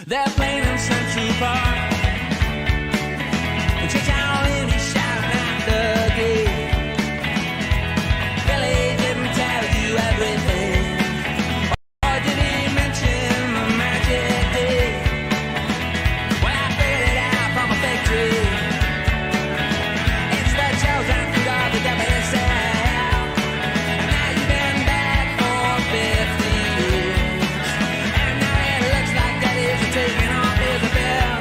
They're playing in Central Park. And Jay Allen is shouting at the gate. Billy didn't tell you everything. Or did he mention the magic day? Well, I figured it out from a fig tree. It's the chosen fruit of the devil itself. And now you've been back for 50 years. And now it looks like that is taking off his bill.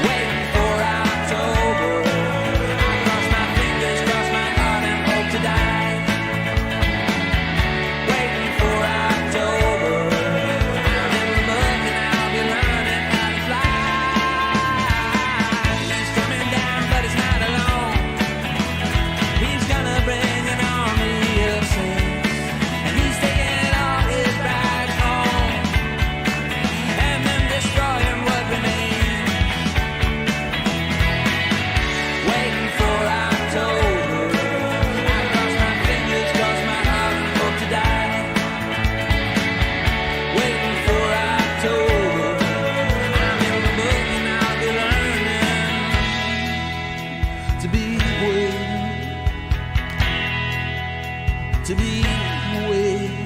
Waiting for October. I cross my fingers, cross my heart, and hope to die. Waiting for October. I'm in the book and I'll be learning how to fly. He's coming down, but he's not alone. He's gonna bring an army of saints, and he's taking all his brides home, and then destroying what remains. Waiting for October. I cross my fingers, cross my heart, and hope to die. Waiting for October. I'm in the book and I'll be learning to be waiting, to be waiting.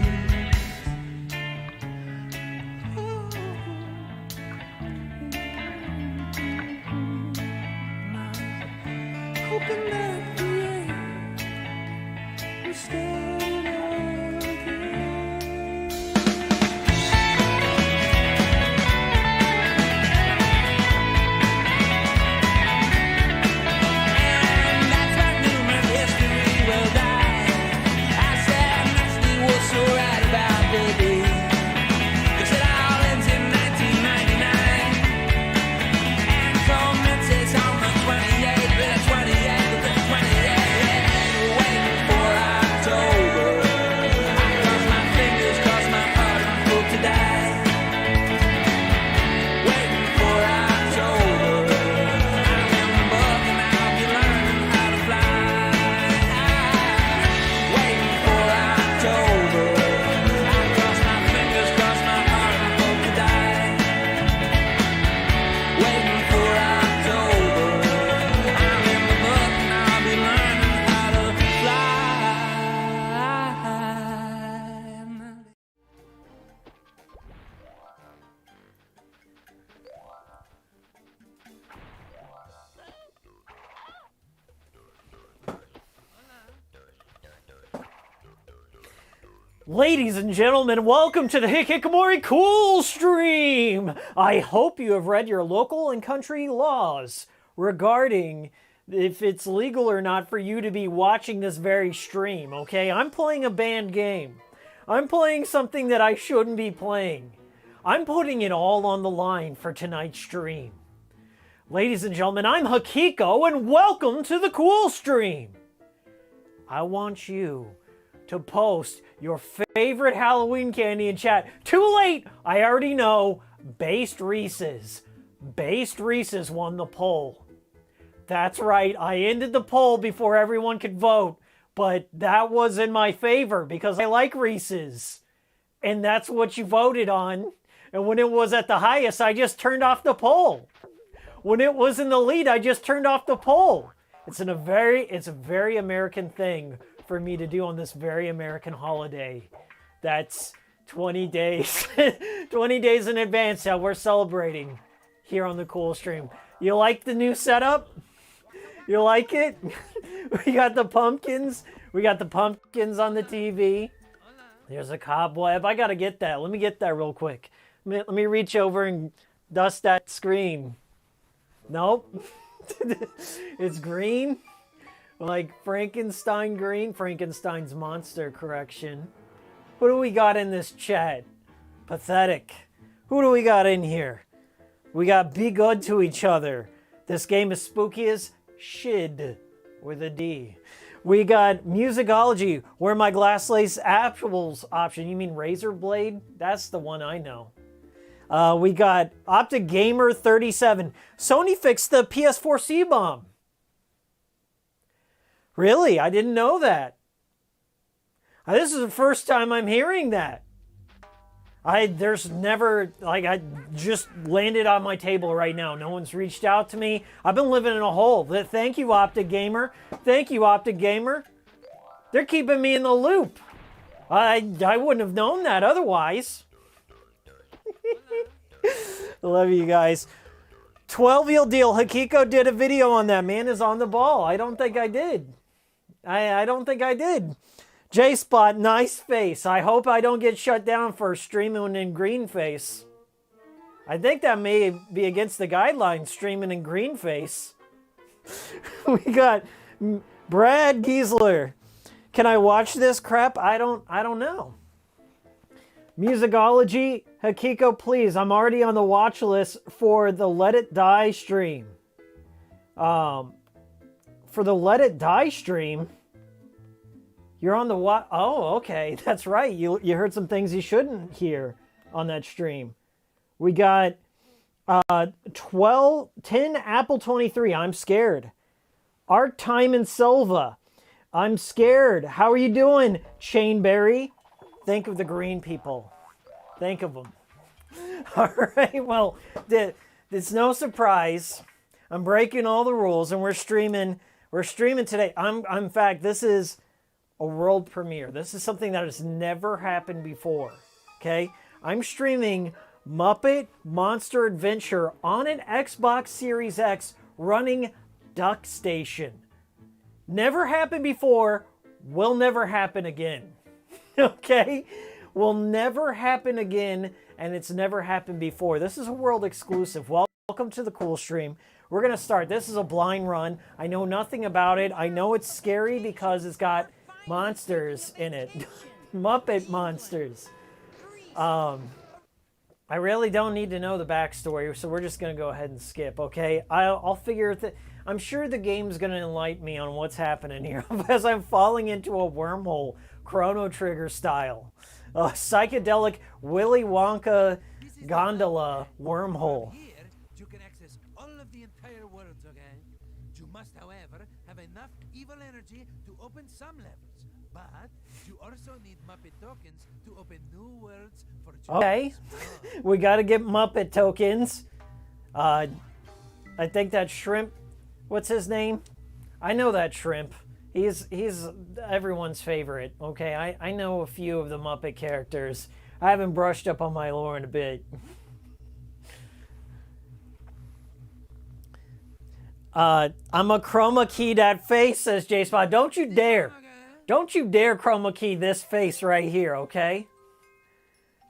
Hoping that the end will start again. And that's when human history will die. I said Nasty was so right about the day. They said all ends in 1999. And commences on the 28th, the 28th, the 28th. Waiting for October. I cross my fingers, cross my heart, and hope to die. Waiting for October. I'm in the book and I'll be learning how to fly. Waiting for October. I cross my fingers, cross my heart, and hope to die. Waiting for October. I'm in the book and I'll be learning how to fly. Ladies and gentlemen, welcome to the Hikikomori Cool Stream! I hope you have read your local and country laws regarding if it's legal or not for you to be watching this very stream, okay? I'm playing a banned game. I'm playing something that I shouldn't be playing. I'm putting it all on the line for tonight's stream. Ladies and gentlemen, I'm Hikiko, and welcome to the Cool Stream! I want you to post your favorite Halloween candy in chat. Too late! I already know. Based Reese's. Based Reese's won the poll. That's right, I ended the poll before everyone could vote, but that was in my favor because I like Reese's. And that's what you voted on. And when it was at the highest, I just turned off the poll. When it was in the lead, I just turned off the poll. It's a very American thing for me to do on this very American holiday. That's 20 days. 20 days in advance that we're celebrating here on the Cool Stream. You like the new setup? You like it? We got the pumpkins. We got the pumpkins on the TV. There's a cobweb. I gotta get that. Let me get that real quick. Let me reach over and dust that screen. Nope. It's green. Like Frankenstein green. Frankenstein's monster, correction. Who do we got in this chat? Pathetic. Who do we got in here? We got Be Good to Each Other. This game is spooky as shid with a D. We got Musicology, Where My Glass Lace Actuals option. You mean Razor Blade? That's the one I know. We got Optic Gamer 37. Sony fixed the PS4 C-bomb. Really? I didn't know that. This is the first time I'm hearing that. There's never, like, I just landed on my table right now. No one's reached out to me. I've been living in a hole. Thank you, Optic Gamer. Thank you, Optic Gamer. They're keeping me in the loop. I wouldn't have known that otherwise. I love you guys. 12-year deal. Hikiko did a video on that. Man is on the ball. I don't think I did. I don't think I did. J-Spot, nice face. I hope I don't get shut down for streaming in green face. I think that may be against the guidelines, streaming in green face. We got Brad Giesler. Can I watch this crap? I don't know. Musicology, Hikiko, please. I'm already on the watch list for the Let It Die stream. For the Let It Die stream, you're on the what? Oh, okay. That's right. You heard some things you shouldn't hear on that stream. We got 10 Apple 23. I'm scared. Art Time and Silva. I'm scared. How are you doing, Chainberry? Think of the green people. Think of them. All right. Well, it's no surprise. I'm breaking all the rules, and we're streaming. We're streaming today. In fact, this is a world premiere. This is something that has never happened before. Okay? I'm streaming Muppet Monster Adventure on an Xbox Series X running Duck Station. Never happened before, will never happen again. Okay? Will never happen again, and it's never happened before. This is a world exclusive. Welcome to the Cool Stream. We're going to start. This is a blind run. I know nothing about it. I know it's scary because it's got monsters in it. Muppet monsters. I really don't need to know the backstory, so we're just going to go ahead and skip, okay? I'll figure I'm sure the game's going to enlighten me on what's happening here as I'm falling into a wormhole, Chrono Trigger style. A psychedelic Willy Wonka gondola wormhole. Here, you can access all of the entire world, okay? You must, however, have enough evil energy to open some levels. But you also need Muppet tokens to open new worlds for you. Okay. We got to get Muppet tokens. I think that shrimp, what's his name? I know that shrimp. He's everyone's favorite, okay? I know a few of the Muppet characters. I haven't brushed up on my lore in a bit. I'm a chroma key that face, says J-Spot. Don't you dare. Don't you dare chroma key this face right here, okay?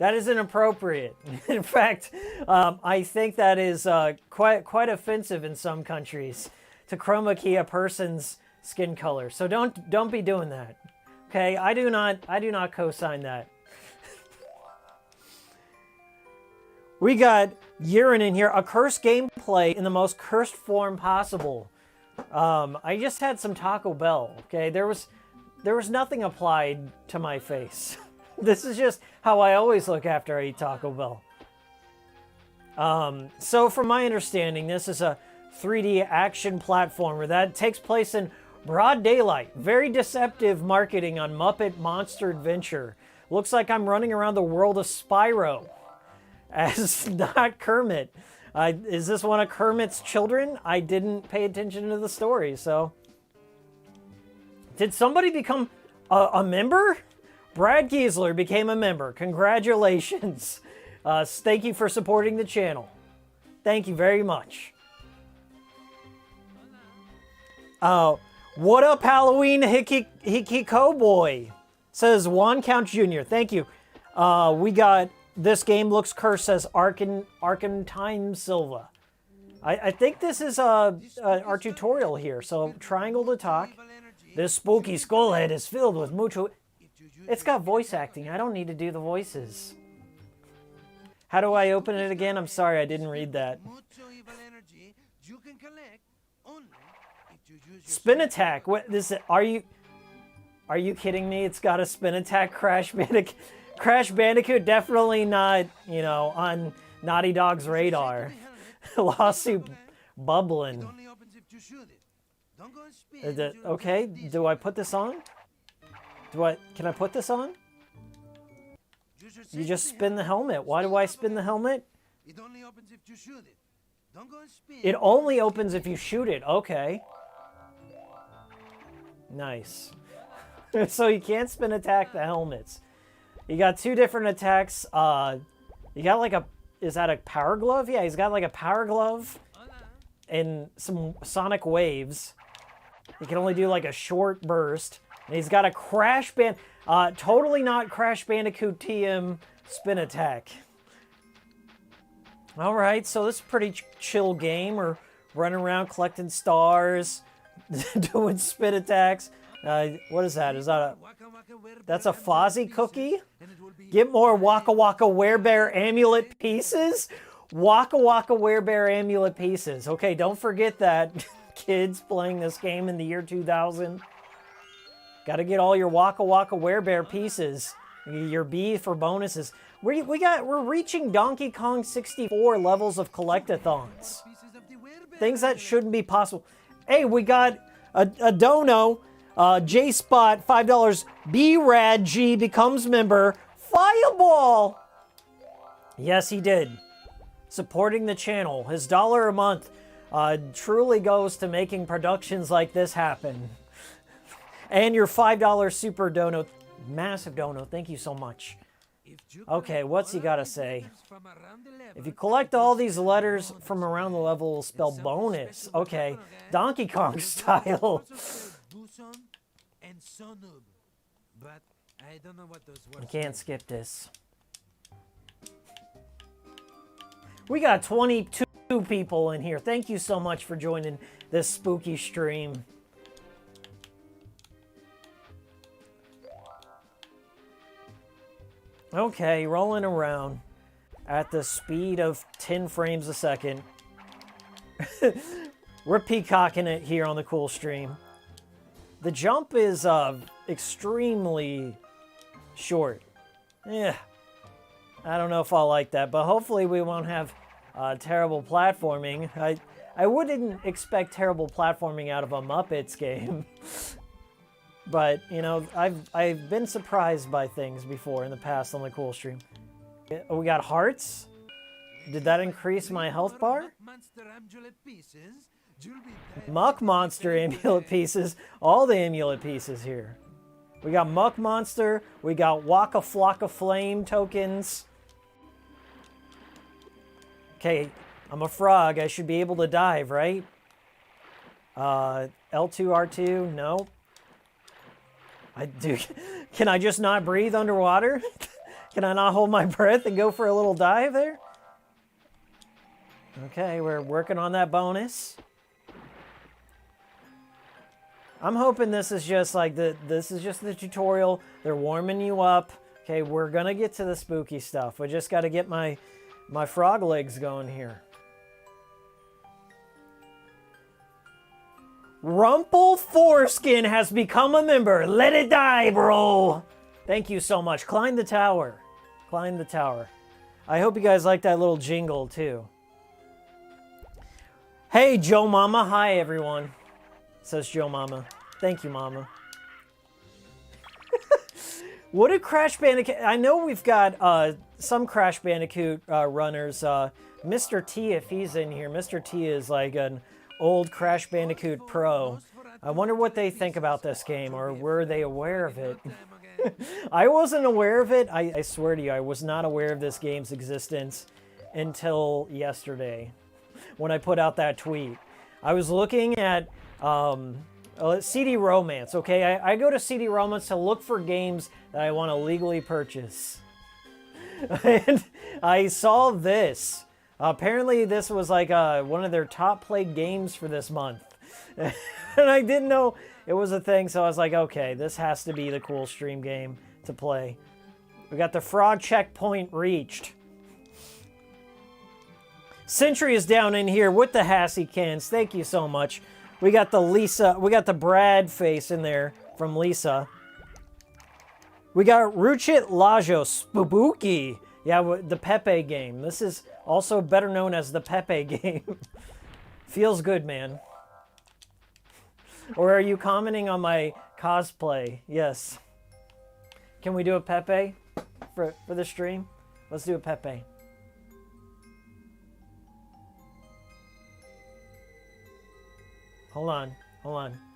That is inappropriate. In fact, I think that is quite offensive in some countries to chroma key a person's skin color. So don't be doing that. Okay? I do not co-sign that. We got urine in here, a cursed gameplay in the most cursed form possible. I just had some Taco Bell, okay? There was nothing applied to my face. This is just how I always look after I eat Taco Bell. So from my understanding, this is a 3D action platformer that takes place in broad daylight. Very deceptive marketing on Muppet Monster Adventure. Looks like I'm running around the world of Spyro as not Kermit. Is this one of Kermit's children? I didn't pay attention to the story, so... Did somebody become a member? Brad Giesler became a member. Congratulations. Thank you for supporting the channel. Thank you very much. What up, Halloween Hikiko boy? Says Juan Count Jr. Thank you. We got this game looks cursed, says Arkham Time Silva. I think this is our tutorial here. So triangle to talk. This spooky skullhead is filled with mucho... It's got voice acting. I don't need to do the voices. How do I open it again? I'm sorry, I didn't read that. Spin attack. What this? Are you kidding me? It's got a spin attack. Crash Bandicoot definitely not, you know, on Naughty Dog's radar. Lawsuit bubbling. Okay, do I put this on? Can I put this on? You just spin the helmet. Why do I spin the helmet? It only opens if you shoot it. Don't go and spin. It only opens if you shoot it. Okay. Nice. So you can't spin attack the helmets. You got two different attacks. You got like a... Is that a power glove? Yeah, he's got like a power glove and some sonic waves. He can only do like a short burst. And he's got a Crash Band... totally not Crash Bandicoot TM spin attack. Alright, so this is a pretty chill game. We're running around collecting stars, doing spin attacks. What is that? Is that a... That's a Fozzie cookie? Get more Waka Waka Werebear amulet pieces? Waka Waka Werebear amulet pieces. Okay, don't forget that, kids playing this game in the year 2000. Gotta get all your Waka Waka Werebear pieces. Your B for bonuses. We're reaching Donkey Kong 64 levels of collectathons. Things that shouldn't be possible. Hey, we got a dono. J-Spot, $5. B-Rad G becomes member. Fireball! Yes, he did. Supporting the channel. His $1 a month truly goes to making productions like this happen. And your $5 super dono. Massive dono. Thank you so much. Okay, what's he got to say? If you collect all these letters from around the level, it'll spell bonus. Okay, Donkey Kong style. I can't skip this. We got 22 people in here. Thank you so much for joining this spooky stream. Okay, rolling around at the speed of 10 frames a second. We're peacocking it here on the cool stream. The jump is extremely short. Yeah, I don't know if I'll like that, but hopefully we won't have terrible platforming. I wouldn't expect terrible platforming out of a Muppets game. But, you know, I've been surprised by things before in the past on the cool stream. We got hearts. Did that increase my health bar? Muck Monster amulet pieces. All the amulet pieces here. We got Muck Monster. We got Waka Flocka Flame tokens. Okay, I'm a frog. I should be able to dive, right? L2, R2, nope. Can I just not breathe underwater? Can I not hold my breath and go for a little dive there? Okay, we're working on that bonus. I'm hoping this is just like this is just the tutorial. They're warming you up. Okay, we're gonna get to the spooky stuff. I just gotta get my frog legs going here. Rumple Foreskin has become a member. Let it die, bro. Thank you so much. Climb the tower. Climb the tower. I hope you guys like that little jingle, too. Hey, Joe Mama. Hi, everyone. Says Joe Mama. Thank you, Mama. What did Crash Bandicoot... I know we've got some Crash Bandicoot runners. Mr. T, if he's in here. Mr. T is like an old Crash Bandicoot pro. I wonder what they think about this game, or were they aware of it? I wasn't aware of it. I swear to you, I was not aware of this game's existence until yesterday when I put out that tweet. I was looking at CD Romance, okay? I go to CD Romance to look for games that I want to legally purchase. And I saw this. Apparently this was like one of their top played games for this month. And I didn't know it was a thing, so I was like, okay, this has to be the cool stream game to play. We got the frog checkpoint reached. Sentry is down in here with the Hassy cans. Thank you so much. We got the Lisa, we got the Brad face in there from Lisa. We got Ruchit Lajos, Spooky. Yeah, the Pepe game. This is also better known as the Pepe game. Feels good, man. Or are you commenting on my cosplay? Yes. Can we do a Pepe? for the stream? Let's do a Pepe. Hold on.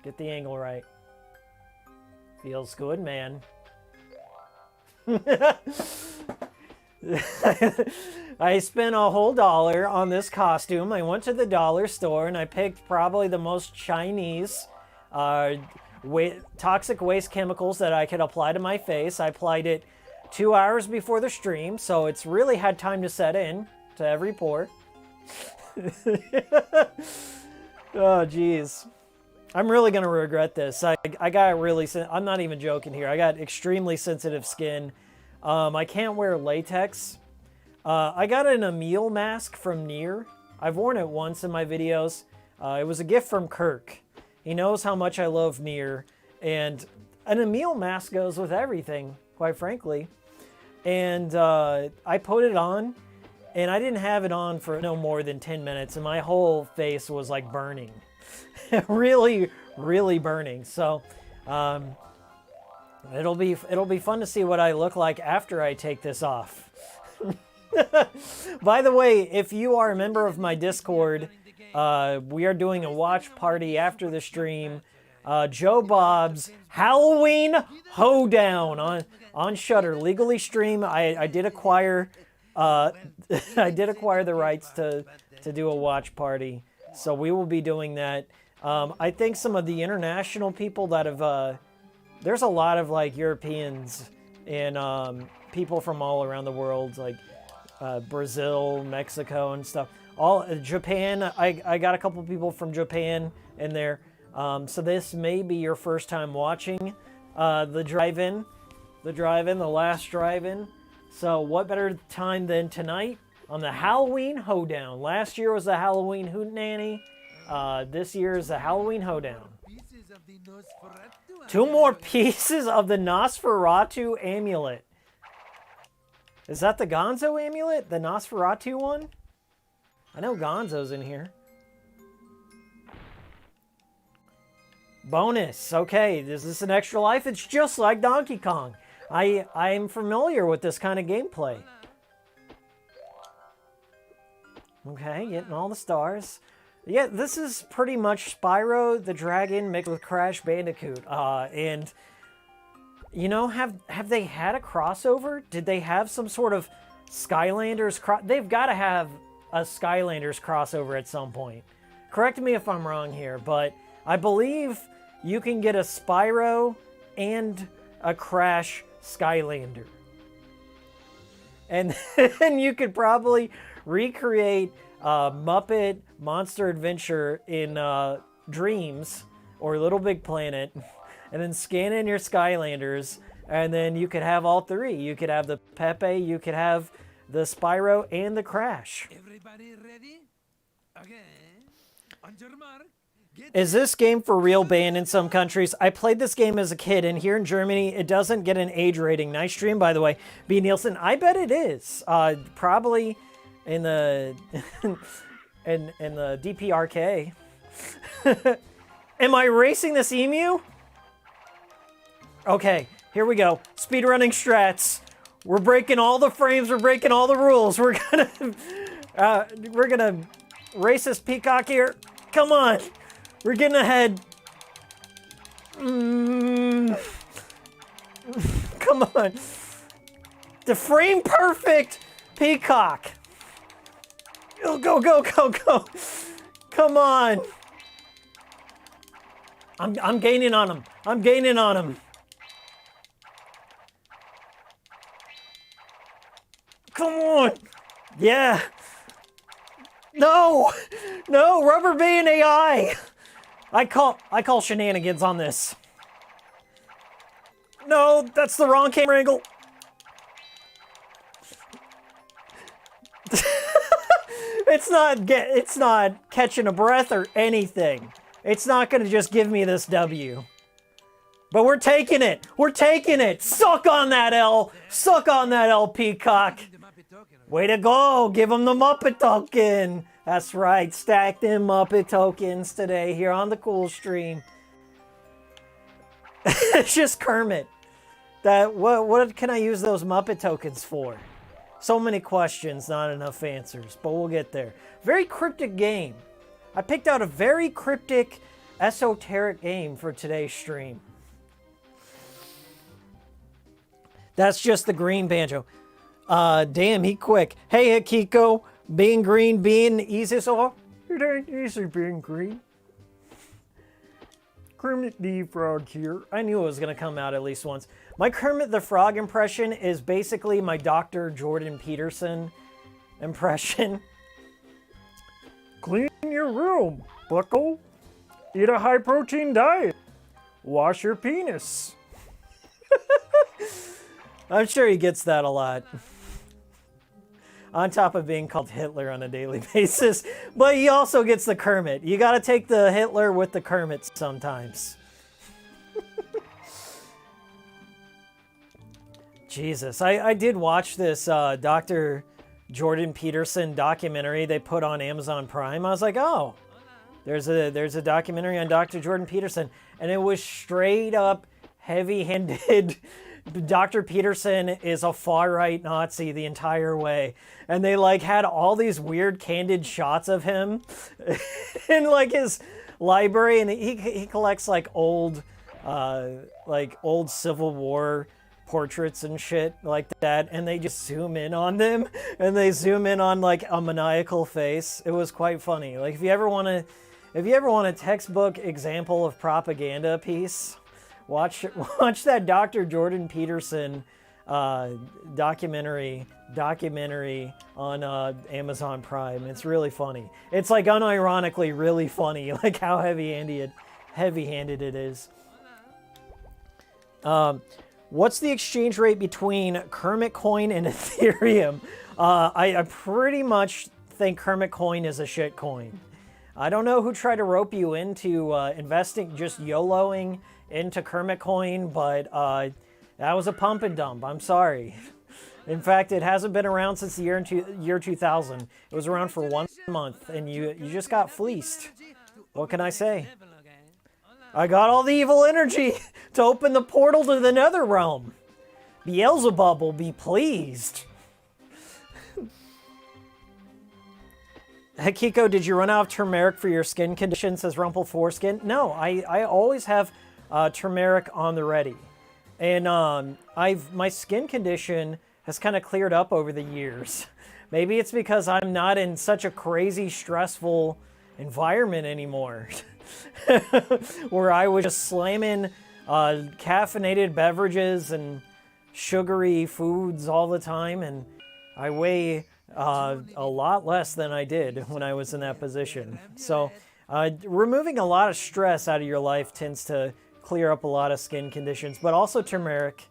Get the angle right. Feels good, man. I spent a whole $1 on this costume. I went to the dollar store and I picked probably the most Chinese toxic waste chemicals that I could apply to my face. I applied it 2 hours before the stream, so it's really had time to set in to every pore. Oh, geez. I'm really going to regret this. I got really... I'm not even joking here. I got extremely sensitive skin. I can't wear latex. I got an Emil mask from Nier. I've worn it once in my videos. It was a gift from Kirk. He knows how much I love Nier. And an Emil mask goes with everything, quite frankly. And I put it on, and I didn't have it on for no more than 10 minutes, and my whole face was like burning. Really, really burning. So it'll be fun to see what I look like after I take this off. By the way, if you are a member of my Discord, we are doing a watch party after the stream. Joe Bob's Halloween Hoedown on Shudder, legally stream. I did acquire the rights to do a watch party, so we will be doing that. I think some of the international people that have there's a lot of like Europeans and people from all around the world, like Brazil, Mexico, and stuff. All Japan. I got a couple people from Japan in there. So this may be your first time watching the drive-in, the last drive-in. So what better time than tonight on the Halloween Hoedown? Last year was the Halloween Hootenanny. This year is the Halloween Hoedown. 2 more pieces of the Nosferatu amulet. Is that the Gonzo amulet? The Nosferatu one? I know Gonzo's in here. Bonus. Okay, is this an extra life? It's just like Donkey Kong. I'm familiar with this kind of gameplay. Okay, getting all the stars. Yeah, this is pretty much Spyro the Dragon mixed with Crash Bandicoot. And, you know, have they had a crossover? Did they have some sort of Skylanders They've got to have a Skylanders crossover at some point. Correct me if I'm wrong here, but I believe you can get a Spyro and a Crash Skylander. And then you could probably recreate Muppet Monster Adventure in Dreams or Little Big Planet, and then scan in your Skylanders, and then you could have all 3. You could have the Pepe, you could have the Spyro, and the Crash. Everybody ready? Okay. On your mark. Is this game for real banned in some countries? I played this game as a kid, and here in Germany, it doesn't get an age rating. Nice stream, by the way. B. Nielsen, I bet it is. Probably in the in the DPRK. Am I racing this emu? Okay, here we go. Speedrunning strats. We're breaking all the frames. We're breaking all the rules. We're gonna race this peacock here. Come on. We're getting ahead. Come on. The frame perfect peacock. Go, go, go, go, go. Come on. I'm gaining on him. I'm gaining on him. Come on. Yeah. No. No, rubber band AI. I call shenanigans on this. No, that's the wrong camera angle. It's not catching a breath or anything. It's not going to just give me this W. But we're taking it. We're taking it. Suck on that L. Suck on that L, Peacock. Way to go. Give him the Muppet token. That's right. Stack them Muppet tokens today here on the Cool Stream. It's just Kermit. What can I use those Muppet tokens for? So many questions, not enough answers, but we'll get there. Very cryptic game. I picked out a very cryptic, esoteric game for today's stream. That's just the green banjo. Damn, he quick. Hey, Hikiko, being green, being easy so. It ain't easy being green. Kermit the Frog here. I knew it was going to come out at least once. My Kermit the Frog impression is basically my Dr. Jordan Peterson impression. Clean your room, bucko. Eat a high-protein diet. Wash your penis. I'm sure he gets that a lot. On top of being called Hitler on a daily basis. But he also gets the Kermit. You gotta take the Hitler with the Kermit sometimes. Jesus, I did watch this Dr. Jordan Peterson documentary they put on Amazon Prime. I was like, oh, there's a documentary on Dr. Jordan Peterson. And it was straight up heavy-handed. Dr. Peterson is a far-right Nazi the entire way. And they like had all these weird candid shots of him in like his library, and he collects like old Civil War portraits and shit like that, and they just zoom in on them, and they zoom in on like a maniacal face. It was quite funny. Like if you ever want a textbook example of propaganda piece, watch that Dr. Jordan Peterson documentary on Amazon Prime. It's really funny. It's like unironically really funny, like how heavy-handed it is. What's the exchange rate between Kermit coin and Ethereum? I pretty much think Kermit coin is a shit coin. I don't know who tried to rope you into investing, just YOLOing into Kermit coin, but that was a pump and dump. I'm sorry. In fact, it hasn't been around since the year 2000. It was around for 1 month, and you just got fleeced. What can I say? I got all the evil energy to open the portal to the nether realm. Beelzebub will be pleased. Hikiko, did you run out of turmeric for your skin condition, says Rumple Foreskin? No, I always have turmeric on the ready. And my skin condition has kind of cleared up over the years. Maybe it's because I'm not in such a crazy, stressful environment anymore. Where I was just slamming caffeinated beverages and sugary foods all the time, and I weigh a lot less than I did when I was in that position. So removing a lot of stress out of your life tends to clear up a lot of skin conditions, but also turmeric.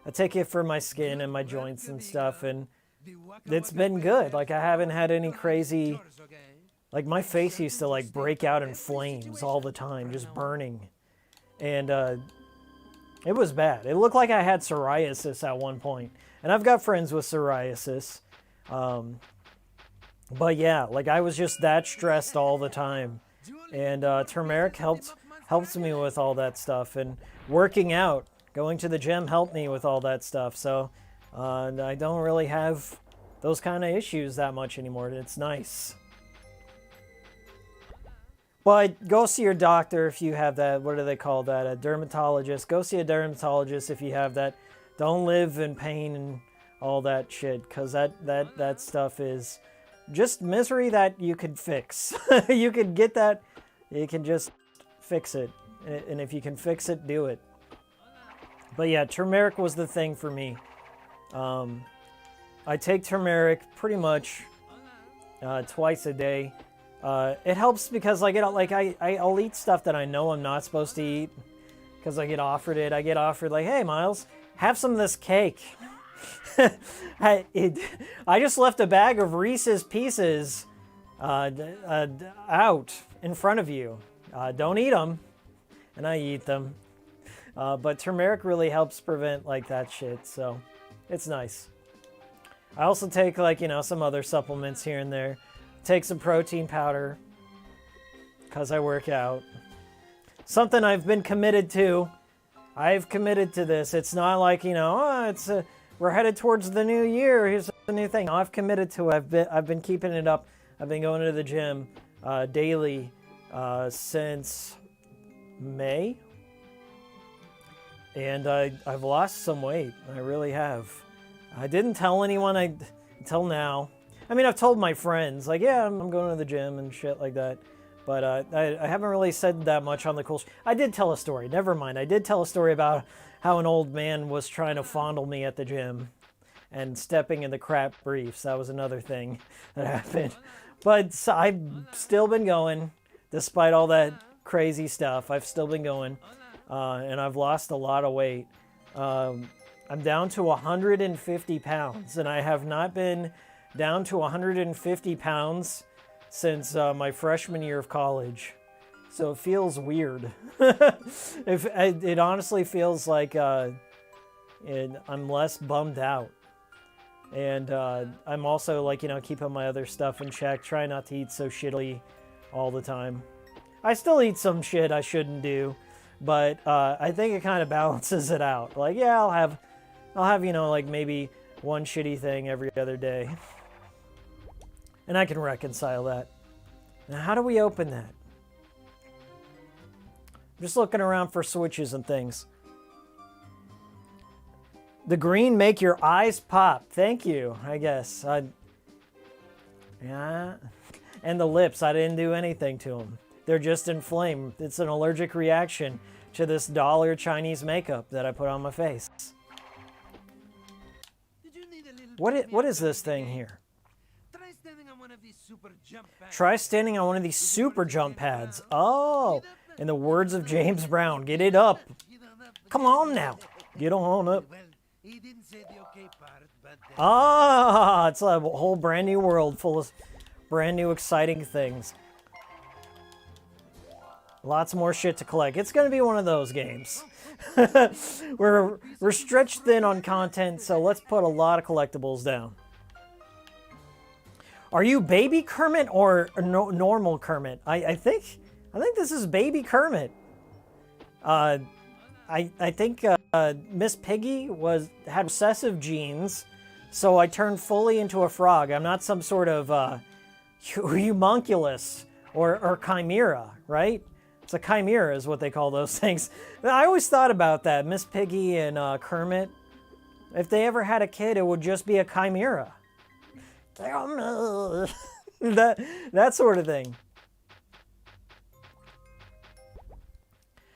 I take it for my skin and my joints and stuff, and it's been good. Like I haven't had any crazy... Like, my face used to, like, break out in flames all the time, just burning. And it was bad. It looked like I had psoriasis at one point. And I've got friends with psoriasis. But yeah, like, I was just that stressed all the time. And turmeric helps me with all that stuff. And working out, going to the gym helped me with all that stuff. So I don't really have those kind of issues that much anymore. It's nice. But go see your doctor if you have that. What do they call that? A dermatologist. Go see a dermatologist if you have that. Don't live in pain and all that shit, because that stuff is just misery that you could fix. You could get that. You can just fix it. And if you can fix it, do it. But yeah, turmeric was the thing for me. I take turmeric pretty much twice a day. It helps because I'll eat stuff that I know I'm not supposed to eat because I get offered it. I get offered like, hey, Miles, have some of this cake. I just left a bag of Reese's Pieces out in front of you. Don't eat them. And I eat them. But turmeric really helps prevent like that shit, so it's nice. I also take some other supplements here and there. Take some protein powder because I work out. Something I've been committed to. I've committed to this. It's not like, you know, we're headed towards the new year. Here's the new thing. No, I've committed to it. I've been keeping it up. I've been going to the gym daily since May. And I've lost some weight. I really have. I didn't tell anyone until now. I mean, I've told my friends, like, yeah, I'm going to the gym and shit like that. But I haven't really said that much on the cool... I did tell a story. Never mind. I did tell a story about how an old man was trying to fondle me at the gym and stepping in the crap briefs. That was another thing that happened. But so I've still been going, despite all that crazy stuff. I've still been going, and I've lost a lot of weight. I'm down to 150 pounds, and I have not been down to 150 pounds since my freshman year of college. So it feels weird. It honestly feels like I'm less bummed out. And I'm also, like, you know, keeping my other stuff in check, trying not to eat so shittily all the time. I still eat some shit I shouldn't do, but I think it kind of balances it out. Like, yeah, I'll have, you know, like maybe one shitty thing every other day. And I can reconcile that. Now, how do we open that? I'm just looking around for switches and things. The green make your eyes pop. Thank you, I guess. Yeah. And the lips, I didn't do anything to them. They're just inflamed. It's an allergic reaction to this $1 Chinese makeup that I put on my face. What is this thing here? Try standing on one of these super jump pads. Oh, in the words of James Brown, get it up. Come on now. Get on up. Ah, it's a whole brand new world full of brand new exciting things. Lots more shit to collect. It's going to be one of those games. We're stretched thin on content, so let's put a lot of collectibles down. Are you Baby Kermit or normal Kermit? I think this is Baby Kermit. I think Miss Piggy had recessive genes, so I turned fully into a frog. I'm not some sort of homunculus or chimera, right? It's a chimera is what they call those things. I always thought about that. Miss Piggy and Kermit, if they ever had a kid, it would just be a chimera. that sort of thing.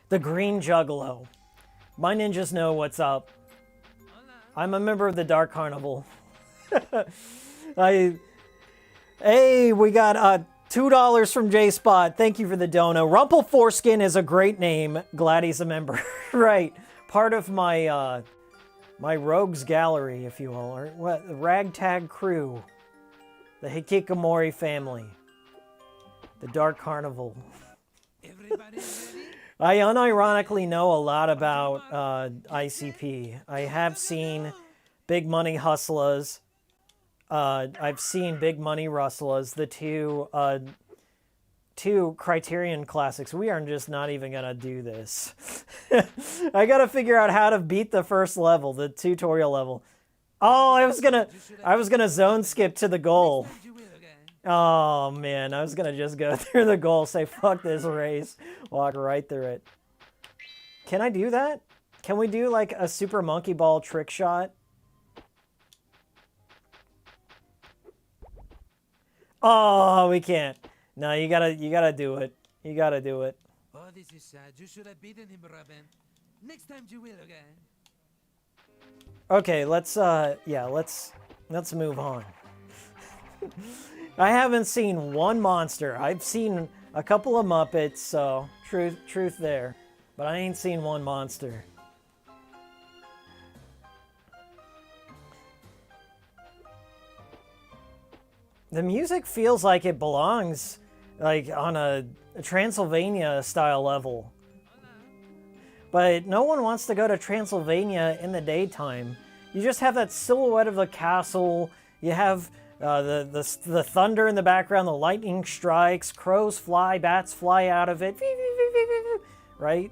The Green Juggalo. My ninjas know what's up. I'm a member of the Dark Carnival. Hey, we got $2 from J-Spot. Thank you for the dono. Rumple Foreskin is a great name. Glad he's a member. Right. Part of my my rogues gallery, if you will. Or what? The ragtag crew. The Hikikomori family. The Dark Carnival. Everybody ready? I unironically know a lot about ICP. I have seen Big Money Hustlers. I've seen Big Money Rustlers, the two Criterion classics. We are just not even gonna do this. I gotta figure out how to beat the first level, the tutorial level. Oh, I was gonna zone skip to the goal. Oh man, I was gonna just go through the goal, say fuck this race, walk right through it. Can I do that? Can we do like a Super Monkey Ball trick shot? Oh, we can't. No, you gotta do it. You gotta do it. Oh, this is sad. You should have beaten him, Robin. Next time you will, okay? Okay, let's move on. I haven't seen one monster. I've seen a couple of Muppets, so truth there. But I ain't seen one monster. The music feels like it belongs like on a Transylvania style level. But no one wants to go to Transylvania in the daytime. You just have that silhouette of the castle. You have the thunder in the background, the lightning strikes, crows fly, bats fly out of it. Right?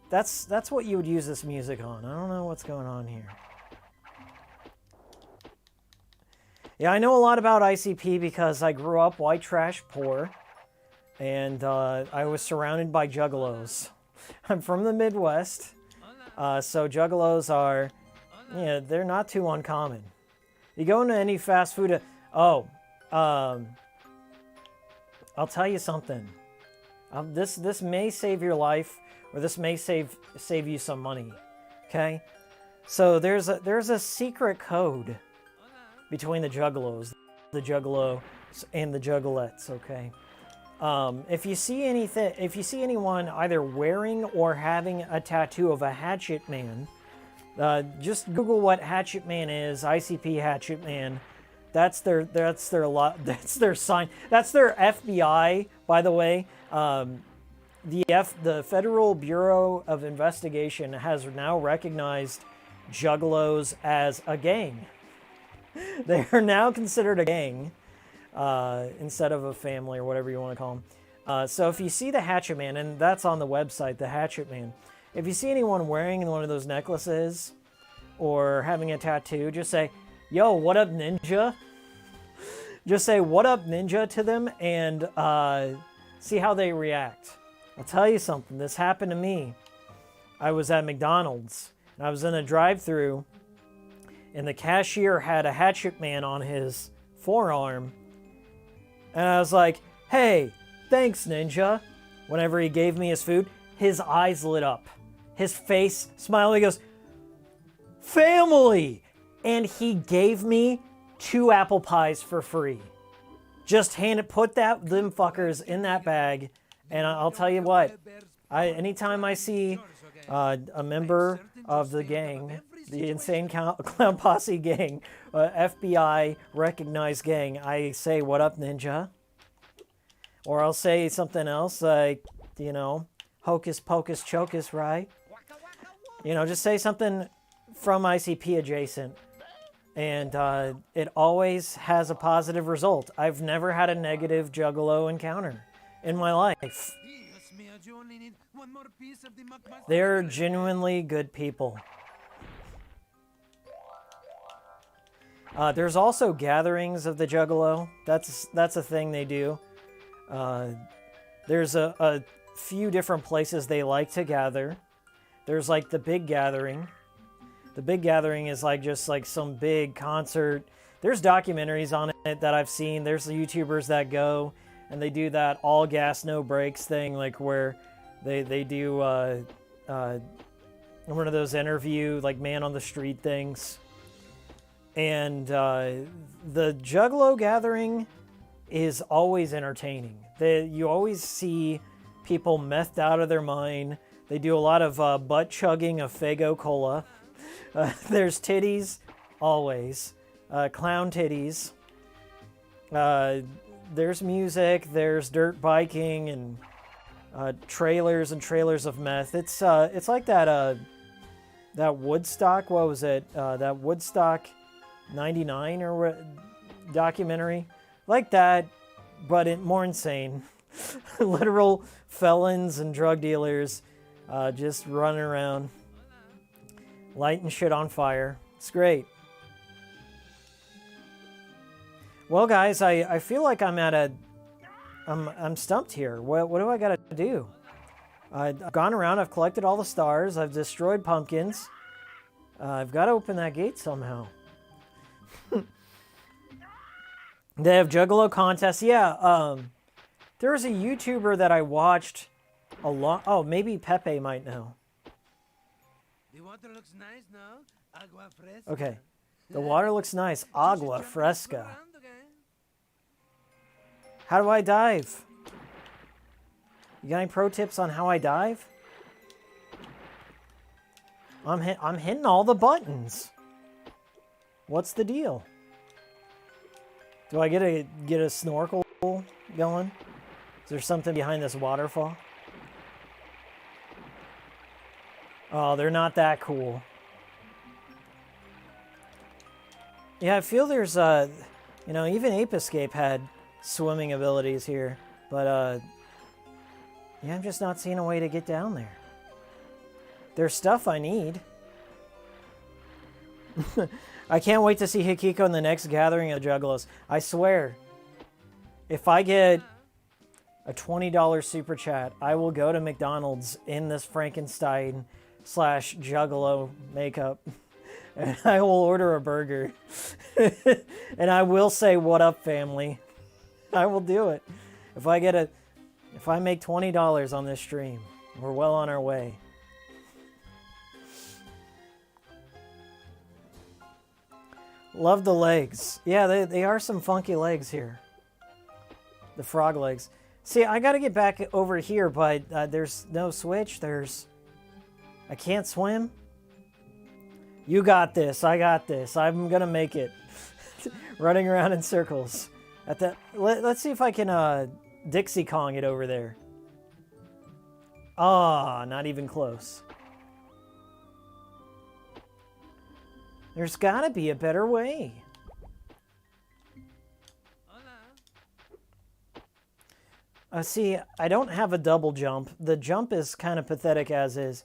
that's what you would use this music on. I don't know what's going on here. Yeah, I know a lot about ICP because I grew up white trash poor, and I was surrounded by juggalos. I'm from the Midwest, so juggalos are, yeah, they're not too uncommon. You go into any fast food, I'll tell you something. This may save your life, or this may save you some money. Okay, so there's a secret code between the juggalos, the juggalo, and the juggalettes. Okay, if you see anyone either wearing or having a tattoo of a hatchet man, just Google what hatchet man is. ICP hatchet man. That's their sign. That's their FBI, by the way. The Federal Bureau of Investigation has now recognized juggalos as a gang. They are now considered a gang instead of a family or whatever you want to call them. So if you see the Hatchet Man, and that's on the website, the Hatchet Man, if you see anyone wearing one of those necklaces or having a tattoo, just say, "Yo, what up, ninja?" Just say, "What up, ninja?" to them and see how they react. I'll tell you something. This happened to me. I was at McDonald's, and I was in a drive-thru, and the cashier had a hatchet man on his forearm. And I was like, "Hey, thanks, ninja." Whenever he gave me his food, his eyes lit up. His face smiled. He goes, "Family!" And he gave me 2 apple pies for free. Just put them fuckers in that bag. And I'll tell you what, anytime I see a member of the gang, the Insane Clown Posse gang, FBI recognized gang, I say, "What up, ninja?" Or I'll say something else like, "Hocus pocus chocus, right?" Just say something from ICP adjacent. And it always has a positive result. I've never had a negative juggalo encounter in my life. They're genuinely good people. There's also gatherings of the juggalo. That's a thing they do. There's a few different places they like to gather. There's like the big gathering. The big gathering is just some big concert. There's documentaries on it that I've seen. There's the YouTubers that go and they do that all gas no brakes thing, where they do one of those interview man on the street things. And the Juggalo gathering is always entertaining. You always see people methed out of their mind. They do a lot of butt chugging of Faygo Cola. There's titties, always. Clown titties. There's music. There's dirt biking and trailers and trailers of meth. It's like that Woodstock. What was it? That Woodstock '99 or documentary, like that, but more insane. Literal felons and drug dealers just running around, lighting shit on fire. It's great. Well, guys, I feel like I'm stumped here. What do I gotta do? I've gone around, I've collected all the stars, I've destroyed pumpkins. I've got to open that gate somehow. They have Juggalo contests. Yeah, there was a YouTuber that I watched a lot. Oh, maybe Pepe might know. The water looks nice, no? Agua fresca. Okay. The water looks nice. Agua fresca. How do I dive? You got any pro tips on how I dive? I'm hitting all the buttons. What's the deal? Do I get a snorkel going? Is there something behind this waterfall? Oh, they're not that cool. Yeah, I feel there's even Ape Escape had swimming abilities here, but yeah, I'm just not seeing a way to get down there. There's stuff I need. I can't wait to see Hikiko in the next gathering of Juggalos. I swear, if I get a $20 super chat, I will go to McDonald's in this Frankenstein / Juggalo makeup. And I will order a burger. And I will say, "What up, family?" I will do it. If I make $20 on this stream, we're well on our way. Love the legs. Yeah, they are some funky legs here. The frog legs. See, I gotta get back over here, but there's no switch. I can't swim. You got this. I got this. I'm gonna make it. Running around in circles. Let's see if I can Dixie Kong it over there. Ah, not even close. There's gotta be a better way. See, I don't have a double jump. The jump is kind of pathetic as is.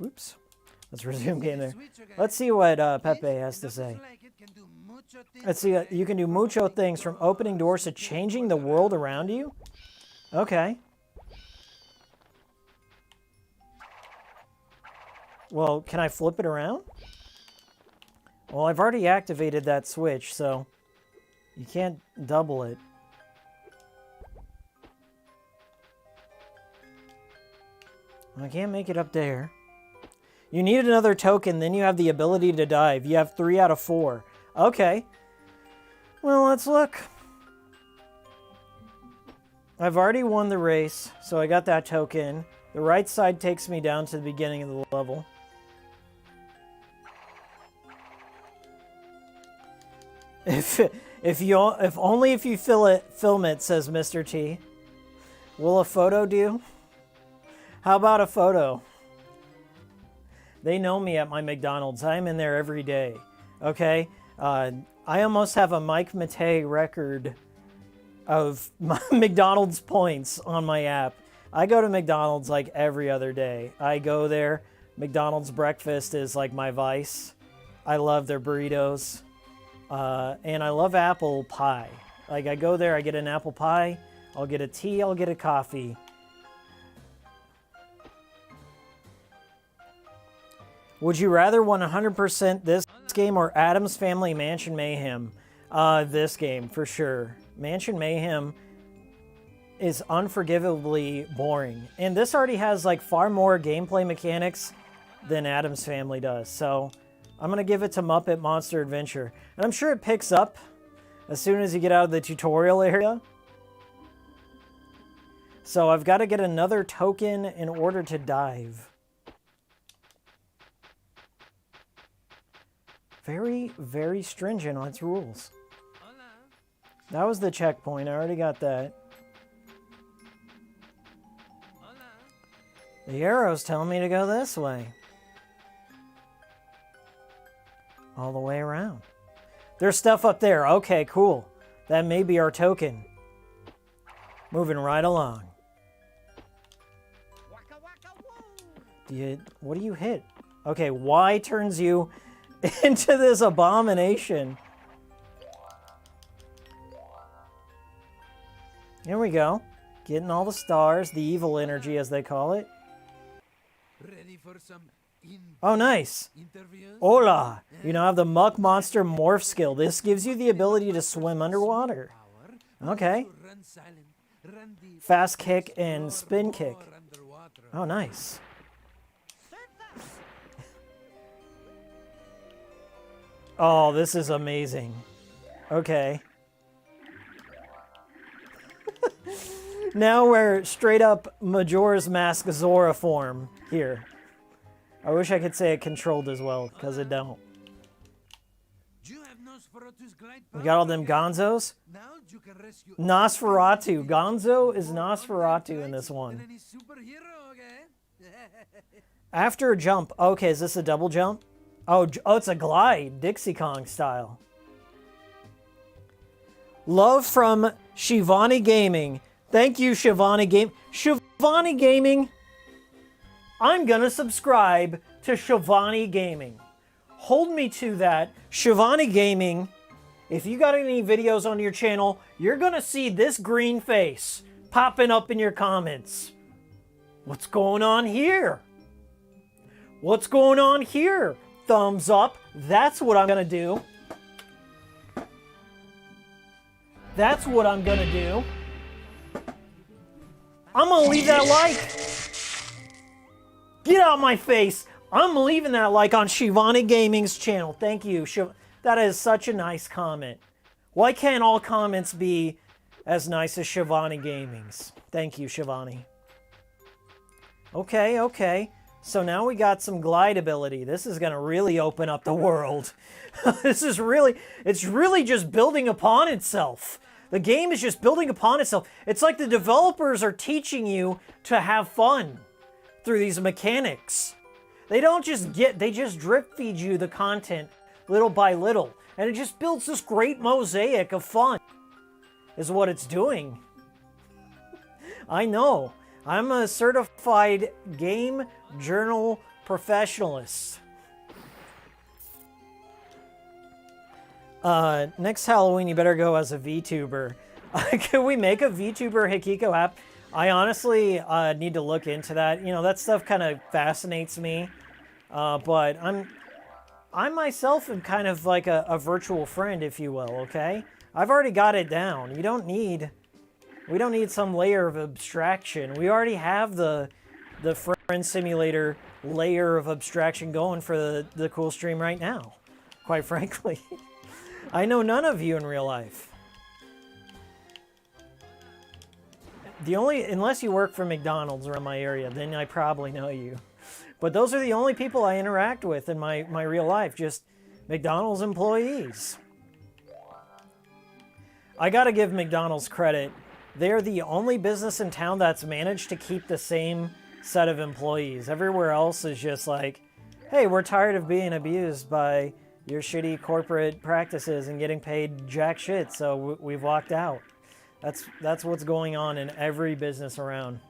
Oops. Let's resume game there. Let's see what Pepe has to say. Let's see, you can do mucho things from opening doors to changing the world around you? Okay. Well, can I flip it around? Well, I've already activated that switch, so you can't double it. I can't make it up there. You need another token, then you have the ability to dive. You have 3 out of 4. Okay. Well, let's look. I've already won the race, so I got that token. The right side takes me down to the beginning of the level. If only if you film it, says Mr. T. Will a photo do? How about a photo? They know me at my McDonald's. I'm in there every day. Okay? I almost have a Mike Matei record of my McDonald's points on my app. I go to McDonald's like every other day. I go there. McDonald's breakfast is like my vice. I love their burritos. And I love apple pie. Like, I go there, I get an apple pie, I'll get a tea, I'll get a coffee. Would you rather 100% this game or Addams Family Mansion Mayhem? This game, for sure. Mansion Mayhem is unforgivably boring. And this already has, like, far more gameplay mechanics than Addams Family does. So I'm going to give it to Muppet Monster Adventure. And I'm sure it picks up as soon as you get out of the tutorial area. So I've got to get another token in order to dive. Very, very stringent on its rules. That was the checkpoint. I already got that. The arrow's telling me to go this way. All the way around. There's stuff up there. Okay, cool. That may be our token. Moving right along. What do you hit? Okay, Y turns you into this abomination. Here we go. Getting all the stars, the evil energy as they call it. Ready for some Oh, nice. interviews? Hola. You now have the Muck Monster Morph skill. This gives you the ability to swim underwater. Okay. Run silent, run deep, Fast kick and spin kick. or underwater. Oh, nice. Oh, this is amazing. Okay. Now we're straight up Majora's Mask Zora form here. I wish I could say it controlled as well, because it don't. Do you have Nosferatu's glide We got all them gonzos. Now you can rescue Nosferatu. Gonzo is Nosferatu in this than one. any superhero, okay? After a jump. Okay, is this a double jump? Oh, it's a glide. Dixie Kong style. Love from Shivani Gaming. Thank you, Shivani Gaming. Shivani Gaming. I'm gonna subscribe to Shivani Gaming. Hold me to that. Shivani Gaming, if you got any videos on your channel, you're gonna see this green face popping up in your comments. What's going on here? What's going on here? Thumbs up. That's what I'm gonna do. That's what I'm gonna do. I'm gonna leave that like. Get out of my face. I'm leaving that like on Shivani Gaming's channel. Thank you. That is such a nice comment. Why can't all comments be as nice as Shivani Gaming's? Thank you, Shivani. Okay, okay. So now we got some glide ability. This is going to really open up the world. It's really just building upon itself. The game is just building upon itself. It's like the developers are teaching you to have fun through these mechanics. They just drip feed you the content little by little. And it just builds this great mosaic of fun, is what it's doing. I know. I'm a certified game journal professionalist. Next Halloween, you better go as a VTuber. Can we make a VTuber Hikiko app? I honestly need to look into that. You know, that stuff kind of fascinates me. But I myself am kind of like a virtual friend, if you will, okay? I've already got it down. We don't need some layer of abstraction. We already have the friend simulator layer of abstraction going for the cool stream right now, quite frankly. I know none of you in real life. Unless you work for McDonald's around my area, then I probably know you. But those are the only people I interact with in my real life, just McDonald's employees. I gotta give McDonald's credit. They're the only business in town that's managed to keep the same set of employees. Everywhere else is just like, hey, we're tired of being abused by your shitty corporate practices and getting paid jack shit, so we've walked out. That's what's going on in every business around.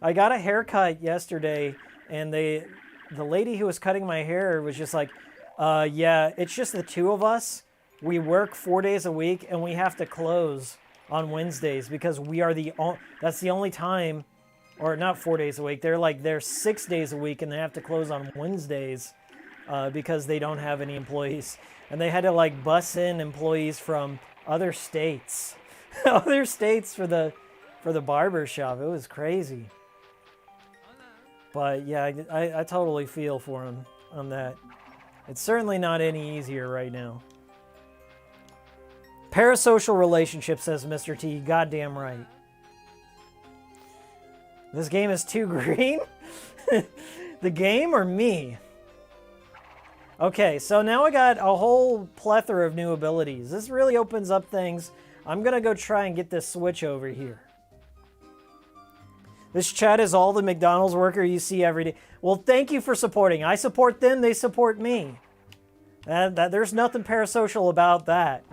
I got a haircut yesterday, and the lady who was cutting my hair was just like, yeah, it's just the two of us. We work 4 days a week, and we have to close on Wednesdays because that's the only time, or not 4 days a week. They're 6 days a week, and they have to close on Wednesdays because they don't have any employees. And they had to like bus in employees from other states, other states for the barber shop. It was crazy. But yeah, I totally feel for him on that. It's certainly not any easier right now. Parasocial relationship, says Mr. T. Goddamn right. This game is too green? The game or me? Okay, so now I got a whole plethora of new abilities. This really opens up things. I'm gonna go try and get this switch over here. This chat is all the McDonald's worker you see every day. Well, thank you for supporting. I support them, they support me. There's nothing parasocial about that.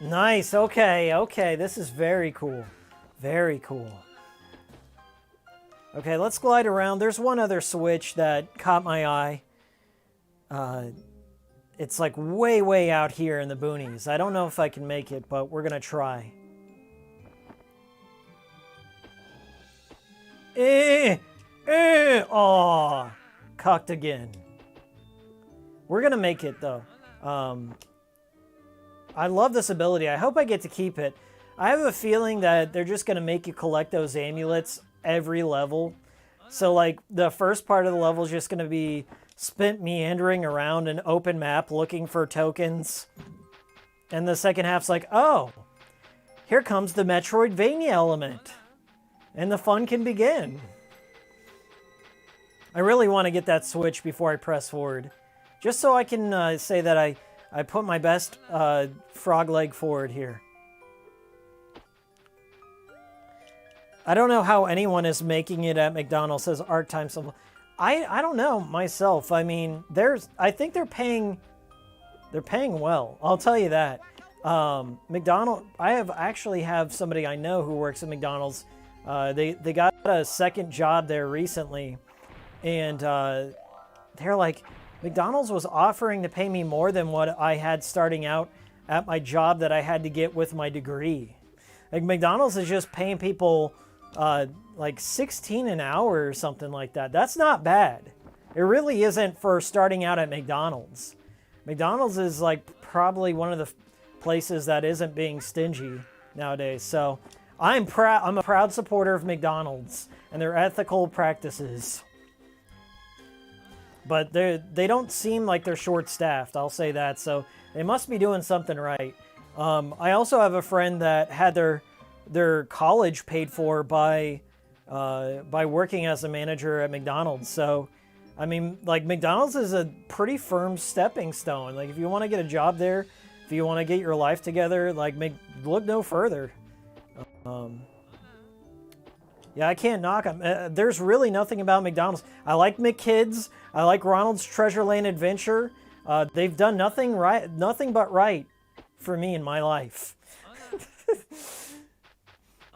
Nice, okay, this is very cool. Very cool. Okay, let's glide around. There's one other switch that caught my eye. It's like way out here in the boonies. I don't know if I can make it, but we're gonna try. Aw, cocked again. We're gonna make it though. I love this ability. I hope I get to keep it. I have a feeling that they're just gonna make you collect those amulets every level. So like the first part of the level is just gonna be spent meandering around an open map looking for tokens. And the second half's like, oh, here comes the Metroidvania element. And the fun can begin. I really want to get that switch before I press forward. Just so I can say that I put my best frog leg forward here. I don't know how anyone is making it at McDonald's, says Art Time. I don't know myself. I mean, I think they're paying They're paying well. I'll tell you that. I actually have somebody I know who works at McDonald's. They got a second job there recently, and they're like, McDonald's was offering to pay me more than what I had starting out at my job that I had to get with my degree. Like, McDonald's is just paying people like $16 an hour or something like that. That's not bad. It really isn't for starting out at McDonald's. McDonald's is like probably one of the places that isn't being stingy nowadays. So I'm a proud supporter of McDonald's and their ethical practices. But they don't seem like they're short-staffed, I'll say that. So they must be doing something right. I also have a friend that had their college paid for by working as a manager at McDonald's. So, I mean, like, McDonald's is a pretty firm stepping stone. Like, if you want to get a job there, if you want to get your life together, like, look no further. Yeah, I can't knock them. There's really nothing about McDonald's. I like McKids. I like Ronald's Treasure Lane Adventure. They've done nothing but right for me in my life.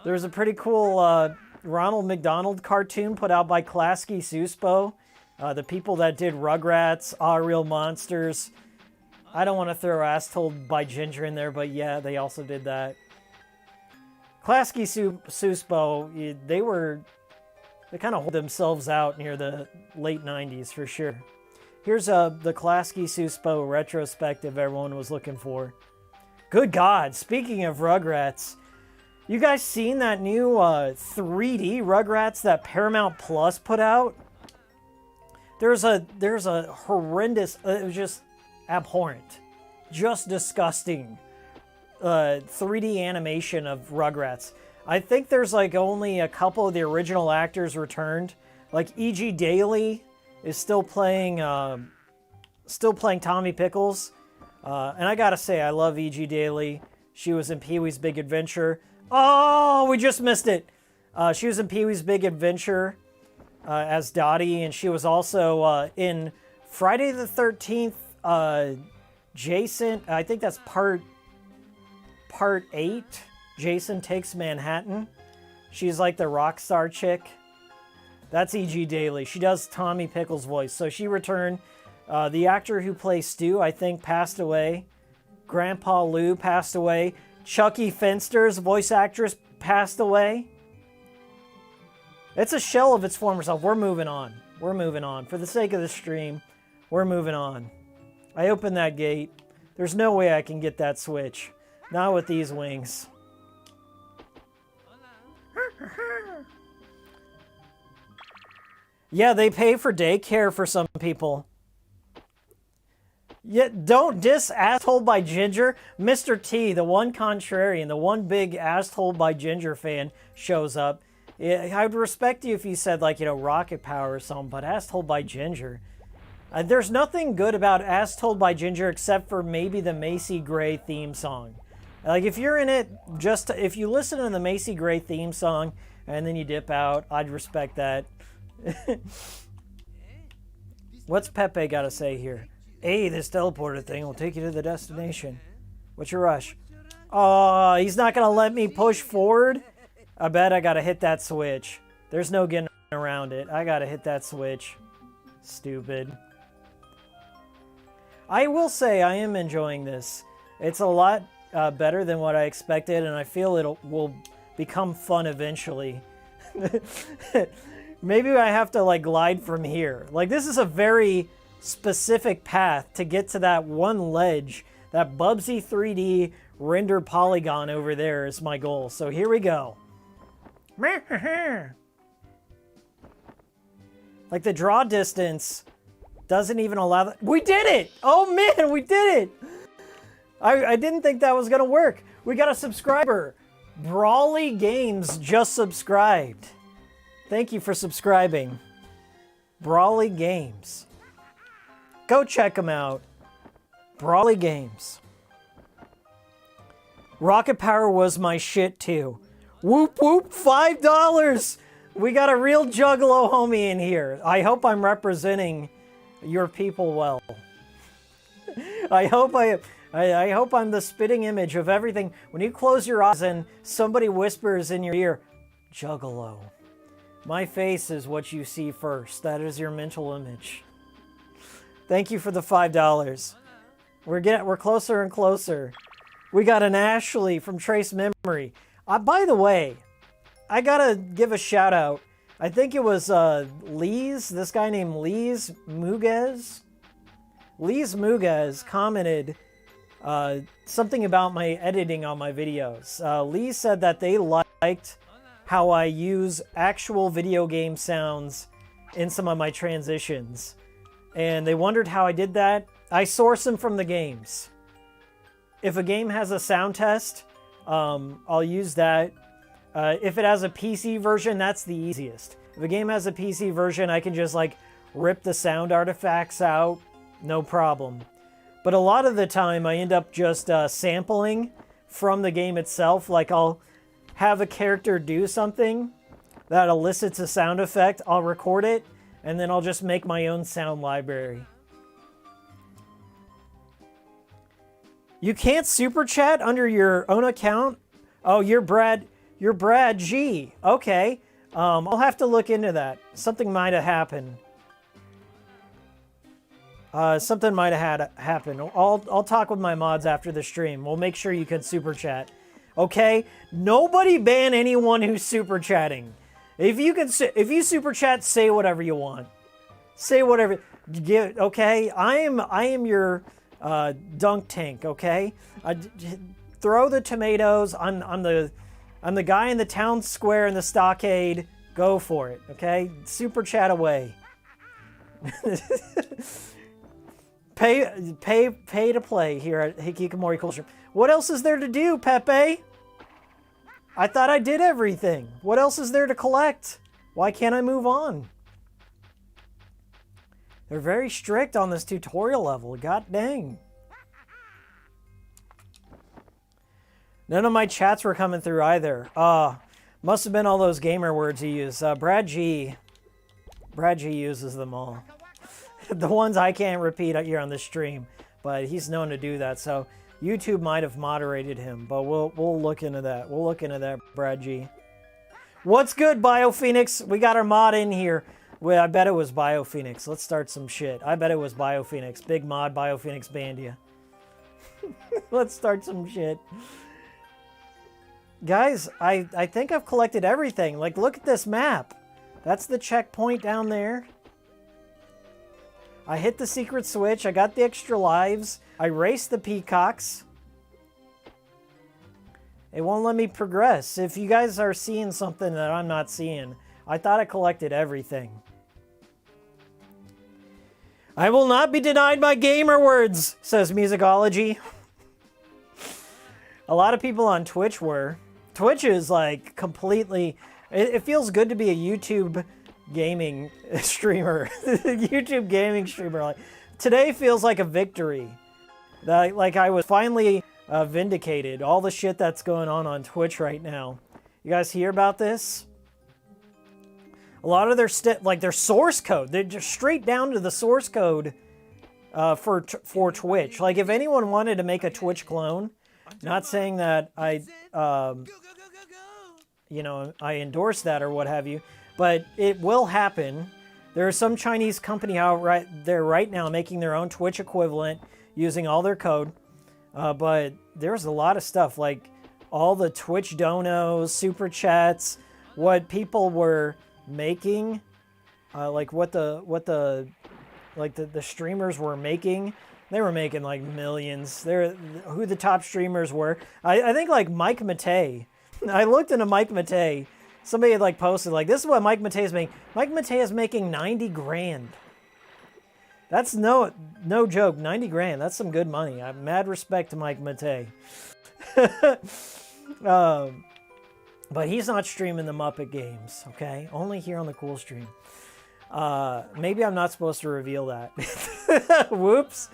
There's a pretty cool Ronald McDonald cartoon put out by Klasky Suspo. The people that did Rugrats, Are Real Monsters. I don't want to throw Ass Told by Ginger in there, but yeah, they also did that. Klasky Suspo, they kind of hold themselves out near the late 90s for sure. Here's the Klasky Suspo retrospective everyone was looking for. Good God, speaking of Rugrats, you guys seen that new 3D Rugrats that Paramount Plus put out? There's a horrendous, it was just abhorrent, just disgusting 3D animation of Rugrats. I think there's like only a couple of the original actors returned. Like E.G. Daily is still playing Tommy Pickles. And I gotta say, I love E.G. Daily. She was in Pee-wee's Big Adventure. Oh, we just missed it. She was in Pee-wee's Big Adventure as Dottie, and she was also in Friday the 13th, Jason, I think that's part 8, Jason Takes Manhattan. She's like the rock star chick. That's E.G. Daily. She does Tommy Pickles' voice. So she returned. The actor who plays Stu, I think, passed away. Grandpa Lou passed away. Chucky Finster's voice actress passed away. It's a shell of its former self. We're moving on. We're moving on. For the sake of the stream, we're moving on. I opened that gate. There's no way I can get that switch. Not with these wings. Yeah, they pay for daycare for some people. Yet don't diss Asshole by Ginger. Mr. T, the one contrarian, the one big Asshole by Ginger fan, shows up. I would respect you if you said, like, you know, Rocket Power or something, but Asshole by Ginger. There's nothing good about Asshole by Ginger except for maybe the Macy Gray theme song. Like, if you're in it, if you listen to the Macy Gray theme song and then you dip out, I'd respect that. What's Pepe got to say here? Hey, this teleporter thing will take you to the destination. What's your rush? Oh, he's not going to let me push forward? I bet I got to hit that switch. There's no getting around it. I got to hit that switch. Stupid. I will say I am enjoying this. It's a lot better than what I expected, and I feel it will become fun eventually. Maybe I have to, like, glide from here. Like, this is a very specific path to get to that one ledge. That Bubsy 3D render polygon over there is my goal. So here we go. Like, the draw distance doesn't even allow that. We did it! Oh man, we did it! I didn't think that was gonna work. We got a subscriber. Brawly Games just subscribed. Thank you for subscribing. Brawly Games. Go check them out. Brawly Games. Rocket Power was my shit too. Whoop whoop, $5! We got a real Juggalo homie in here. I hope I'm representing your people well. I hope I'm the spitting image of everything. When you close your eyes and somebody whispers in your ear, Juggalo. My face is what you see first. That is your mental image. Thank you for the $5. We're closer and closer. We got an Ashley from Trace Memory. By the way, I gotta give a shout out. I think it was this guy named Lees Muguez. Lees Muguez commented something about my editing on my videos. Lee said that they liked how I use actual video game sounds in some of my transitions. And they wondered how I did that. I source them from the games. If a game has a sound test, I'll use that. If it has a PC version, that's the easiest. If a game has a PC version, I can just like rip the sound artifacts out, no problem. But a lot of the time, I end up just sampling from the game itself. Like I'll have a character do something that elicits a sound effect, I'll record it, and then I'll just make my own sound library. You can't super chat under your own account? Oh, you're Brad G. Okay. I'll have to look into that. Something might have happened. Something might have happened. I'll talk with my mods after the stream. We'll make sure you can super chat. Okay? Nobody ban anyone who's super chatting. If you super chat, say whatever you want. Say whatever. Okay? I am your dunk tank. Okay? Throw the tomatoes. I'm the guy in the town square in the stockade. Go for it. Okay? Super chat away. Pay to play here at Hikikomori Culture. What else is there to do, Pepe? I thought I did everything. What else is there to collect? Why can't I move on? They're very strict on this tutorial level. God dang. None of my chats were coming through either. Must have been all those gamer words he used. Brad G uses them all. The ones I can't repeat here on the stream, but he's known to do that. So YouTube might have moderated him, but we'll look into that. We'll look into that, Brad G. What's good, BioPhoenix? We got our mod in here. Well, I bet it was BioPhoenix. Let's start some shit. I bet it was BioPhoenix. Big mod, BioPhoenix Bandia. Let's start some shit. Guys, I think I've collected everything. Like, look at this map. That's the checkpoint down there. I hit the secret switch. I got the extra lives. I raced the peacocks. It won't let me progress. If you guys are seeing something that I'm not seeing, I thought I collected everything. I will not be denied my gamer words, says Musicology. A lot of people on Twitch were. Twitch is like completely... It feels good to be a YouTube gaming streamer. YouTube gaming streamer. Like, today feels like a victory. Like I was finally vindicated. All the shit that's going on Twitch right now. You guys hear about this? A lot of their source code. They're just straight down to the source code for Twitch. Like if anyone wanted to make a Twitch clone, not saying that I endorse that or what have you, but it will happen. There is some Chinese company out right there right now making their own Twitch equivalent using all their code. But there's a lot of stuff like all the Twitch donos, super chats, what people were making, like what the streamers were making. They were making like millions. Who the top streamers were. I think like Mike Matei. I looked into Mike Matei. Somebody had like posted like, this is what Mike Matei is making. Mike Matei is making 90 grand. That's no joke. 90 grand. That's some good money. I have mad respect to Mike Matei. But he's not streaming the Muppet games, okay? Only here on the Cool Stream. Maybe I'm not supposed to reveal that. Whoops.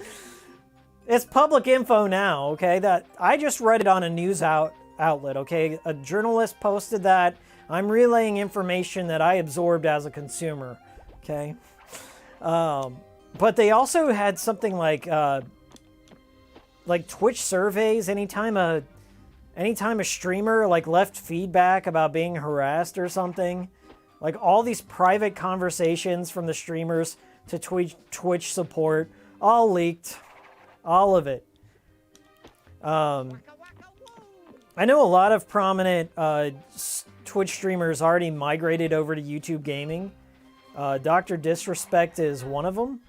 It's public info now, okay? That I just read it on a news outlet, okay? A journalist posted that. I'm relaying information that I absorbed as a consumer, okay? But they also had something like like Twitch surveys, anytime a streamer like left feedback about being harassed or something, like all these private conversations from the streamers to Twitch support, all leaked, all of it. I know a lot of prominent Twitch streamers already migrated over to YouTube Gaming. Dr. Disrespect is one of them.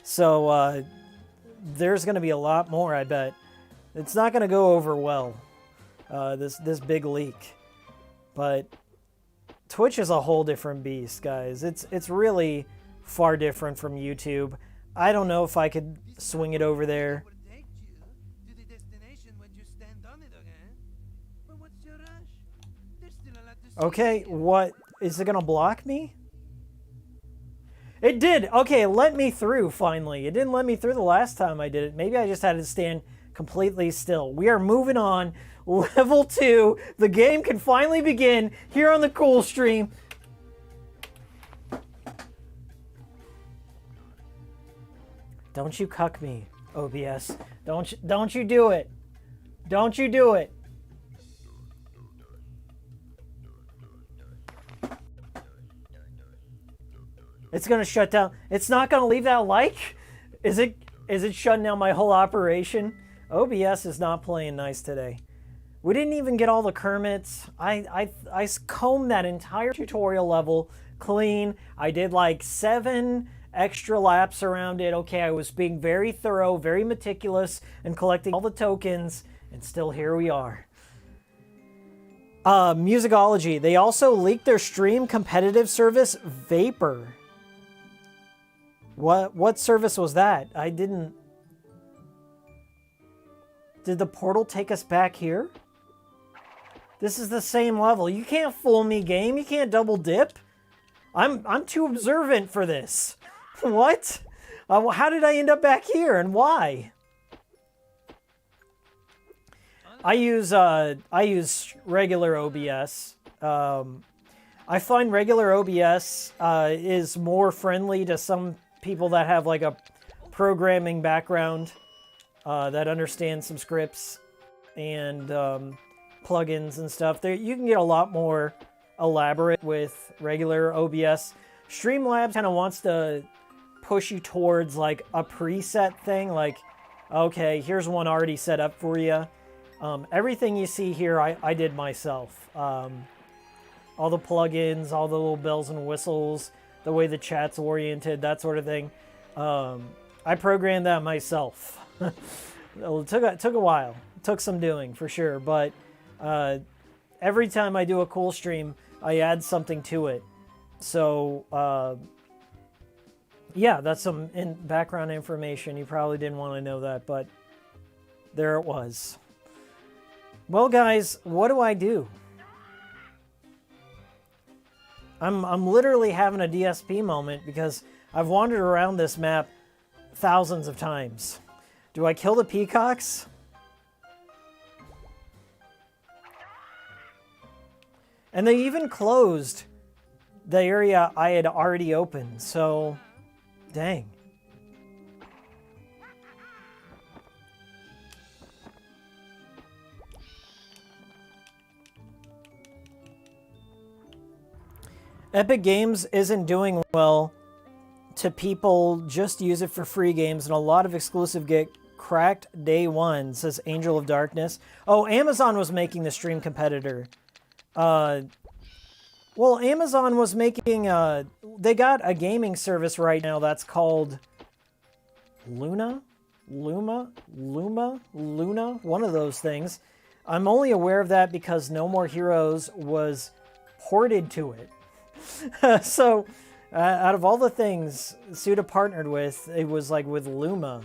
So there's going to be a lot more, I bet. It's not going to go over well, this big leak. But Twitch is a whole different beast, guys. It's really far different from YouTube. I don't know if I could swing it over there. Take you to the destination when you stand on it again. But what's your rush? There's still a lot to see Okay, here. what? Is it going to block me? It did! Okay, it let me through, finally. It didn't let me through the last time I did it. Maybe I just had to stand completely still. We are moving on. Level 2. The game can finally begin here on the Cool Stream. Don't you cuck me, OBS. Don't you do it. Don't you do it. It's gonna shut down. It's not gonna leave that like? Is it shutting down my whole operation? OBS is not playing nice today. We didn't even get all the Kermits. I combed that entire tutorial level clean. I did like 7 extra laps around it. Okay, I was being very thorough, very meticulous, and collecting all the tokens, and still here we are. Musicology. They also leaked their stream competitive service, Vapor. What service was that? I didn't... Did the portal take us back here? This is the same level. You can't fool me, game. You can't double dip. I'm too observant for this. What? How did I end up back here and why? I use regular OBS. I find regular OBS is more friendly to some people that have like a programming background, that understand some scripts and plugins and stuff. You can get a lot more elaborate with regular OBS. Streamlabs kind of wants to push you towards like a preset thing, like, okay, here's one already set up for you. Everything you see here, I did myself. All the plugins, all the little bells and whistles, the way the chat's oriented, that sort of thing. I programmed that myself. It took a while. It took some doing, for sure. But every time I do a cool stream, I add something to it. So, yeah, that's some background information. You probably didn't want to know that, but there it was. Well, guys, what do I do? I'm literally having a DSP moment because I've wandered around this map thousands of times. Do I kill the peacocks? And they even closed the area I had already opened, so dang. Epic Games isn't doing well to people just use it for free games, and a lot of exclusive get cracked day one, says Angel of Darkness. Oh, Amazon was making the stream competitor. Well, Amazon was making, they got a gaming service right now that's called Luna? Luma? One of those things. I'm only aware of that because No More Heroes was ported to it. So, out of all the things Suda partnered with, it was like with Luma.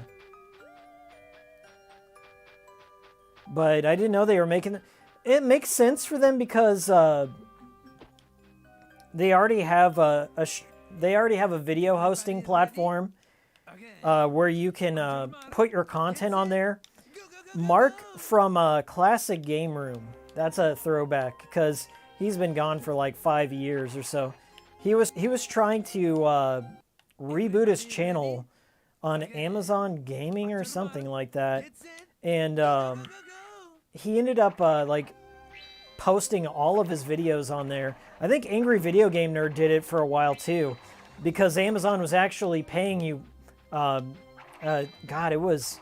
But I didn't know they were making... It makes sense for them because they already have a video hosting platform where you can put your content on there. Mark from Classic Game Room. That's a throwback because he's been gone for like 5 years or so. He was trying to reboot his channel on Amazon Gaming or something like that. Get set. And Go. he ended up like posting all of his videos on there. I think Angry Video Game Nerd did it for a while too, because Amazon was actually paying you. God, it was.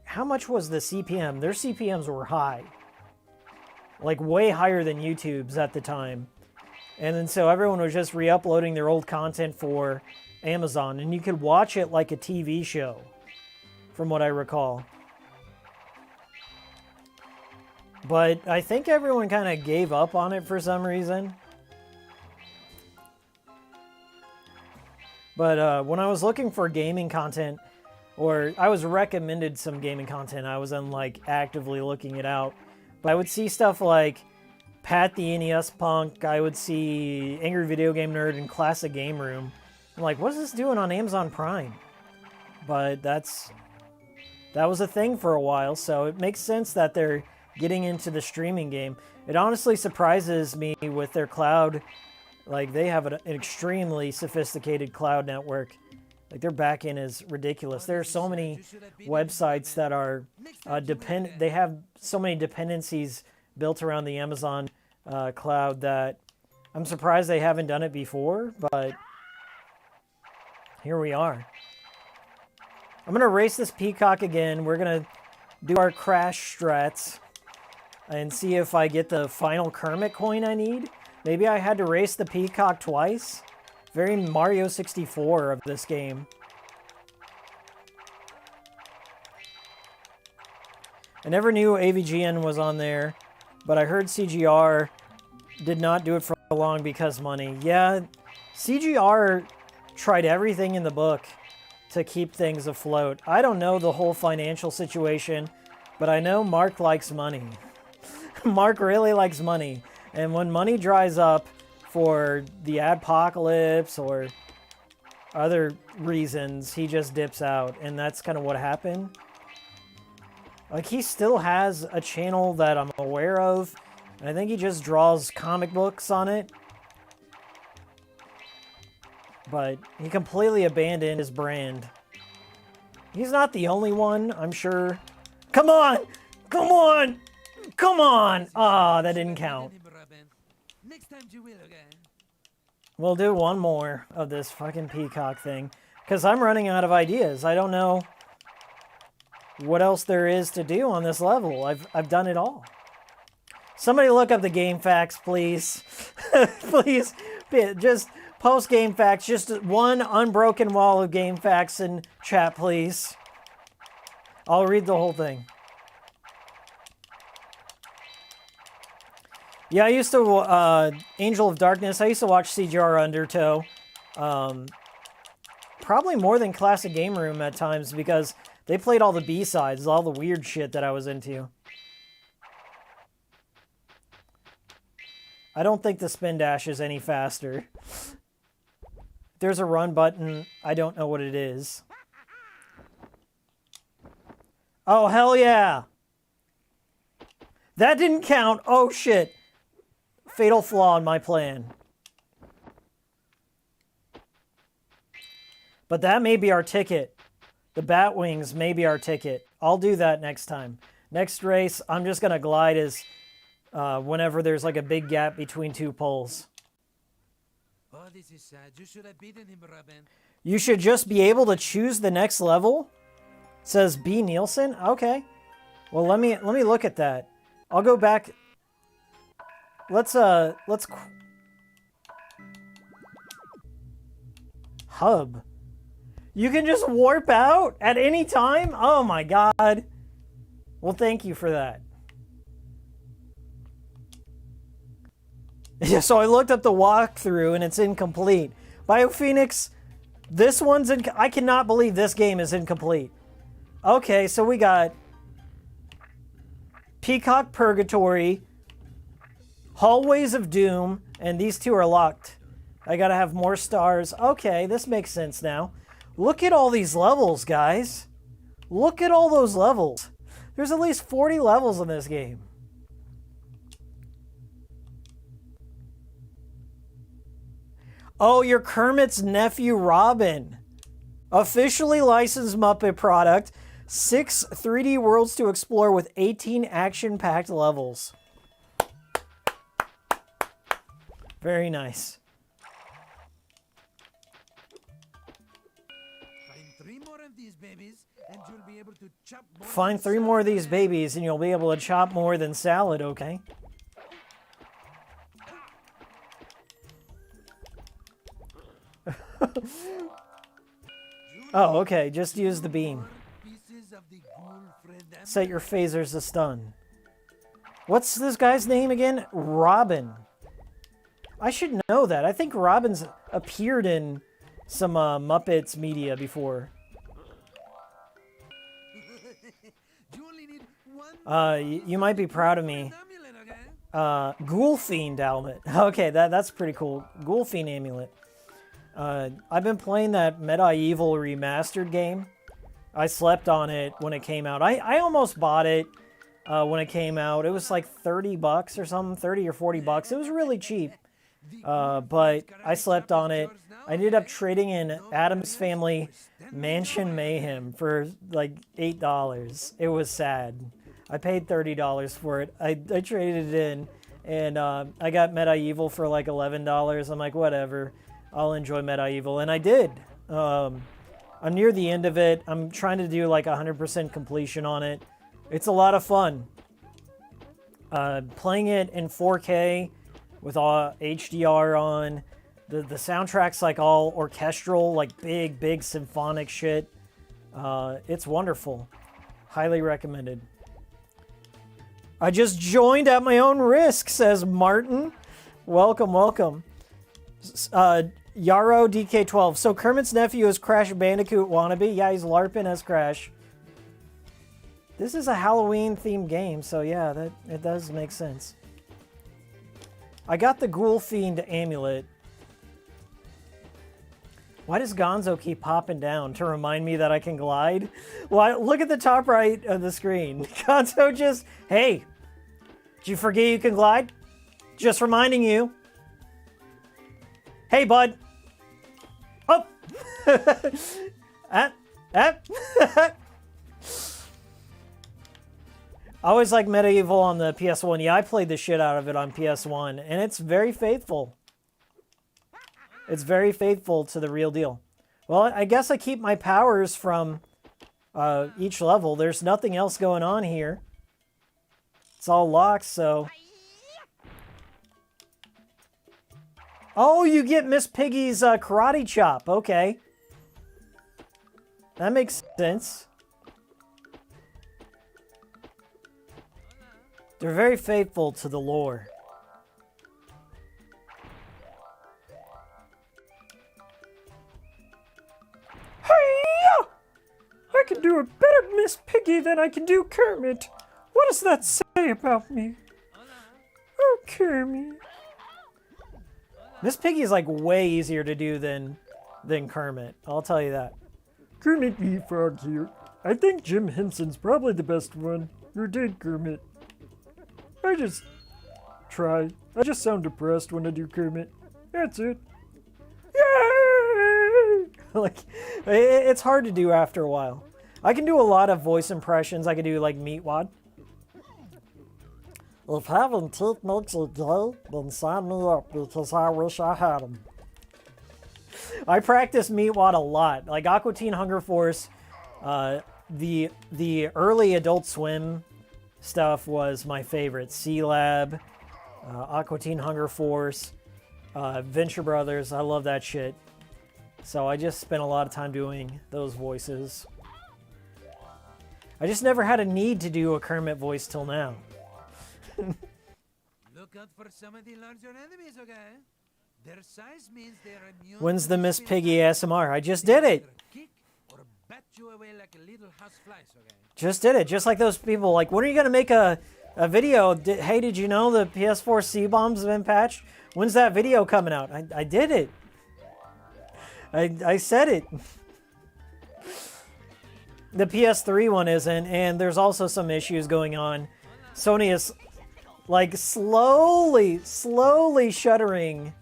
How much was the CPM? Their CPMs were high, like way higher than YouTube's at the time. And then so everyone was just re-uploading their old content for Amazon, and you could watch it like a TV show, from what I recall. But I think everyone kind of gave up on it for some reason. But when I was looking for gaming content, or I was recommended some gaming content, I wasn't like actively looking it out. But I would see stuff like Pat the NES Punk, I would see Angry Video Game Nerd and Classic Game Room. I'm like, what is this doing on Amazon Prime? But that was a thing for a while, so it makes sense that they're getting into the streaming game. It honestly surprises me with their cloud. Like, they have an extremely sophisticated cloud network. Like, their backend is ridiculous. There are so many websites that are they have so many dependencies built around the Amazon cloud that I'm surprised they haven't done it before, but here we are. I'm going to race this peacock again. We're going to do our crash strats and see if I get the final Kermit coin I need. Maybe I had to race the peacock twice. Very Mario 64 of this game. I never knew AVGN was on there, but I heard CGR did not do it for long because money. Yeah, CGR tried everything in the book to keep things afloat. I don't know the whole financial situation, but I know Mark likes money. Mark really likes money. And when money dries up for the adpocalypse or other reasons, he just dips out. And that's kind of what happened. Like, he still has a channel that I'm aware of. And I think he just draws comic books on it. But he completely abandoned his brand. He's not the only one, I'm sure. Come on! Come on! Come on! Ah, that didn't count. Next time you will again. We'll do one more of this fucking peacock thing. Because I'm running out of ideas. I don't know what else there is to do on this level. I've done it all. Somebody look up the game facts, please. Please, just post game facts. Just one unbroken wall of game facts in chat, please. I'll read the whole thing. Yeah, I used to, Angel of Darkness, I used to watch CGR Undertow. Probably more than Classic Game Room at times because they played all the B-sides, all the weird shit that I was into. I don't think the spin dash is any faster. There's a run button, I don't know what it is. Oh, hell yeah! That didn't count! Oh, shit! Fatal flaw in my plan. But that may be our ticket. The bat wings may be our ticket. I'll do that next time. Next race, I'm just going to glide as whenever there's like a big gap between two poles. Oh, this is sad. You should have beaten him, Robin. You should just be able to choose the next level? It says B. Nielsen? Okay. Well, let me look at that. I'll go back. Let's hub. You can just warp out at any time? Oh my god. Well, thank you for that. Yeah, so I looked up the walkthrough and it's incomplete. BioPhoenix, this one's I cannot believe this game is incomplete. Okay, so we got Peacock Purgatory, Hallways of Doom, and these two are locked. I gotta have more stars. Okay, this makes sense now. Look at all these levels, guys. Look at all those levels. There's at least 40 levels in this game. Oh, you're Kermit's nephew, Robin. Officially licensed Muppet product. 6 3D worlds to explore with 18 action-packed levels. Very nice. Find 3 more of these babies, and you'll be able to chop more. Find 3 more of these babies and you'll be able to chop more than salad, okay? Oh, okay. Just use the beam. Pieces of the ghoul friend Set your phasers to stun. What's this guy's name again? Robin. I should know that. I think Robin's appeared in some Muppets media before. You only need one You might be proud of me. amulet, okay? Ghoul Fiend Amulet. Okay, that's pretty cool. Ghoul Fiend Amulet. I've been playing that Medieval remastered game. I slept on it when it came out. I almost bought it when it came out. It was like 30 bucks or something, 30 or 40 bucks. It was really cheap. But I slept on it. I ended up trading in Addams Family Mansion Mayhem for like $8. It was sad. I paid $30 for it. I traded it in, and I got Medieval for like $11. I'm like, whatever. I'll enjoy Medieval, and I did. I'm near the end of it. I'm trying to do like 100% completion on it. It's a lot of fun. Playing it in 4K with all HDR on. The soundtrack's like all orchestral, like big symphonic shit. It's wonderful. Highly recommended. I just joined at my own risk, says Martin. Welcome, welcome. Yarrow DK12. So Kermit's nephew is Crash Bandicoot wannabe? Yeah, he's LARPing as Crash. This is a Halloween-themed game, so yeah, it does make sense. I got the Ghoul Fiend amulet. Why does Gonzo keep popping down? To remind me that I can glide? Well, look at the top right of the screen. Gonzo just, hey, did you forget you can glide? Just reminding you. Hey, bud. Oh! I always like Medieval on the PS1. Yeah, I played the shit out of it on PS1, and it's very faithful. It's very faithful to the real deal. Well, I guess I keep my powers from each level. There's nothing else going on here. It's all locked, so... Oh, you get Miss Piggy's karate chop. Okay. That makes sense. They're very faithful to the lore. Hey! I can do a better Miss Piggy than I can do Kermit. What does that say about me? Oh, Kermit. Miss Piggy is like way easier to do than Kermit. I'll tell you that. Kermit the Frog here. I think Jim Henson's probably the best one. You're dead, Kermit. I just try. I just sound depressed when I do Kermit. That's it. Yay! Like, it's hard to do after a while. I can do a lot of voice impressions. I can do like Meatwad. If having teeth makes you gay, then sign me up because I wish I had them. I practice Meatwad a lot. Like Aqua Teen Hunger Force, the early Adult Swim stuff was my favorite. C-Lab, Aqua Teen Hunger Force, Venture Brothers. I love that shit. So I just spent a lot of time doing those voices. I just never had a need to do a Kermit voice till now. Look out for some of the larger enemies, okay? Their size means they're immune. When's the Miss Piggy ASMR? I just did it. Kick or bat you away like a little house flies, okay? Just did it. Just like those people. Like, when are you going to make a video? Hey, did you know the PS4 C-bombs have been patched? When's that video coming out? I did it. I said it. The PS3 one isn't, and there's also some issues going on. Sony is like slowly shuttering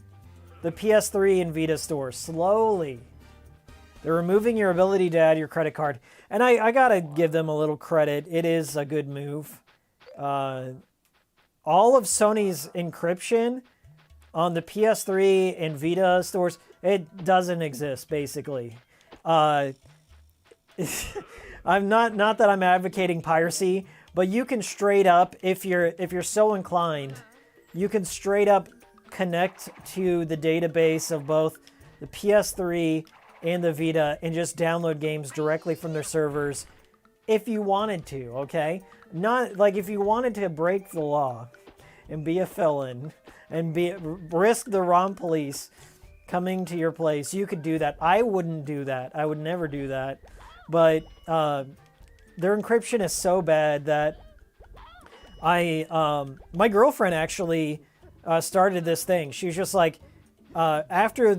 the PS3 and Vita stores. Slowly. They're removing your ability to add your credit card. And I gotta give them a little credit. It is a good move. All of Sony's encryption on the PS3 and Vita stores, it doesn't exist, basically. I'm not that I'm advocating piracy, but you can straight up, if you're so inclined, you can straight up connect to the database of both the PS3 and the Vita and just download games directly from their servers if you wanted to, okay? Not like if you wanted to break the law and be a felon and risk the ROM police coming to your place, you could do that. I wouldn't do that. I would never do that. But their encryption is so bad that my girlfriend actually started this thing. She was just like, after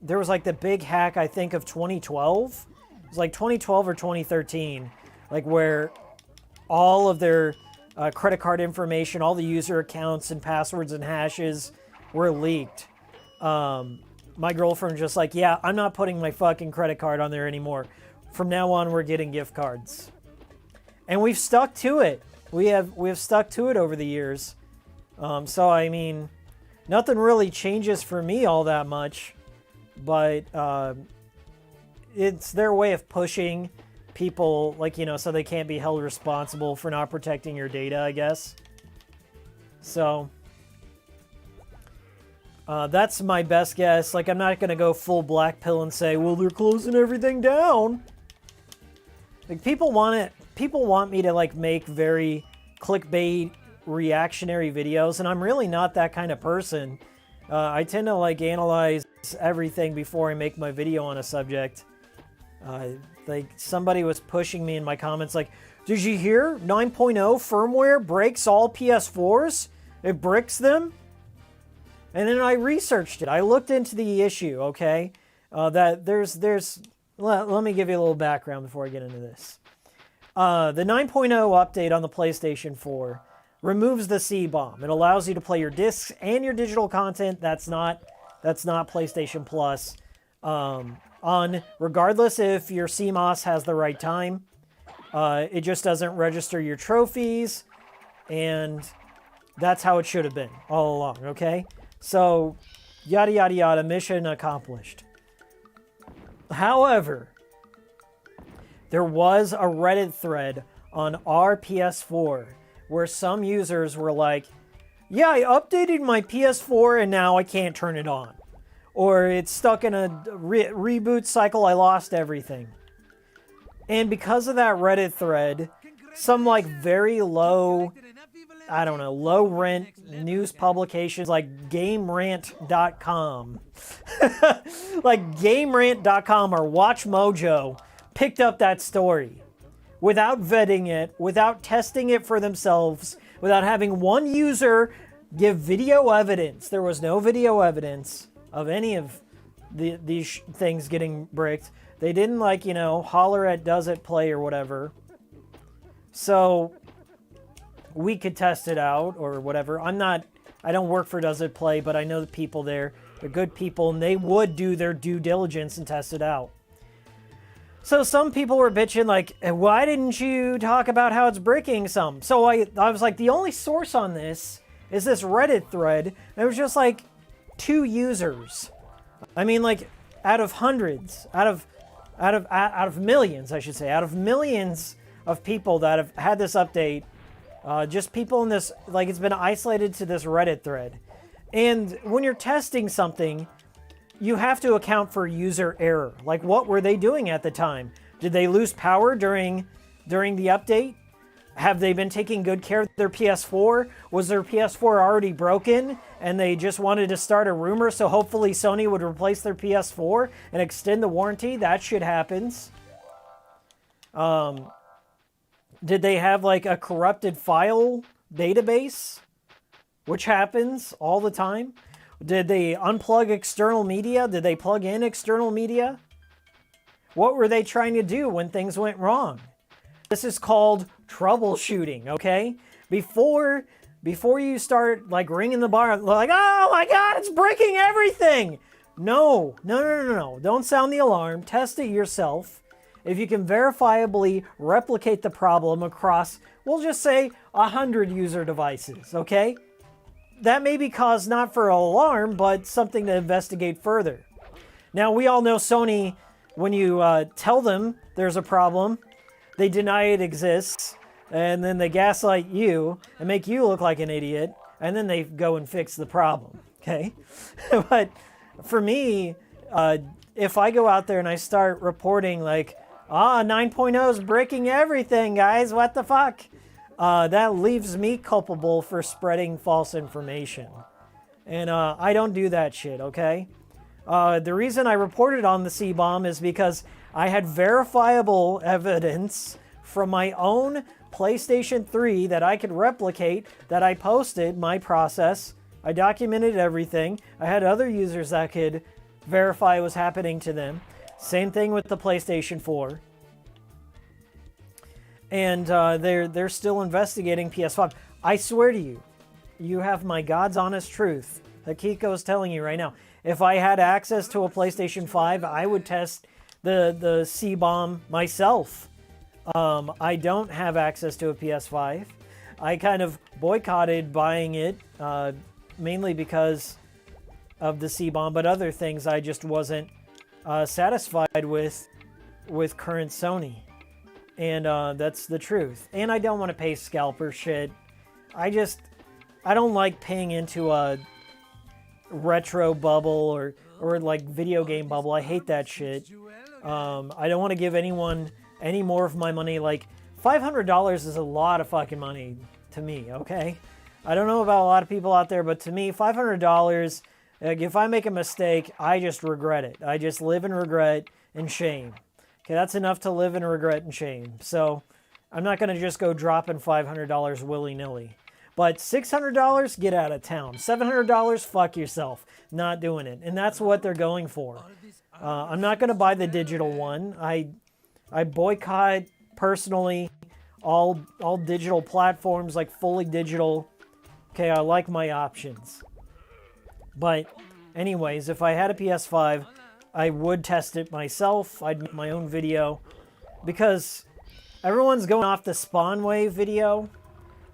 there was like the big hack, I think, of 2012. It was like 2012 or 2013, like where all of their credit card information, all the user accounts and passwords and hashes were leaked. My girlfriend was just like, yeah, I'm not putting my fucking credit card on there anymore. From now on, we're getting gift cards. And we've stuck to it. We've stuck to it over the years. So, I mean, nothing really changes for me all that much. But it's their way of pushing people, like, you know, so they can't be held responsible for not protecting your data, I guess. So that's my best guess. Like, I'm not going to go full black pill and say, well, they're closing everything down. Like, people want me to, like, make very clickbait reactionary videos, and I'm really not that kind of person. I tend to, like, analyze everything before I make my video on a subject. Like, somebody was pushing me in my comments like, did you hear 9.0 firmware breaks all PS4s? It bricks them? And then I researched it. I looked into the issue, okay? That let me give you a little background before I get into this. The 9.0 update on the PlayStation 4 removes the C-bomb. It allows you to play your discs and your digital content. That's not PlayStation Plus. Regardless if your CMOS has the right time, it just doesn't register your trophies, and that's how it should have been all along, okay? So, yada yada yada, mission accomplished. However, there was a Reddit thread on our PS4 where some users were like, yeah, I updated my PS4 and now I can't turn it on. Or it's stuck in a reboot cycle, I lost everything. And because of that Reddit thread, some like very low, I don't know, low rent news publications like GameRant.com, like GameRant.com or WatchMojo picked up that story without vetting it, without testing it for themselves, without having one user give video evidence. There was no video evidence of any of these things getting bricked. They didn't, like, you know, holler at Does It Play or whatever. So we could test it out or whatever. I don't work for Does It Play, but I know the people there. They're good people, and they would do their due diligence and test it out. So some people were bitching like, why didn't you talk about how it's bricking some? So I was like, the only source on this is this Reddit thread. And it was just like 2 users. I mean, like, out of hundreds, out of millions, I should say, out of millions of people that have had this update, just people in this, like, it's been isolated to this Reddit thread. And when you're testing something, you have to account for user error. Like, what were they doing at the time? Did they lose power during the update? Have they been taking good care of their PS4? Was their PS4 already broken and they just wanted to start a rumor so hopefully Sony would replace their PS4 and extend the warranty? That shit happens. Did they have like a corrupted file database? Which happens all the time. Did they unplug external media? Did they plug in external media? What were they trying to do when things went wrong? This is called troubleshooting, okay? Before you start like ringing the bar, like, oh my god, it's breaking everything! No. Don't sound the alarm. Test it yourself. If you can verifiably replicate the problem across, we'll just say 100 user devices, okay? That may be cause not for an alarm, but something to investigate further. Now, we all know Sony, when you tell them there's a problem, they deny it exists, and then they gaslight you and make you look like an idiot, and then they go and fix the problem, okay? But for me, if I go out there and I start reporting like, 9.0 is breaking everything, guys, what the fuck? That leaves me culpable for spreading false information. And I don't do that shit, okay? The reason I reported on the C-bomb is because I had verifiable evidence from my own PlayStation 3 that I could replicate, that I posted my process. I documented everything. I had other users that could verify what was happening to them. Same thing with the PlayStation 4. And they're still investigating PS5. I swear to you, you have my God's honest truth. Hikiko's telling you right now. If I had access to a PlayStation 5, I would test the C-bomb myself. I don't have access to a PS5. I kind of boycotted buying it, mainly because of the C-bomb, but other things I just wasn't satisfied with current Sony. And that's the truth. And I don't want to pay scalper shit. I don't like paying into a retro bubble or like video game bubble. I hate that shit. I don't want to give anyone any more of my money. Like, $500 is a lot of fucking money to me, okay? I don't know about a lot of people out there, but to me, $500, like, if I make a mistake, I just regret it. I just live in regret and shame. Okay, that's enough to live in regret and shame. So I'm not going to just go dropping $500 willy-nilly. But $600, get out of town. $700, fuck yourself. Not doing it. And that's what they're going for. I'm not going to buy the digital one. I boycott, personally, all digital platforms, like fully digital. Okay, I like my options. But anyways, if I had a PS5, I would test it myself. I'd make my own video. Because everyone's going off the Spawnwave video.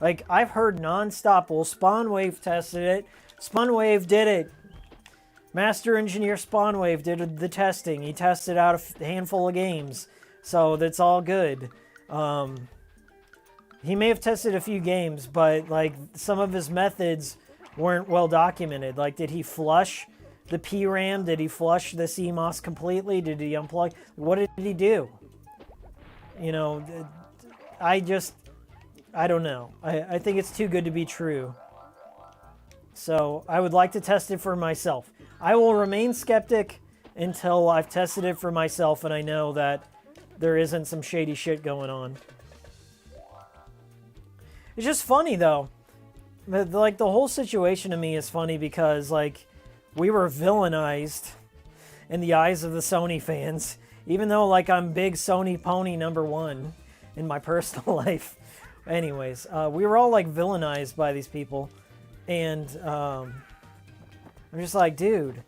Like, I've heard nonstop, well, Spawnwave tested it. Spawnwave did it. Master Engineer Spawnwave did the testing. He tested out a handful of games. So that's all good. He may have tested a few games, but like some of his methods weren't well documented. Like, did he flush the PRAM? Did he flush the CMOS completely? Did he unplug? What did he do? You know, I don't know. I think it's too good to be true. So I would like to test it for myself. I will remain skeptic until I've tested it for myself and I know that there isn't some shady shit going on. It's just funny though. Like, the whole situation to me is funny because, like, we were villainized in the eyes of the Sony fans, even though, like, I'm big Sony pony #1 in my personal life. Anyways, we were all, like, villainized by these people, and I'm just like, dude,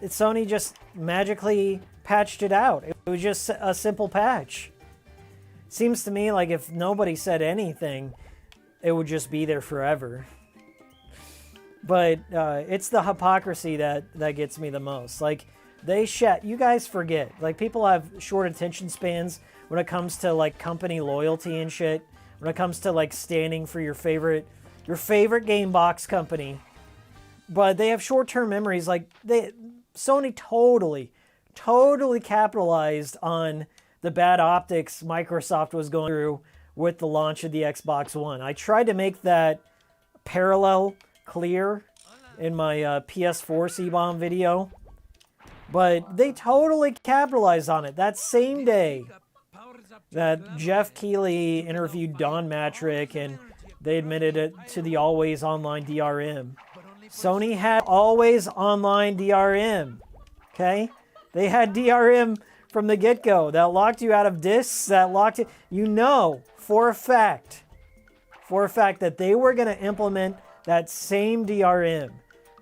Sony just magically patched it out. It was just a simple patch. Seems to me like if nobody said anything, it would just be there forever. But it's the hypocrisy that gets me the most. Like, you guys forget. Like, people have short attention spans when it comes to, like, company loyalty and shit. When it comes to, like, standing for your favorite game box company. But they have short-term memories. Like, Sony totally capitalized on the bad optics Microsoft was going through with the launch of the Xbox One. I tried to make that parallel clear in my PS4 C-bomb video, but they totally capitalized on it. That same day that Jeff Keighley interviewed Don Matrick and they admitted it to the always online DRM. Sony had always online DRM, okay? They had DRM from the get-go that locked you out of discs, that locked it. You know for a fact that they were going to implement that same DRM.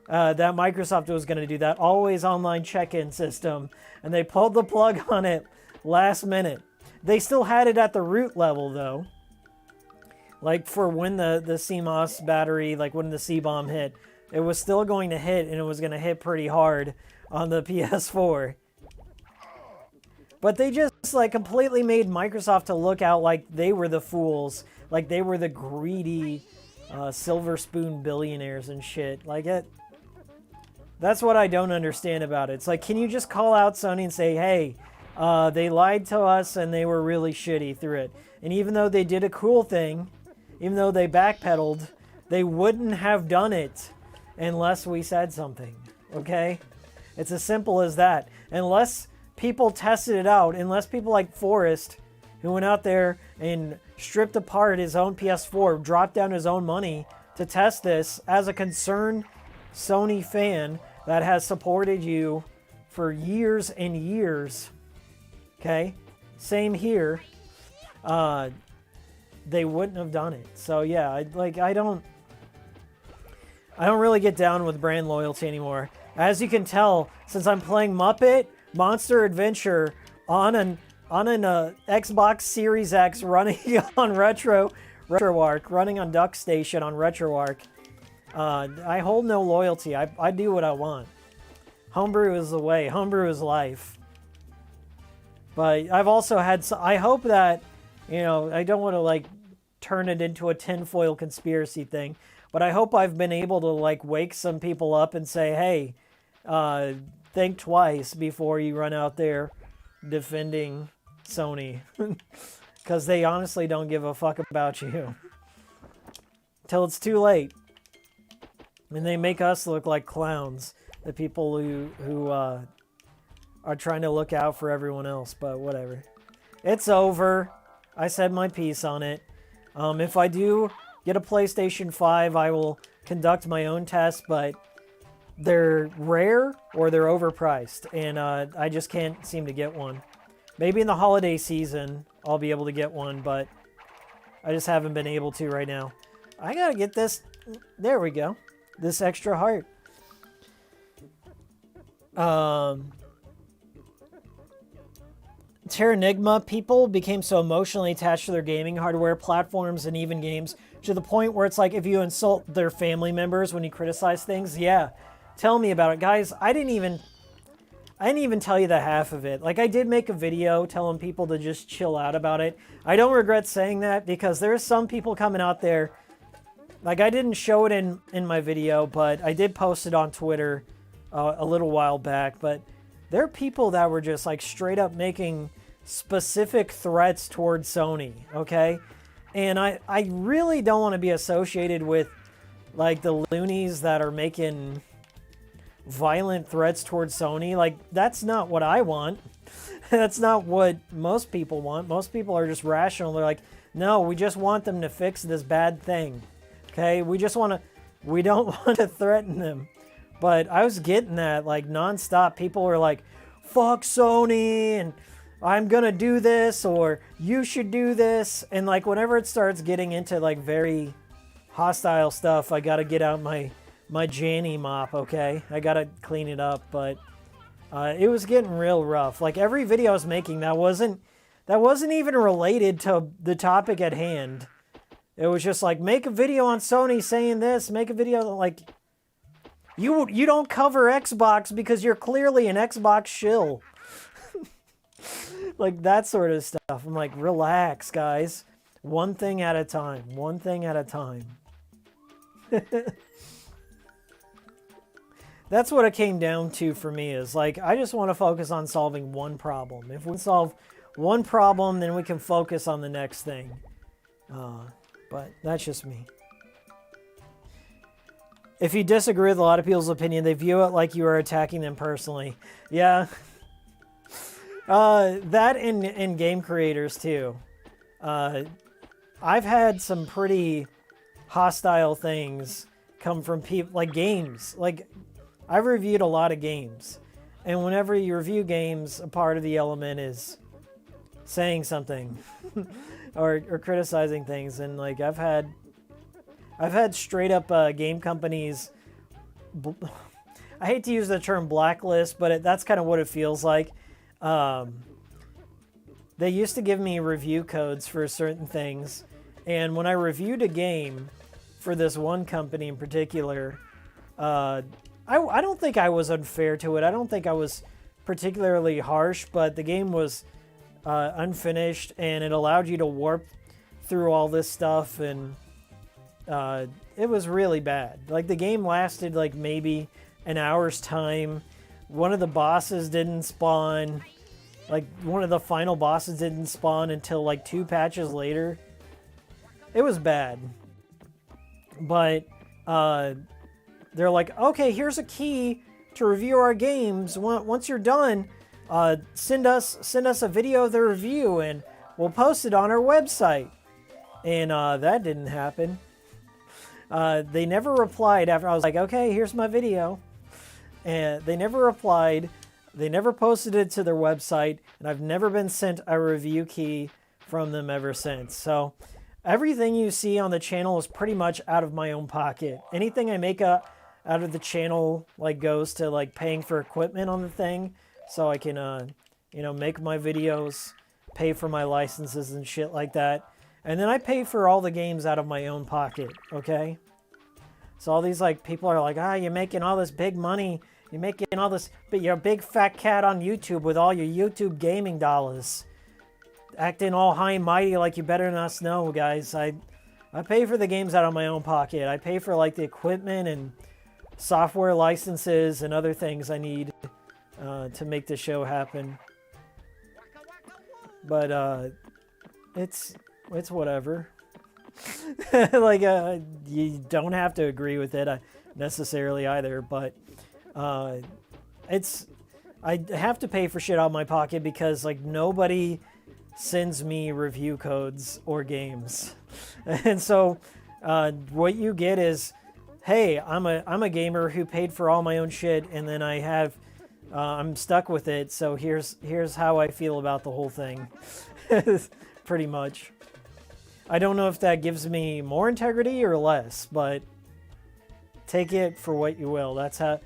that Microsoft was going to do that always online check-in system, and they pulled the plug on it last minute. They still had it at the root level, though. Like, for when the CMOS battery, like when the C-bomb hit, it was still going to hit, and it was going to hit pretty hard on the PS4. But they just, like, completely made Microsoft to look out like they were the fools. Like, they were the greedy silver spoon billionaires and shit. Like, that's what I don't understand about it. It's like, can you just call out Sony and say, hey, they lied to us and they were really shitty through it. And even though they did a cool thing, even though they backpedaled, they wouldn't have done it unless we said something, okay? It's as simple as that. Unless people tested it out, unless people like Forrest, who went out there and stripped apart his own PS4, dropped down his own money to test this as a concerned Sony fan that has supported you for years and years, okay? Same here. They wouldn't have done it. So yeah, I don't really get down with brand loyalty anymore. As you can tell, since I'm playing Muppet Monster Adventure on an Xbox Series X running on RetroArch, running on DuckStation on RetroArch, I hold no loyalty. I do what I want. Homebrew is the way. Homebrew is life. But I've also had... I hope that, you know, I don't want to, like, turn it into a tinfoil conspiracy thing, but I hope I've been able to, like, wake some people up and say, hey, think twice before you run out there defending Sony. Because they honestly don't give a fuck about you. Till it's too late. And they make us look like clowns. The people who are trying to look out for everyone else. But whatever. It's over. I said my piece on it. If I do get a PlayStation 5, I will conduct my own tests. But they're rare or they're overpriced. And I just can't seem to get one. Maybe in the holiday season I'll be able to get one, but I just haven't been able to right now. I gotta get this. There we go. This extra heart. Terranigma people became so emotionally attached to their gaming hardware, platforms, and even games to the point where it's like if you insult their family members when you criticize things, yeah, tell me about it. Guys, I didn't even tell you the half of it. Like, I did make a video telling people to just chill out about it. I don't regret saying that because there's some people coming out there. Like, I didn't show it in my video, but I did post it on Twitter a little while back. But there are people that were just, like, straight up making specific threats towards Sony, okay? And I really don't want to be associated with, like, the loonies that are making violent threats towards Sony. Like, that's not what I want. That's not what most people want. Most people are just rational. They're like, no, we just want them to fix this bad thing. Okay? We don't want to threaten them. But I was getting that, like, nonstop. People were like, fuck Sony, and I'm gonna do this, or you should do this. And, like, whenever it starts getting into, like, very hostile stuff, I gotta get out my Janny mop, okay? I gotta clean it up, but it was getting real rough. Like, every video I was making that wasn't even related to the topic at hand. It was just like, make a video on Sony saying this, make a video like, you don't cover Xbox because you're clearly an Xbox shill. Like, that sort of stuff. I'm like, relax, guys. One thing at a time. One thing at a time. That's what it came down to for me, is like, I just want to focus on solving one problem. If we solve one problem, then we can focus on the next thing. But that's just me. If you disagree with a lot of people's opinion, they view it like you are attacking them personally. Yeah. That in game creators too. I've had some pretty hostile things come from people, like games. Like, I've reviewed a lot of games, and whenever you review games, a part of the element is saying something or criticizing things. And like, I've had straight up game companies I hate to use the term blacklist, but that's kind of what it feels like. They used to give me review codes for certain things, and when I reviewed a game for this one company in particular, I don't think I was unfair to it. I don't think I was particularly harsh, but the game was unfinished, and it allowed you to warp through all this stuff, and it was really bad. Like, the game lasted like maybe an hour's time. One of the bosses didn't spawn. Like, one of the final bosses didn't spawn until like 2 patches later. It was bad. But they're like, okay, here's a key to review our games. Once you're done, send us a video of the review and we'll post it on our website. And that didn't happen. They never replied after I was like, okay, here's my video. And they never replied. They never posted it to their website, and I've never been sent a review key from them ever since. So everything you see on the channel is pretty much out of my own pocket. Anything I make out of the channel like goes to like paying for equipment on the thing, so I can make my videos, pay for my licenses and shit like that. And then I pay for all the games out of my own pocket, okay? So all these like people are like, you're making all this big money. You're making all this, but you're a big fat cat on YouTube with all your YouTube gaming dollars. Acting all high and mighty like you better than us. No, guys. I pay for the games out of my own pocket. I pay for like the equipment and software licenses and other things I need to make the show happen. But it's whatever. Like you don't have to agree with it necessarily either, but I have to pay for shit out of my pocket because like nobody sends me review codes or games. And so what you get is, hey, I'm a gamer who paid for all my own shit, and then I'm stuck with it, so here's how I feel about the whole thing. Pretty much. I don't know if that gives me more integrity or less, but take it for what you will. That's a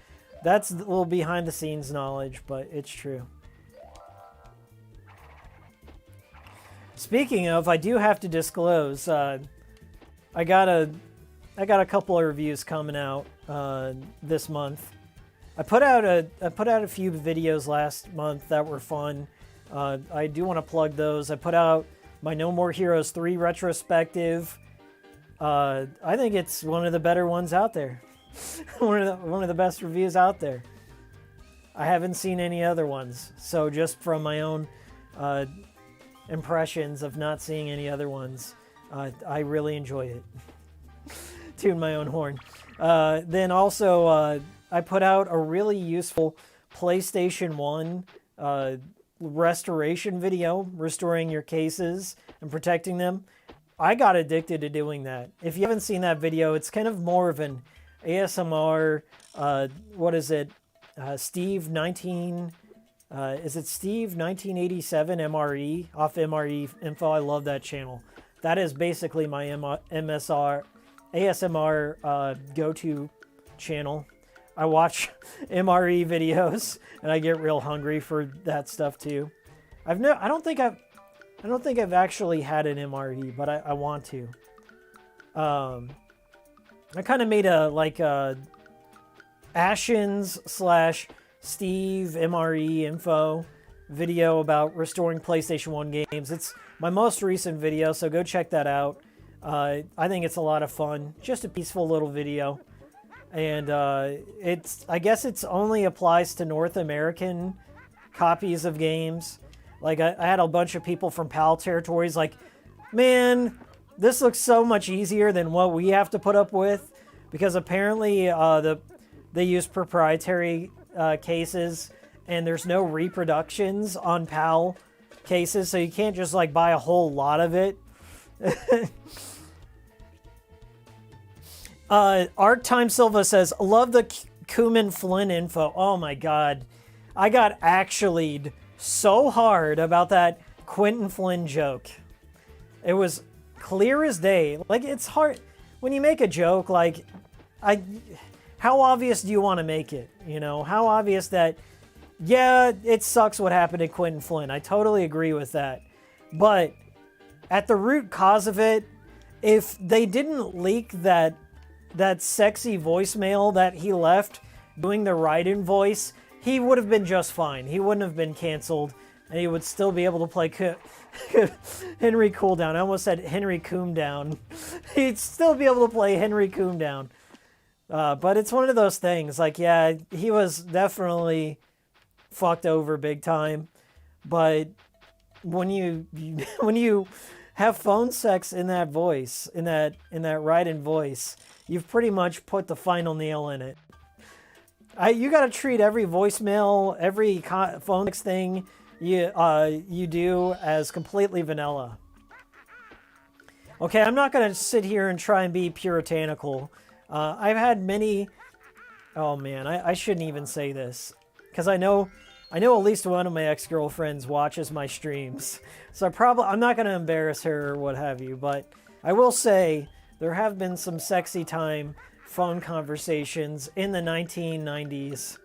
little behind the scenes knowledge, but it's true. Speaking of, I do have to disclose, I got a couple of reviews coming out this month. I put out a few videos last month that were fun. I do want to plug those. I put out my No More Heroes 3 retrospective. I think it's one of the better ones out there. one of the best reviews out there. I haven't seen any other ones, so just from my own impressions of not seeing any other ones, I really enjoy it. Tune my own horn. Then also, I put out a really useful PlayStation 1 restoration video, restoring your cases and protecting them. I got addicted to doing that. If you haven't seen that video, it's kind of more of an ASMR, what is it? Steve 1987 MRE off MRE Info? I love that channel. That is basically my ASMR go-to channel. I watch MRE videos and I get real hungry for that stuff too. I don't think I've actually had an MRE, but I want to. I kind of made a Ashens / Steve MRE Info video about restoring PlayStation 1 games. It's my most recent video, so go check that out. I think it's a lot of fun. Just a peaceful little video. And I guess it's only applies to North American copies of games. Like, I had a bunch of people from PAL territories like, man, this looks so much easier than what we have to put up with. Because apparently they use proprietary cases, and there's no reproductions on PAL cases, so you can't just like buy a whole lot of it. Art Time Silva says, love the Cumin Flynn info. Oh my god. I got actually'd so hard about that Quentin Flynn joke. It was clear as day. Like, it's hard when you make a joke, like, how obvious do you want to make it? You know, how obvious that, yeah, it sucks what happened to Quentin Flynn. I totally agree with that. But at the root cause of it, if they didn't leak that sexy voicemail that he left doing the write-in voice, he would have been just fine. He wouldn't have been canceled, and he would still be able to play Henry Cooldown. I almost said Henry Coomdown. He'd still be able to play Henry Coomdown. But it's one of those things. Like, yeah, he was definitely fucked over big time. But when you have phone sex in that voice, in that write-in voice, you've pretty much put the final nail in it. You got to treat every voicemail, every phone sex thing you do as completely vanilla. Okay, I'm not going to sit here and try and be puritanical. I've had many... Oh man, I shouldn't even say this. Because I know at least one of my ex-girlfriends watches my streams. So I'm not going to embarrass her or what have you. But I will say there have been some sexy time phone conversations in the 1990s.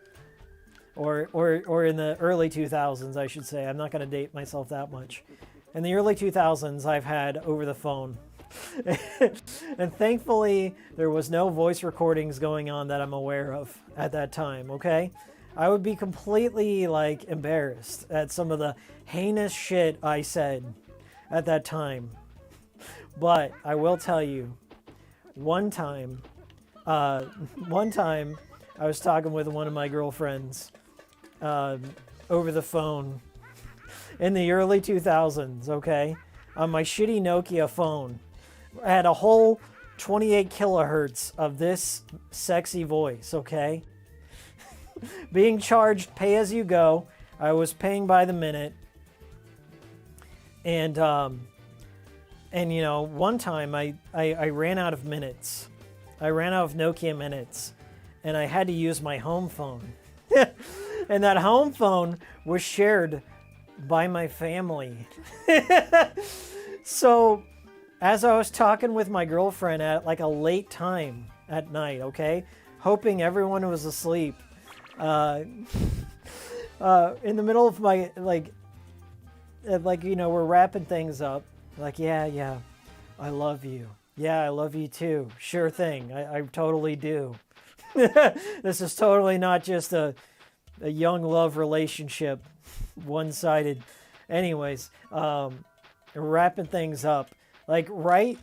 Or in the early 2000s, I should say. I'm not going to date myself that much. In the early 2000s, I've had over the phone. And thankfully, there was no voice recordings going on that I'm aware of at that time, okay? I would be completely, like, embarrassed at some of the heinous shit I said at that time. But I will tell you, one time I was talking with one of my girlfriends over the phone in the early 2000s, okay? On my shitty Nokia phone. I had a whole 28 kilohertz of this sexy voice, okay? Being charged pay as you go. I was paying by the minute. And you know, one time I ran out of minutes. I ran out of Nokia minutes. And I had to use my home phone. And that home phone was shared by my family. So, as I was talking with my girlfriend at like a late time at night, okay? Hoping everyone was asleep. In the middle of my, like, you know, we're wrapping things up. Like, yeah, I love you. Yeah, I love you too. Sure thing. I totally do. This is totally not just a young love relationship, one-sided. Anyways, wrapping things up. Like right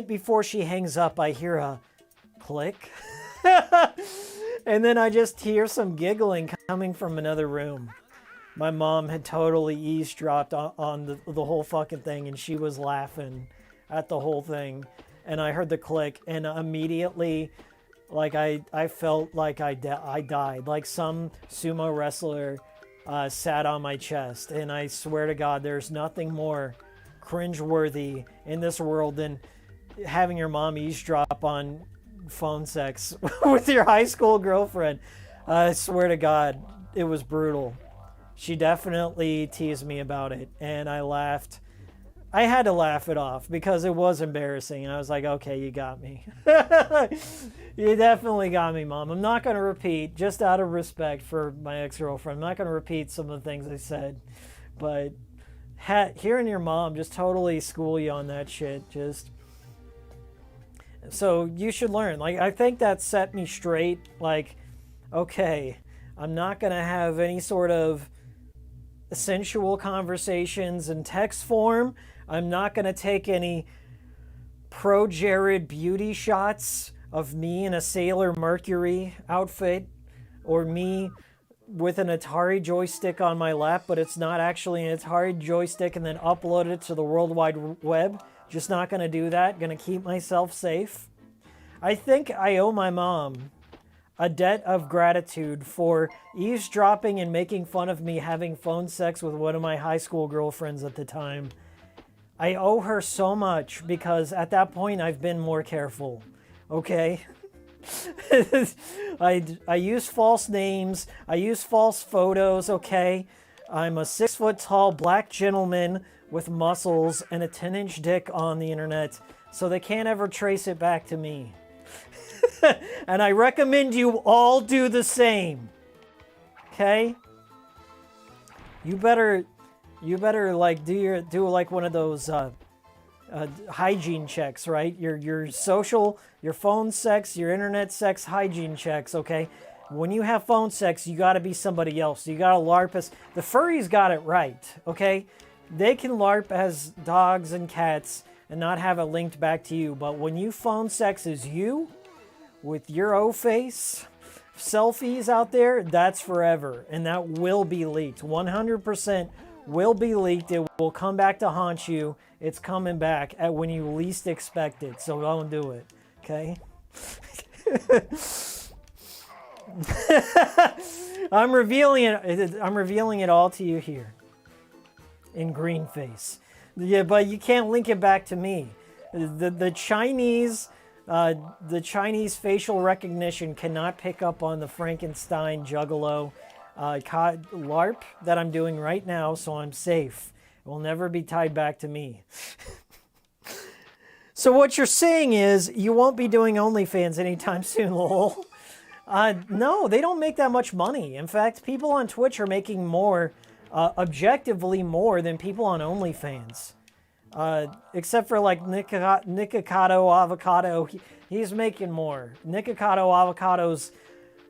before she hangs up, I hear a click. And then I just hear some giggling coming from another room. My mom had totally eavesdropped on the whole fucking thing, and she was laughing at the whole thing. And I heard the click, and immediately... like, I felt like I died. Like some sumo wrestler sat on my chest. And I swear to God, there's nothing more cringeworthy in this world than having your mom eavesdrop on phone sex with your high school girlfriend. I swear to God, it was brutal. She definitely teased me about it. And I laughed. I had to laugh it off because it was embarrassing. I was like, okay, you got me. You definitely got me, Mom. I'm not going to repeat, just out of respect for my ex-girlfriend, I'm not going to repeat some of the things I said. But hearing your mom just totally school you on that shit, just... So you should learn. Like, I think that set me straight. Like, okay, I'm not going to have any sort of sensual conversations in text form. I'm not going to take any pro-Jared beauty shots of me in a Sailor Mercury outfit or me with an Atari joystick on my lap, but it's not actually an Atari joystick, and then upload it to the World Wide Web. Just not going to do that. Going to keep myself safe. I think I owe my mom a debt of gratitude for eavesdropping and making fun of me having phone sex with one of my high school girlfriends at the time. I owe her so much because at that point I've been more careful, okay? I use false names, I use false photos, okay? I'm a 6-foot-tall black gentleman with muscles and a 10-inch dick on the internet, so they can't ever trace it back to me. And I recommend you all do the same. Okay? You better like do like one of those hygiene checks, right? Your social, your phone sex, your internet sex hygiene checks, okay? When you have phone sex, you got to be somebody else. You got to LARP as... The furries got it right, okay? They can LARP as dogs and cats and not have it linked back to you. But when you phone sex as you, with your O-face, selfies out there, that's forever. And that will be leaked. 100% will be leaked. It will come back to haunt you. It's coming back at when you least expect it. So don't do it, okay? I'm revealing it all to you here in green face. Yeah, but you can't link it back to me. The Chinese facial recognition cannot pick up on the Frankenstein Juggalo LARP that I'm doing right now, so I'm safe. It will never be tied back to me. So what you're saying is you won't be doing OnlyFans anytime soon, lol. No, they don't make that much money. In fact, people on Twitch are making more, objectively more than people on OnlyFans. Except for like Nikocado Avocado, he's making more. Nikocado Avocado's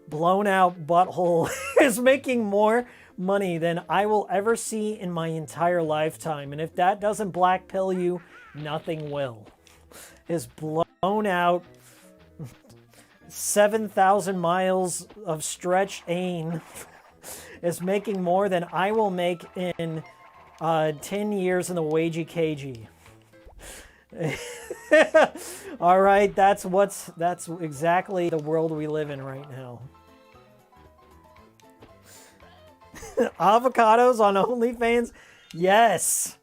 blown out butthole is making more money than I will ever see in my entire lifetime. And if that doesn't black pill you, nothing will. His blown out 7,000 miles of stretch ain is making more than I will make in 10 years in the wagey cagey. All right, that's exactly the world we live in right now. Avocados on OnlyFans? Yes.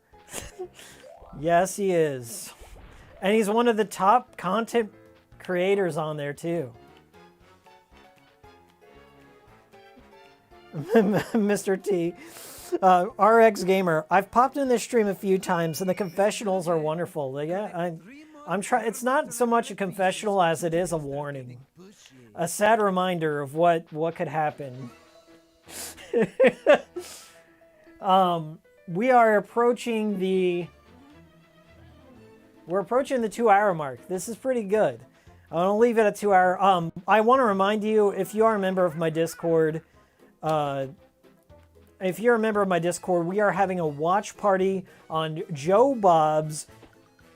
Yes, he is. And he's one of the top content creators on there too. Mr. T. RX Gamer. I've popped in this stream a few times and the confessionals are wonderful. Yeah, I'm trying. It's not so much a confessional as it is a warning. A sad reminder of what could happen. We are approaching the 2-hour mark. This is pretty good. I'm gonna leave it at 2 hour. I want to remind you, if you are a member of my Discord, we are having a watch party on Joe Bob's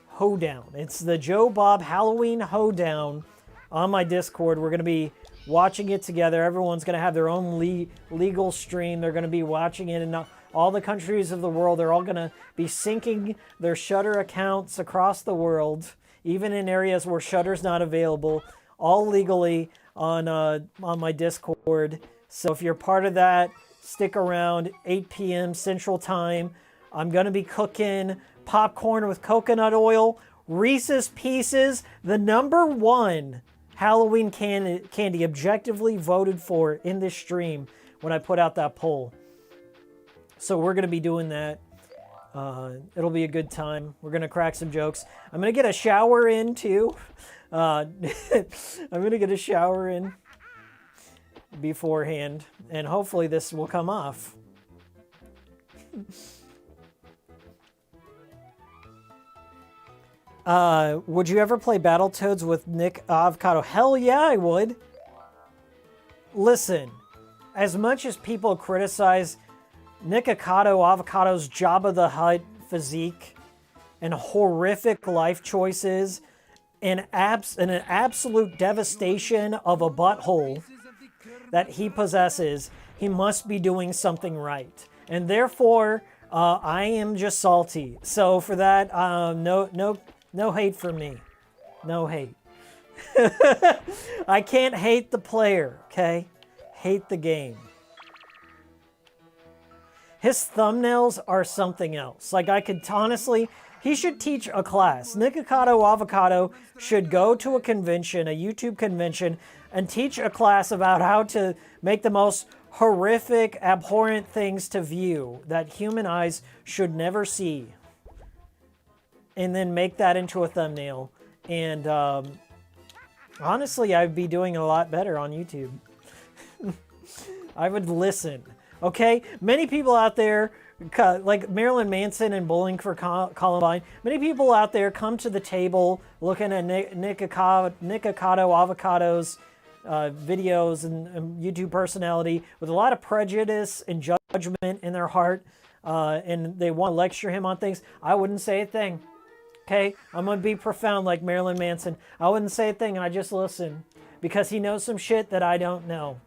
Hoedown. It's the Joe Bob Halloween Hoedown on my Discord. We're gonna be watching it together. Everyone's gonna have their own legal stream. They're gonna be watching it in all the countries of the world. They're all gonna be syncing their Shudder accounts across the world, even in areas where Shudder's not available, all legally on my Discord. So if you're part of that, stick around. 8 p.m. Central Time. I'm going to be cooking popcorn with coconut oil, Reese's Pieces, the #1 Halloween candy objectively voted for in this stream when I put out that poll. So we're going to be doing that. It'll be a good time. We're going to crack some jokes. I'm going to get a shower in, too. I'm going to get a shower in beforehand, and hopefully this will come off. Would you ever play Battletoads with Nick Avocado? Hell yeah, I would. Listen, as much as people criticize Nikocado Avocado's Jabba the Hutt physique and horrific life choices and an absolute devastation of a butthole that he possesses, he must be doing something right. And therefore, I am just salty. So for that, no hate for me. No hate. I can't hate the player, okay? Hate the game. His thumbnails are something else. Like, I could honestly, he should teach a class. Nikocado Avocado should go to a convention, a YouTube convention, and teach a class about how to make the most horrific, abhorrent things to view that human eyes should never see. And then make that into a thumbnail. And Honestly, I'd be doing a lot better on YouTube. I would listen. Okay? Many people out there, like Marilyn Manson and Bowling for Columbine, many people out there come to the table looking at Nikocado Avocado's videos and YouTube personality with a lot of prejudice and judgment in their heart, and they want to lecture him on things. I wouldn't say a thing. Okay? I'm going to be profound like Marilyn Manson. I wouldn't say a thing, and I just listen because he knows some shit that I don't know.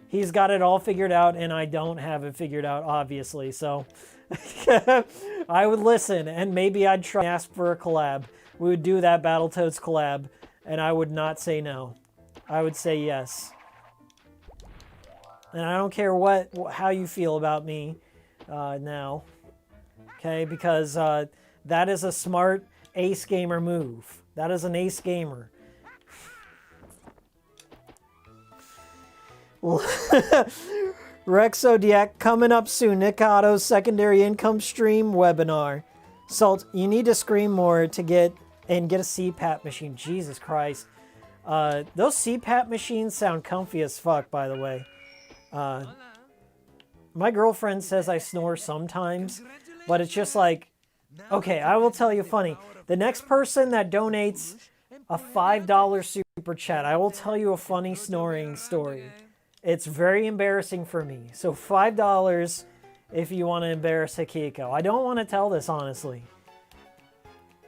He's got it all figured out, and I don't have it figured out, obviously. So I would listen, and maybe I'd try and ask for a collab. We would do that Battletoads collab, and I would not say no. I would say yes. And I don't care how you feel about me now. Okay, because that is a smart ace gamer move. That is an ace gamer. Rex Zodiac coming up soon. Nikado's secondary income stream webinar. Salt, you need to scream more to get a CPAP machine. Jesus Christ. Those CPAP machines sound comfy as fuck, by the way. My girlfriend says I snore sometimes, but it's just like, okay, I will tell you funny. The next person that donates a $5 super chat, I will tell you a funny snoring story. It's very embarrassing for me. So $5 if you want to embarrass Hikiko. I don't want to tell this, honestly.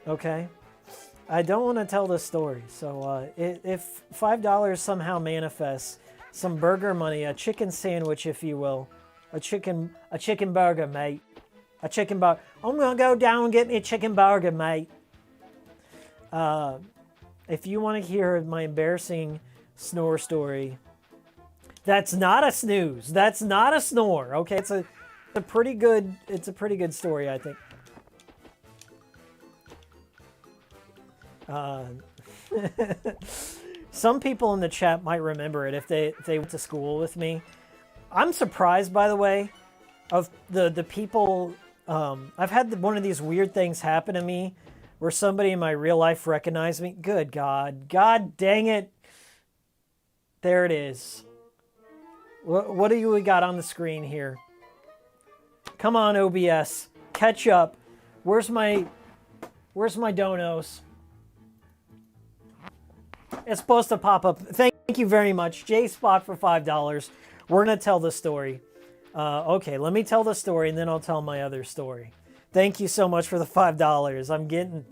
Okay? I don't want to tell this story. So if $5 somehow manifests some burger money, a chicken sandwich, if you will, a chicken burger, mate. A chicken burger. I'm going to go down and get me a chicken burger, mate. If you want to hear my embarrassing snore story, that's not a snooze. That's not a snore. Okay, it's a pretty good story, I think. Some people in the chat might remember it if they went to school with me. I'm surprised, by the way, of the people. I've had one of these weird things happen to me where somebody in my real life recognized me. Good God. God dang it. There it is. What do we got on the screen here? Come on, OBS. Catch up. Where's my donos? It's supposed to pop up. Thank you very much. J-Spot for $5. We're going to tell the story. Okay, let me tell the story, and then I'll tell my other story. Thank you so much for the $5.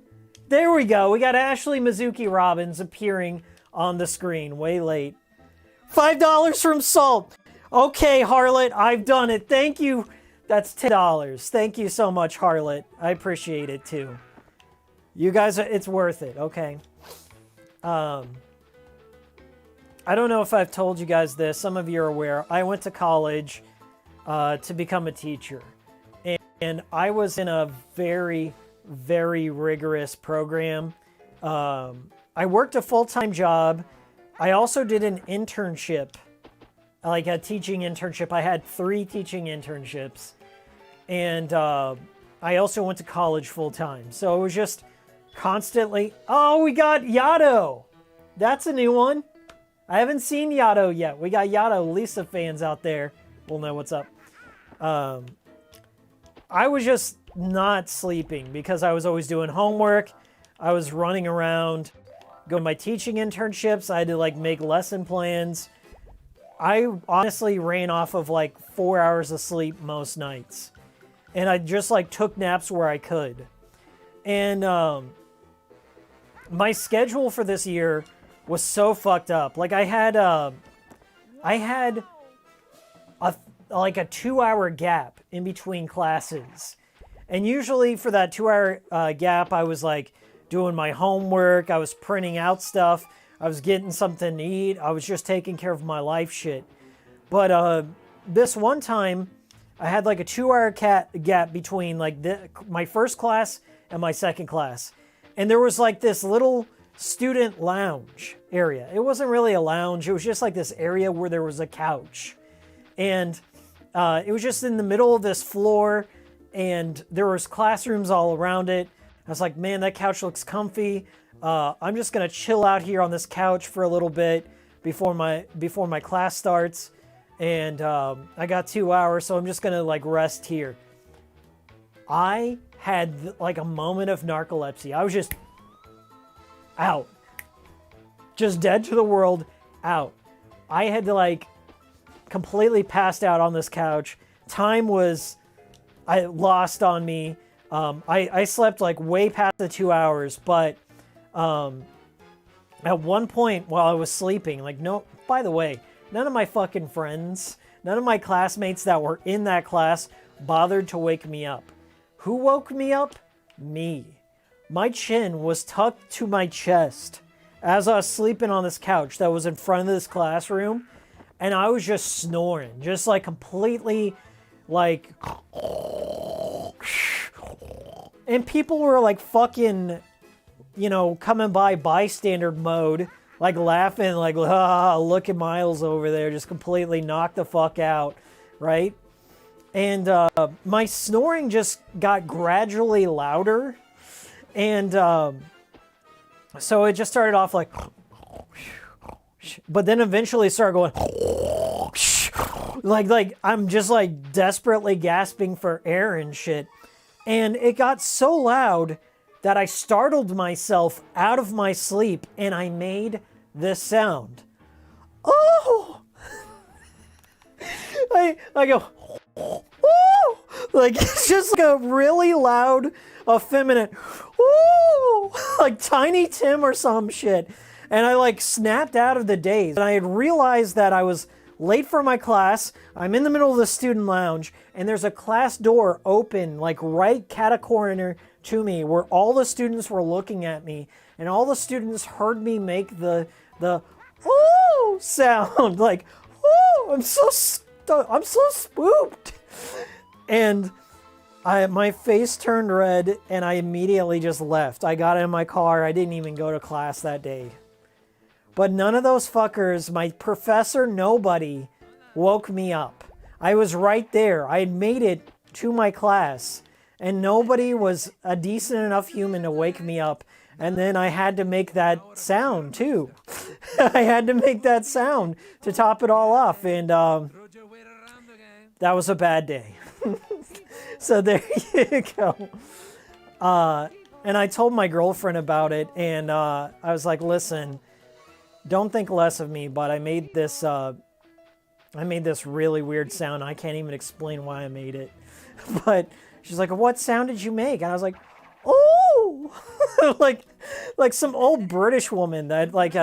There we go. We got Ashley Mizuki Robbins appearing on the screen. Way late. $5 from Salt. Okay, Harlot, I've done it. Thank you. That's $10. Thank you so much, Harlot. I appreciate it, too. You guys, it's worth it. Okay. I don't know if I've told you guys this. Some of you are aware. I went to college to become a teacher. And I was in a very, very rigorous program. I worked a full-time job. I also did an internship, like a teaching internship. I had 3 teaching internships. And I also went to college full-time. So it was just constantly... Oh, we got Yato! That's a new one. I haven't seen Yato yet. We got Yato. Lisa fans out there will know what's up. I was just not sleeping because I was always doing homework. I was running around, going to my teaching internships. I had to like make lesson plans. I honestly ran off of like 4 hours of sleep most nights. And I just like took naps where I could. And my schedule for this year was so fucked up. Like I had a 2-hour gap in between classes. And usually for that 2-hour gap, I was like doing my homework. I was printing out stuff. I was getting something to eat. I was just taking care of my life shit. But this one time, I had like a 2-hour gap between like my first class and my second class. And there was like this little student lounge area. It wasn't really a lounge. It was just like this area where there was a couch. And it was just in the middle of this floor. And there was classrooms all around it. I was like, man, that couch looks comfy. I'm just gonna chill out here on this couch for a little bit before my class starts, and I got 2 hours, so I'm just gonna like rest here. I had like a moment of narcolepsy. I was just out, just dead to the world, out. I had to like completely passed out on this couch. Time was lost on me. I slept like way past the 2 hours, but at one point while I was sleeping, like, no, by the way, none of my fucking friends, none of my classmates that were in that class bothered to wake me up. Who woke me up? Me. My chin was tucked to my chest as I was sleeping on this couch that was in front of this classroom, and I was just snoring, just like completely like, and people were like fucking, you know, coming by bystander mode, like laughing, like, ah, look at Miles over there, just completely knocked the fuck out, right? And my snoring just got gradually louder, and so it just started off like, but then eventually started going like I'm just like desperately gasping for air and shit, and it got so loud that I startled myself out of my sleep, and I made this sound. Oh! I go, oh! Like, it's just like a really loud, effeminate, oh! Like Tiny Tim or some shit. And I like snapped out of the daze. And I had realized that I was late for my class. I'm in the middle of the student lounge, and there's a class door open, like right catacorner to me, where all the students were looking at me, and all the students heard me make the ooh sound, like, ooh, I'm so spooked. And my face turned red, and I immediately just left. I got in my car. I didn't even go to class that day. But none of those fuckers, my professor, nobody, woke me up. I was right there. I had made it to my class, and nobody was a decent enough human to wake me up. And then I had to make that sound, too. I had to make that sound to top it all off, and that was a bad day. So there you go. And I told my girlfriend about it, and I was like, listen, don't think less of me, but I made this really weird sound. I can't even explain why I made it. But she's like, what sound did you make? And I was like, oh! like some old British woman that like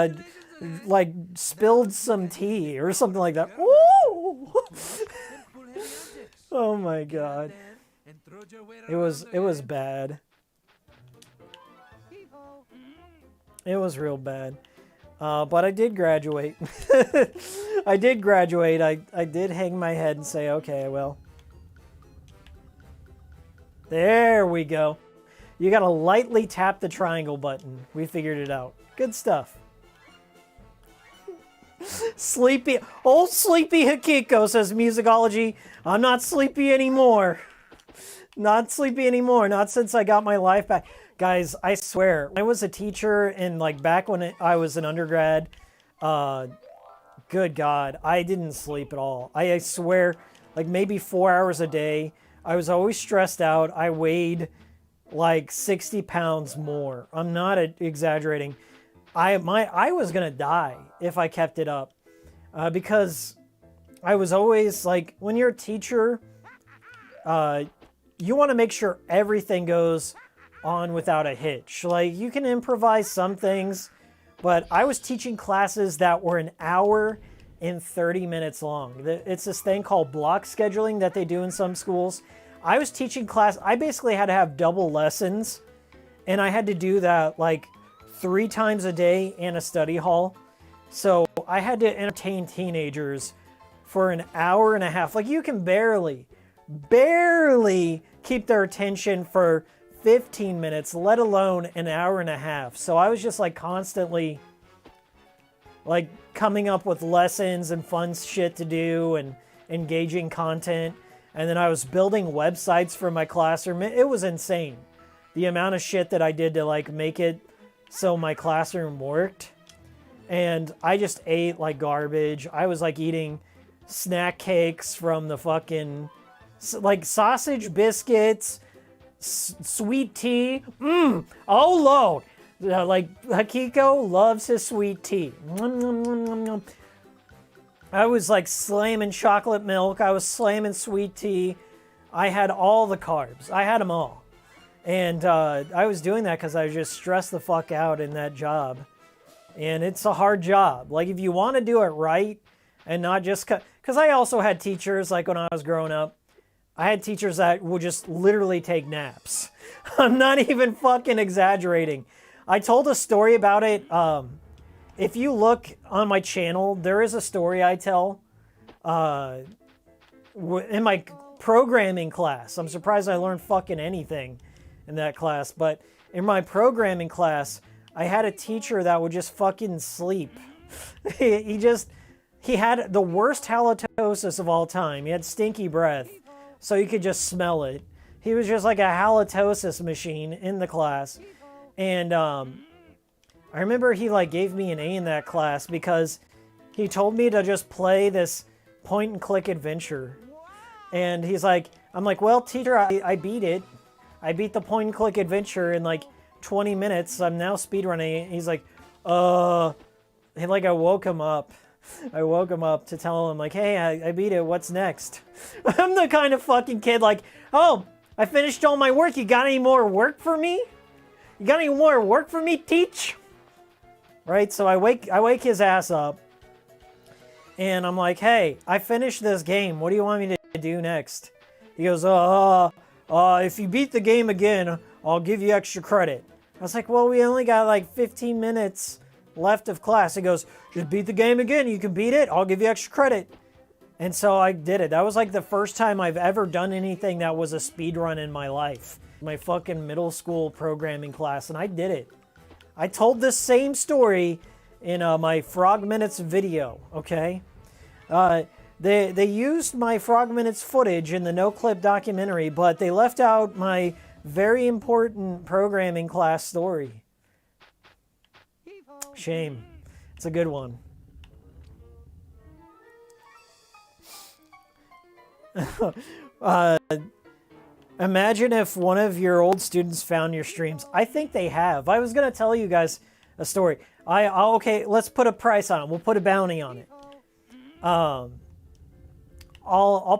spilled some tea or something like that. Oh! Oh my god. It was bad. It was real bad. But I did graduate. I did graduate. I did hang my head and say, okay, well. There we go. You gotta lightly tap the triangle button. We figured it out. Good stuff. Sleepy. Old sleepy Hikiko, says Musicology. I'm not sleepy anymore. Not sleepy anymore. Not since I got my life back. Guys, I swear, I was a teacher, and like back when I was an undergrad, good God, I didn't sleep at all. I swear, like maybe 4 hours a day. I was always stressed out. I weighed like 60 pounds more. I'm not exaggerating. I was gonna die if I kept it up, because I was always like, when you're a teacher, you want to make sure everything goes on without a hitch. Like, you can improvise some things, but I was teaching classes that were an hour and 30 minutes long. It's this thing called block scheduling that they do in some schools. I was teaching class. I basically had to have double lessons, and I had to do that like 3 times a day in a study hall. So I had to entertain teenagers for an hour and a half. Like, you can barely keep their attention for 15 minutes, let alone an hour and a half. So I was just like constantly like coming up with lessons and fun shit to do and engaging content. And then I was building websites for my classroom. It was insane, the amount of shit that I did to like make it so my classroom worked. And I just ate like garbage. I was like eating snack cakes from the fucking, like sausage biscuits, sweet tea. Oh, Lord. Like Hikiko loves his sweet tea. I was like slamming chocolate milk. I was slamming sweet tea. I had all the carbs. I had them all. And I was doing that because I was just stressed the fuck out in that job. And it's a hard job. Like, if you want to do it right and not just... Because I also had teachers, like when I was growing up, I had teachers that would just literally take naps. I'm not even fucking exaggerating. I told a story about it. If you look on my channel, there is a story I tell in my programming class. I'm surprised I learned fucking anything in that class. But in my programming class, I had a teacher that would just fucking sleep. He had the worst halitosis of all time. He had stinky breath, so you could just smell it. He was just like a halitosis machine in the class. And I remember he like gave me an A in that class because he told me to just play this point and click adventure. And he's like, I'm like, well, teacher, I beat it. I beat the point and click adventure in like 20 minutes. I'm now speedrunning. He's like, I woke him up. I woke him up to tell him, like, hey, I beat it. What's next? I'm the kind of fucking kid like, oh, I finished all my work. You got any more work for me? You got any more work for me, teach? Right? So I wake his ass up. And I'm like, hey, I finished this game. What do you want me to do next? He goes, if you beat the game again, I'll give you extra credit. I was like, well, we only got like 15 minutes left of class. He goes, just beat the game again. You can beat it. I'll give you extra credit. And so I did it. That was like the first time I've ever done anything that was a speed run in my life. My fucking middle school programming class, and I did it. I told this same story in my Frog Minutes video, okay? They used my Frog Minutes footage in the no-clip documentary, but they left out my very important programming class story. Shame. It's a good one. Imagine if one of your old students found your streams. I think they have. I was going to tell you guys a story. Okay, let's put a price on it. We'll put a bounty on it. I'll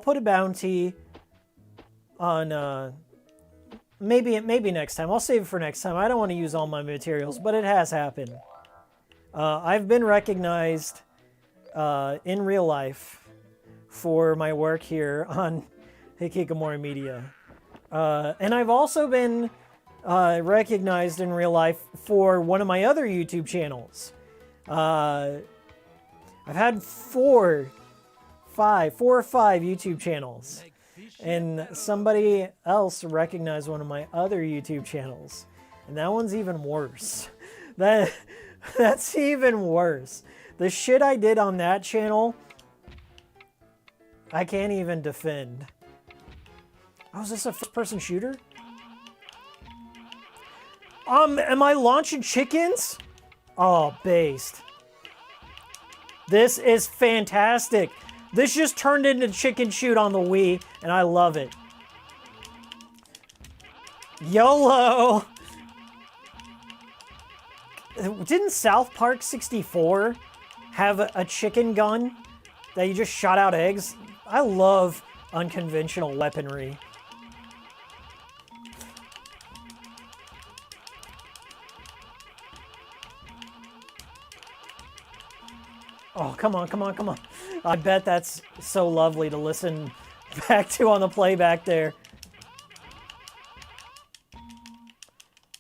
put a bounty on maybe next time. I'll save it for next time. I don't want to use all my materials, but it has happened. I've been recognized in real life for my work here on Hikikomori Media. And I've also been recognized in real life for one of my other YouTube channels. I've had four or five YouTube channels. And somebody else recognized one of my other YouTube channels. And that one's even worse. That's even worse. The shit I did on that channel, I can't even defend. Oh, is this a first-person shooter? Am I launching chickens? Oh, based. This is fantastic. This just turned into Chicken Shoot on the Wii, and I love it. YOLO! Didn't South Park 64 have a chicken gun that you just shot out eggs? I love unconventional weaponry. Oh, come on, come on, come on. I bet that's so lovely to listen back to on the playback there.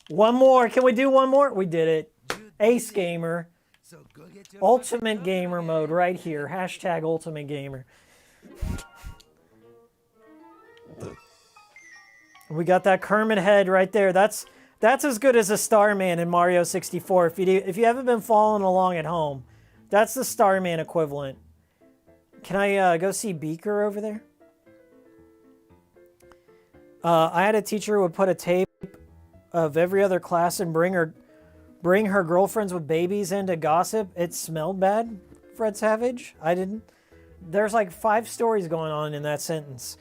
One more. Can we do one more? We did it. Ace Gamer. Ultimate Gamer mode right here. Hashtag Ultimate Gamer. We got that Kermit head right there. That's as good as a Starman in Mario 64. If you haven't been following along at home, that's the Starman equivalent. Can I go see Beaker over there? I had a teacher who would put a tape of every other class and bring her bring her girlfriends with babies in to gossip. It smelled bad, Fred Savage. I didn't. There's like 5 stories going on in that sentence.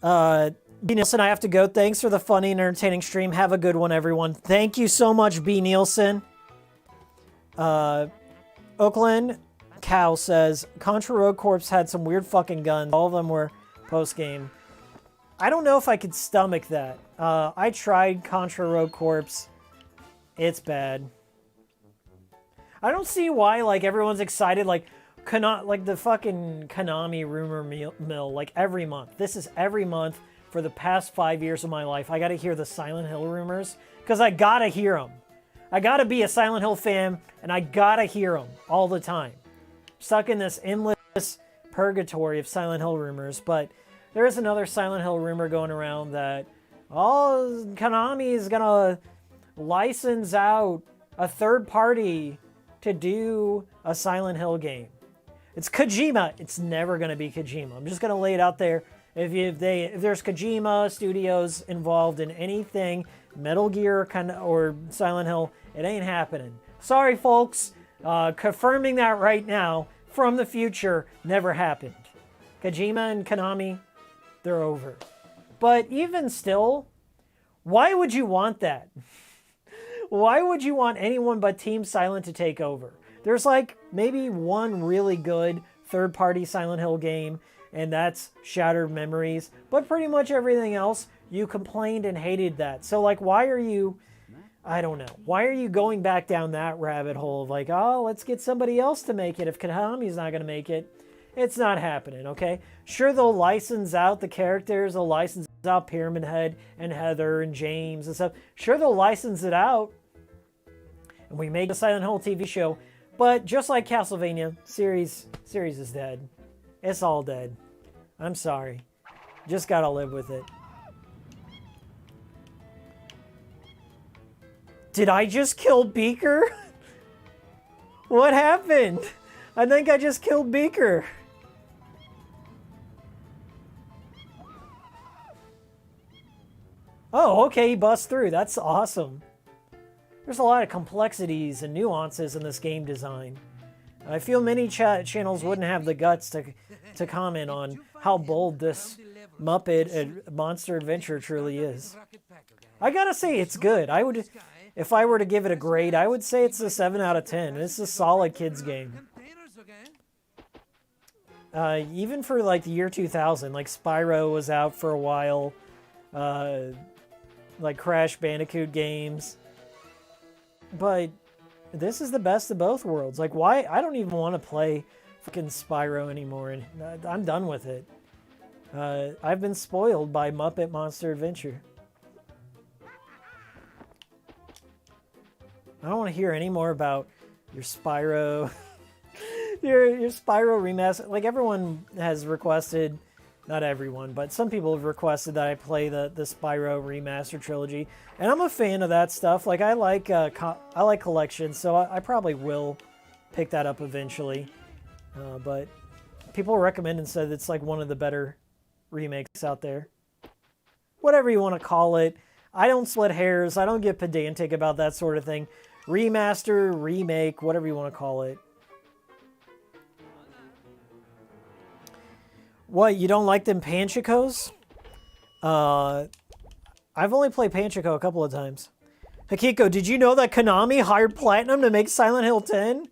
B. Nielsen, I have to go. Thanks for the funny and entertaining stream. Have a good one, everyone. Thank you so much, B. Nielsen. Oakland Cow says, Contra Rogue Corps had some weird fucking guns. All of them were post-game. I don't know if I could stomach that. I tried Contra Rogue Corps. It's bad. I don't see why, like, everyone's excited, like the fucking Konami rumor mill, like, every month. This is every month for the past 5 years of my life. I gotta hear the Silent Hill rumors, because I gotta hear them. I gotta be a Silent Hill fan, and I gotta hear them all the time. Stuck in this endless purgatory of Silent Hill rumors, but there is another Silent Hill rumor going around that, Konami is gonna license out a third party to do a Silent Hill game. It's Kojima. It's never going to be Kojima. I'm just going to lay it out there. If there's Kojima Studios involved in anything, Metal Gear or Silent Hill, it ain't happening. Sorry, folks. Confirming that right now from the future, never happened. Kojima and Konami, they're over. But even still, why would you want that? Why would you want anyone but Team Silent to take over? There's like maybe one really good third-party Silent Hill game, and that's Shattered Memories. But pretty much everything else, you complained and hated that. So like, why are you, I don't know. Why are you going back down that rabbit hole of like, oh, let's get somebody else to make it if Konami's not going to make it? It's not happening, okay? Sure, they'll license out the characters. They'll license out Pyramid Head and Heather and James and stuff. Sure, they'll license it out. And we make a Silent Hill TV show. But just like Castlevania, series is dead. It's all dead. I'm sorry. Just gotta live with it. Did I just kill Beaker? What happened? I think I just killed Beaker. Oh, okay, he busts through. That's awesome. There's a lot of complexities and nuances in this game design. I feel many channels wouldn't have the guts to comment on how bold this Muppet Monster Adventure truly is. I gotta say, it's good. If I were to give it a grade, I would say it's a 7 out of 10. It's a solid kids game. Even for like the year 2000, like Spyro was out for a while, like Crash Bandicoot games. But this is the best of both worlds. Like, why? I don't even want to play fucking Spyro anymore. And I'm done with it. I've been spoiled by Muppet Monster Adventure. I don't want to hear any more about your Spyro, your Spyro remaster. Like, everyone has requested, not everyone, but some people have requested that I play the Spyro remaster trilogy, and I'm a fan of that stuff. Like, I like collections, so I probably will pick that up eventually. But people recommend and said it's like one of the better remakes out there. Whatever you want to call it. I don't split hairs. I don't get pedantic about that sort of thing. Remaster, remake, whatever you want to call it. What, you don't like them Panchikos? I've only played Panchico a couple of times. Hikiko, did you know that Konami hired Platinum to make Silent Hill 10?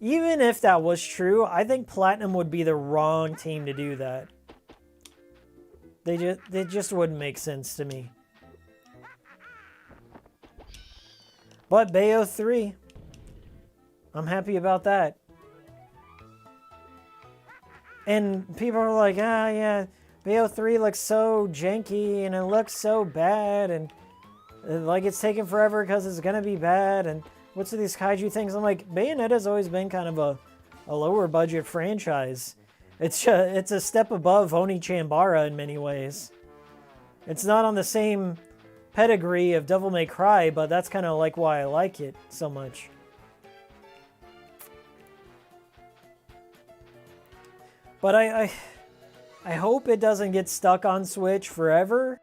Even if that was true, I think Platinum would be the wrong team to do that. They just wouldn't make sense to me. But Bayo 3, I'm happy about that. And people are like, yeah, Bayo 3 looks so janky and it looks so bad and like it's taking forever because it's gonna be bad and what's with these kaiju things? I'm like, Bayonetta's always been kind of a lower budget franchise. It's a step above Oni Chambara in many ways. It's not on the same pedigree of Devil May Cry, but that's kind of like why I like it so much. But I hope it doesn't get stuck on Switch forever.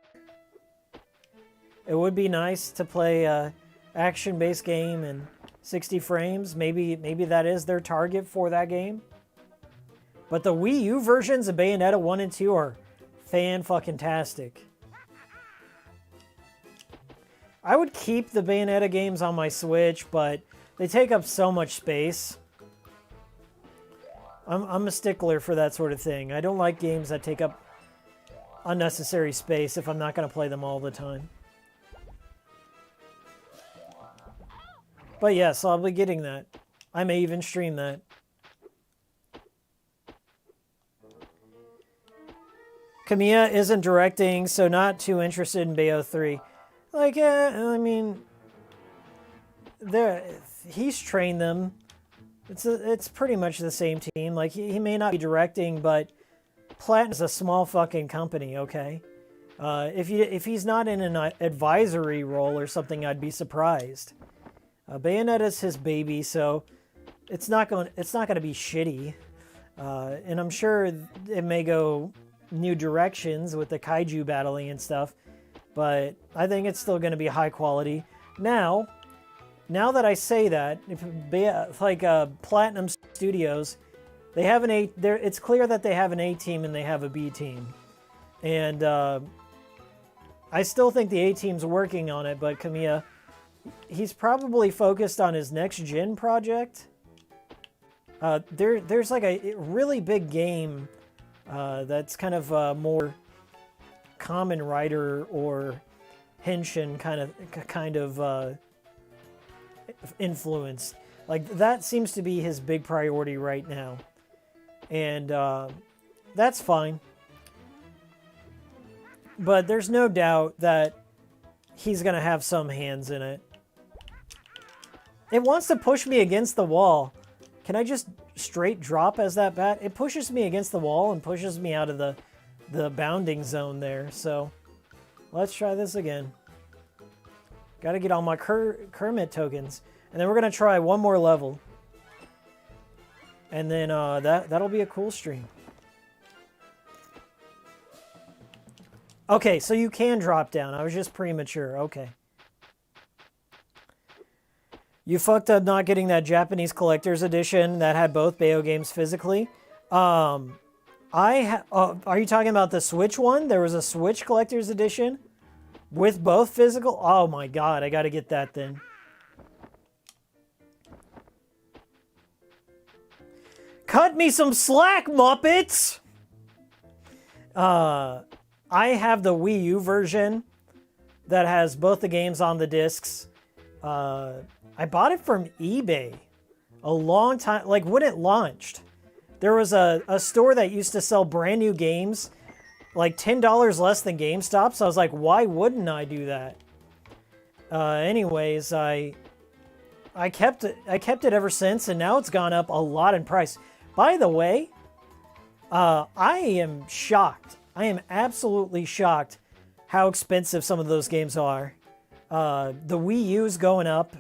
It would be nice to play a action-based game in 60 frames. Maybe that is their target for that game. But the Wii U versions of Bayonetta 1 and 2 are fan-fucking-tastic. I would keep the Bayonetta games on my Switch, but they take up so much space. I'm a stickler for that sort of thing. I don't like games that take up unnecessary space if I'm not going to play them all the time. But yes, I'll be getting that. I may even stream that. Kamiya isn't directing, so not too interested in Bayo 3. Like, I mean, he's trained them. It's pretty much the same team. Like, he may not be directing, but Platinum is a small fucking company, okay? If he's not in an advisory role or something, I'd be surprised. Bayonetta's his baby, so it's not going to be shitty. And I'm sure it may go new directions with the kaiju battling and stuff, but I think it's still going to be high quality. Now that I say that, Platinum Studios, they have it's clear that they have an A team and they have a B team. And I still think the A team's working on it, but Kamiya, he's probably focused on his next gen project. There's like a really big game that's kind of more Kamen Rider or Henshin kind of influence. Like, that seems to be his big priority right now. And that's fine. But there's no doubt that he's going to have some hands in it. It wants to push me against the wall. Can I just straight drop as that bat? It pushes me against the wall and pushes me out of the bounding zone there. So let's try this again. Got to get all my Kermit tokens. And then we're going to try one more level. And then that'll be a cool stream. Okay, so you can drop down. I was just premature. Okay. You fucked up not getting that Japanese collector's edition that had both Bayo games physically. Are you talking about the Switch one? There was a Switch collector's edition with both physical. Oh my god, I got to get that then. Cut me some slack, Muppets! I have the Wii U version that has both the games on the discs. I bought it from eBay a long time, like when it launched. There was a store that used to sell brand new games, like $10 less than GameStop. So I was like, why wouldn't I do that? Anyways, I kept it ever since, and now it's gone up a lot in price. By the way, I am shocked. I am absolutely shocked how expensive some of those games are. The Wii U's going up.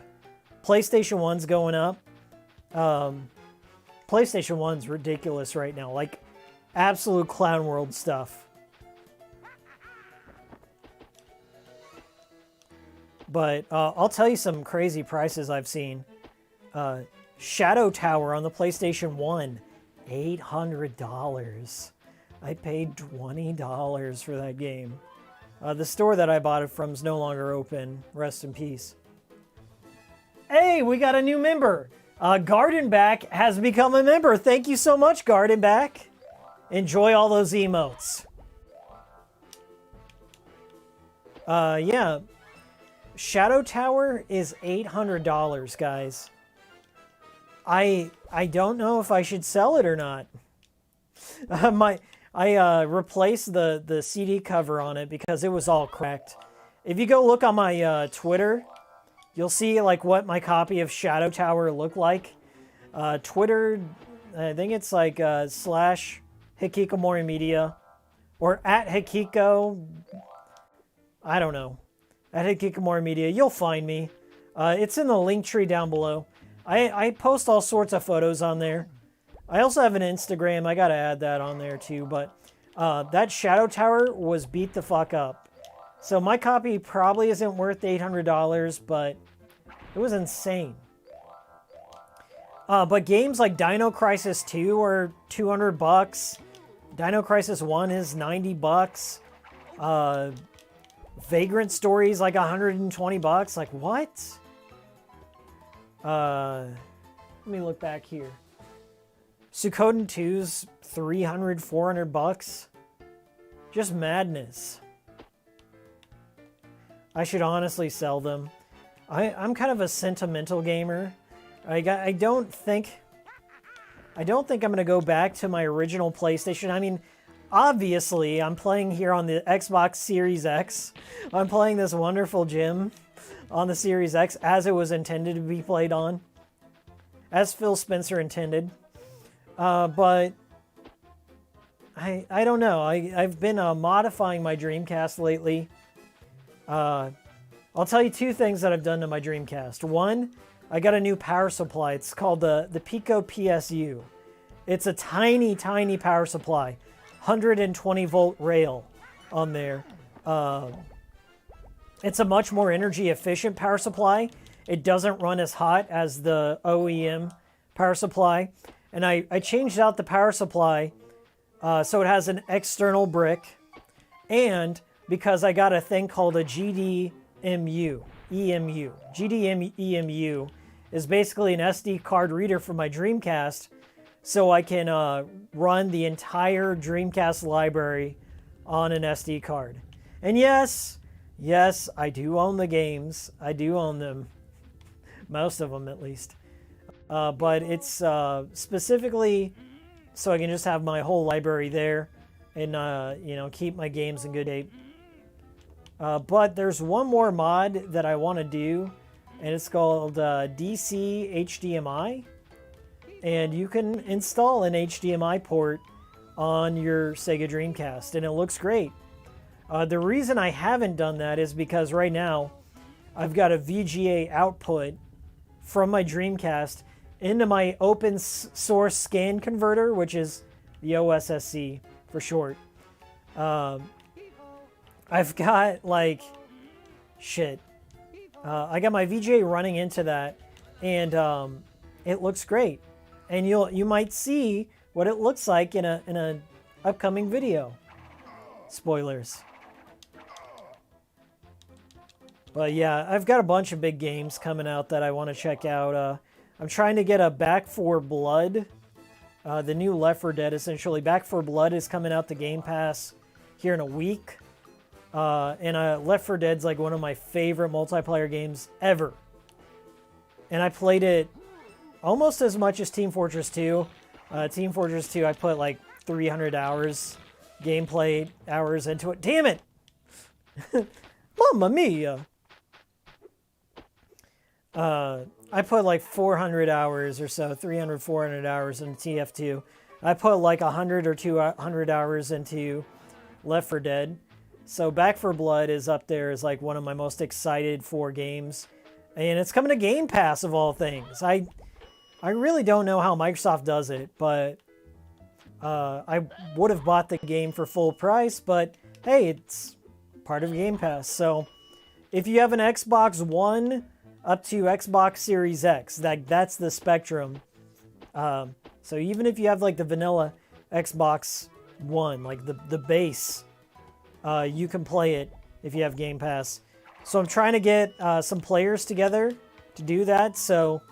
PlayStation 1's going up. PlayStation 1's ridiculous right now. Like, absolute clown world stuff. But I'll tell you some crazy prices I've seen. Shadow Tower on the PlayStation 1, $800. I paid $20 for that game. The store that I bought it from is no longer open. Rest in peace. Hey, we got a new member. Gardenback has become a member. Thank you so much, Gardenback. Enjoy all those emotes. Yeah. Shadow Tower is $800, guys. I don't know if I should sell it or not. I replaced the CD cover on it because it was all cracked. If you go look on my Twitter, you'll see like what my copy of Shadow Tower looked like. Twitter, I think it's like / Hikikomori Media or at Hikiko. I don't know. At Hikikomori Media, you'll find me. It's in the link tree down below. I post all sorts of photos on there. I also have an Instagram. I gotta add that on there too. But that Shadow Tower was beat the fuck up. So my copy probably isn't worth $800, but it was insane. But games like Dino Crisis 2 are $200. Dino Crisis 1 is $90. Vagrant Story is like $120. Like, what? Let me look back here. Suikoden 2's $300, $400. Just madness. I should honestly sell them. I'm kind of a sentimental gamer. I don't think I'm gonna go back to my original PlayStation. I mean, obviously, I'm playing here on the Xbox Series X. I'm playing this wonderful gym on the Series X as it was intended to be played on, as Phil Spencer intended. But I don't know. I've been modifying my Dreamcast lately. I'll tell you two things that I've done to my Dreamcast. One, I got a new power supply. It's called the Pico PSU. It's a tiny, tiny power supply. 120 volt rail on there. It's a much more energy efficient power supply. It doesn't run as hot as the OEM power supply. And I changed out the power supply so it has an external brick. And because I got a thing called a GDEMU. GDEMU is basically an SD card reader for my Dreamcast, so I can run the entire Dreamcast library on an SD card. And yes, I do own the games. I do own them. Most of them, at least. But it's specifically so I can just have my whole library there and, keep my games in good shape. But there's one more mod that I want to do, and it's called DC HDMI. And you can install an HDMI port on your Sega Dreamcast, and it looks great. The reason I haven't done that is because right now I've got a VGA output from my Dreamcast into my open source scan converter, which is the OSSC for short. I've got I got my VGA running into that, and it looks great. And you might see what it looks like in a upcoming video. Spoilers. But yeah, I've got a bunch of big games coming out that I want to check out. I'm trying to get a Back 4 Blood, the new Left 4 Dead, essentially. Back 4 Blood is coming out to Game Pass here in a week. And Left 4 Dead's like one of my favorite multiplayer games ever. And I played it almost as much as Team Fortress 2. Team Fortress 2, I put like 300 hours, gameplay hours into it. Damn it! Mamma mia! I put like 400 hours or so, 300, 400 hours into TF2. I put like 100 or 200 hours into Left 4 Dead. So Back 4 Blood is up there as like one of my most excited for games. And it's coming to Game Pass of all things. I really don't know how Microsoft does it, but I would have bought the game for full price, but hey, it's part of Game Pass. So if you have an Xbox One up to Xbox Series X, that's the spectrum. So even if you have like the vanilla Xbox One, like the base, you can play it if you have Game Pass. So I'm trying to get some players together to do that. So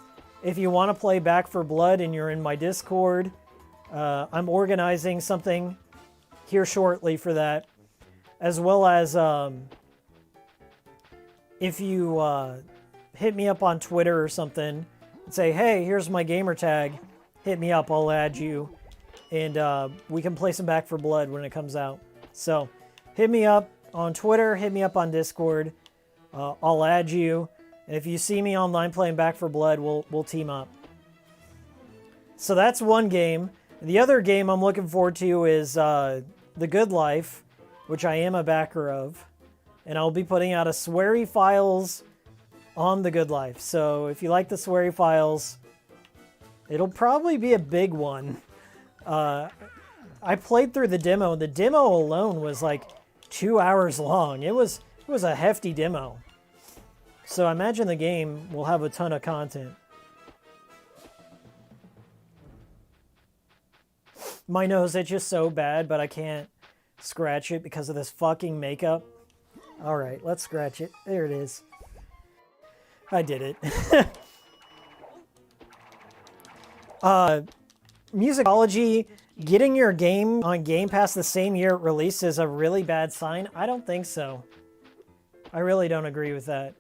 if you want to play Back 4 Blood and you're in my Discord, I'm organizing something here shortly for that. As well as if you hit me up on Twitter or something and say, hey, here's my gamer tag, hit me up, I'll add you. And we can play some Back 4 Blood when it comes out. So hit me up on Twitter, hit me up on Discord. I'll add you. And if you see me online playing Back 4 Blood, we'll team up. So that's one game. The other game I'm looking forward to is The Good Life, which I am a backer of. And I'll be putting out a Swery Files on The Good Life. So if you like the Swery Files, it'll probably be a big one. I played through the demo. The demo alone was like 2 hours long. It was It was a hefty demo. So I imagine the game will have a ton of content. My nose itches so bad, but I can't scratch it because of this fucking makeup. Alright, let's scratch it. There it is. I did it. Musicology, getting your game on Game Pass the same year it released is a really bad sign? I don't think so. I really don't agree with that.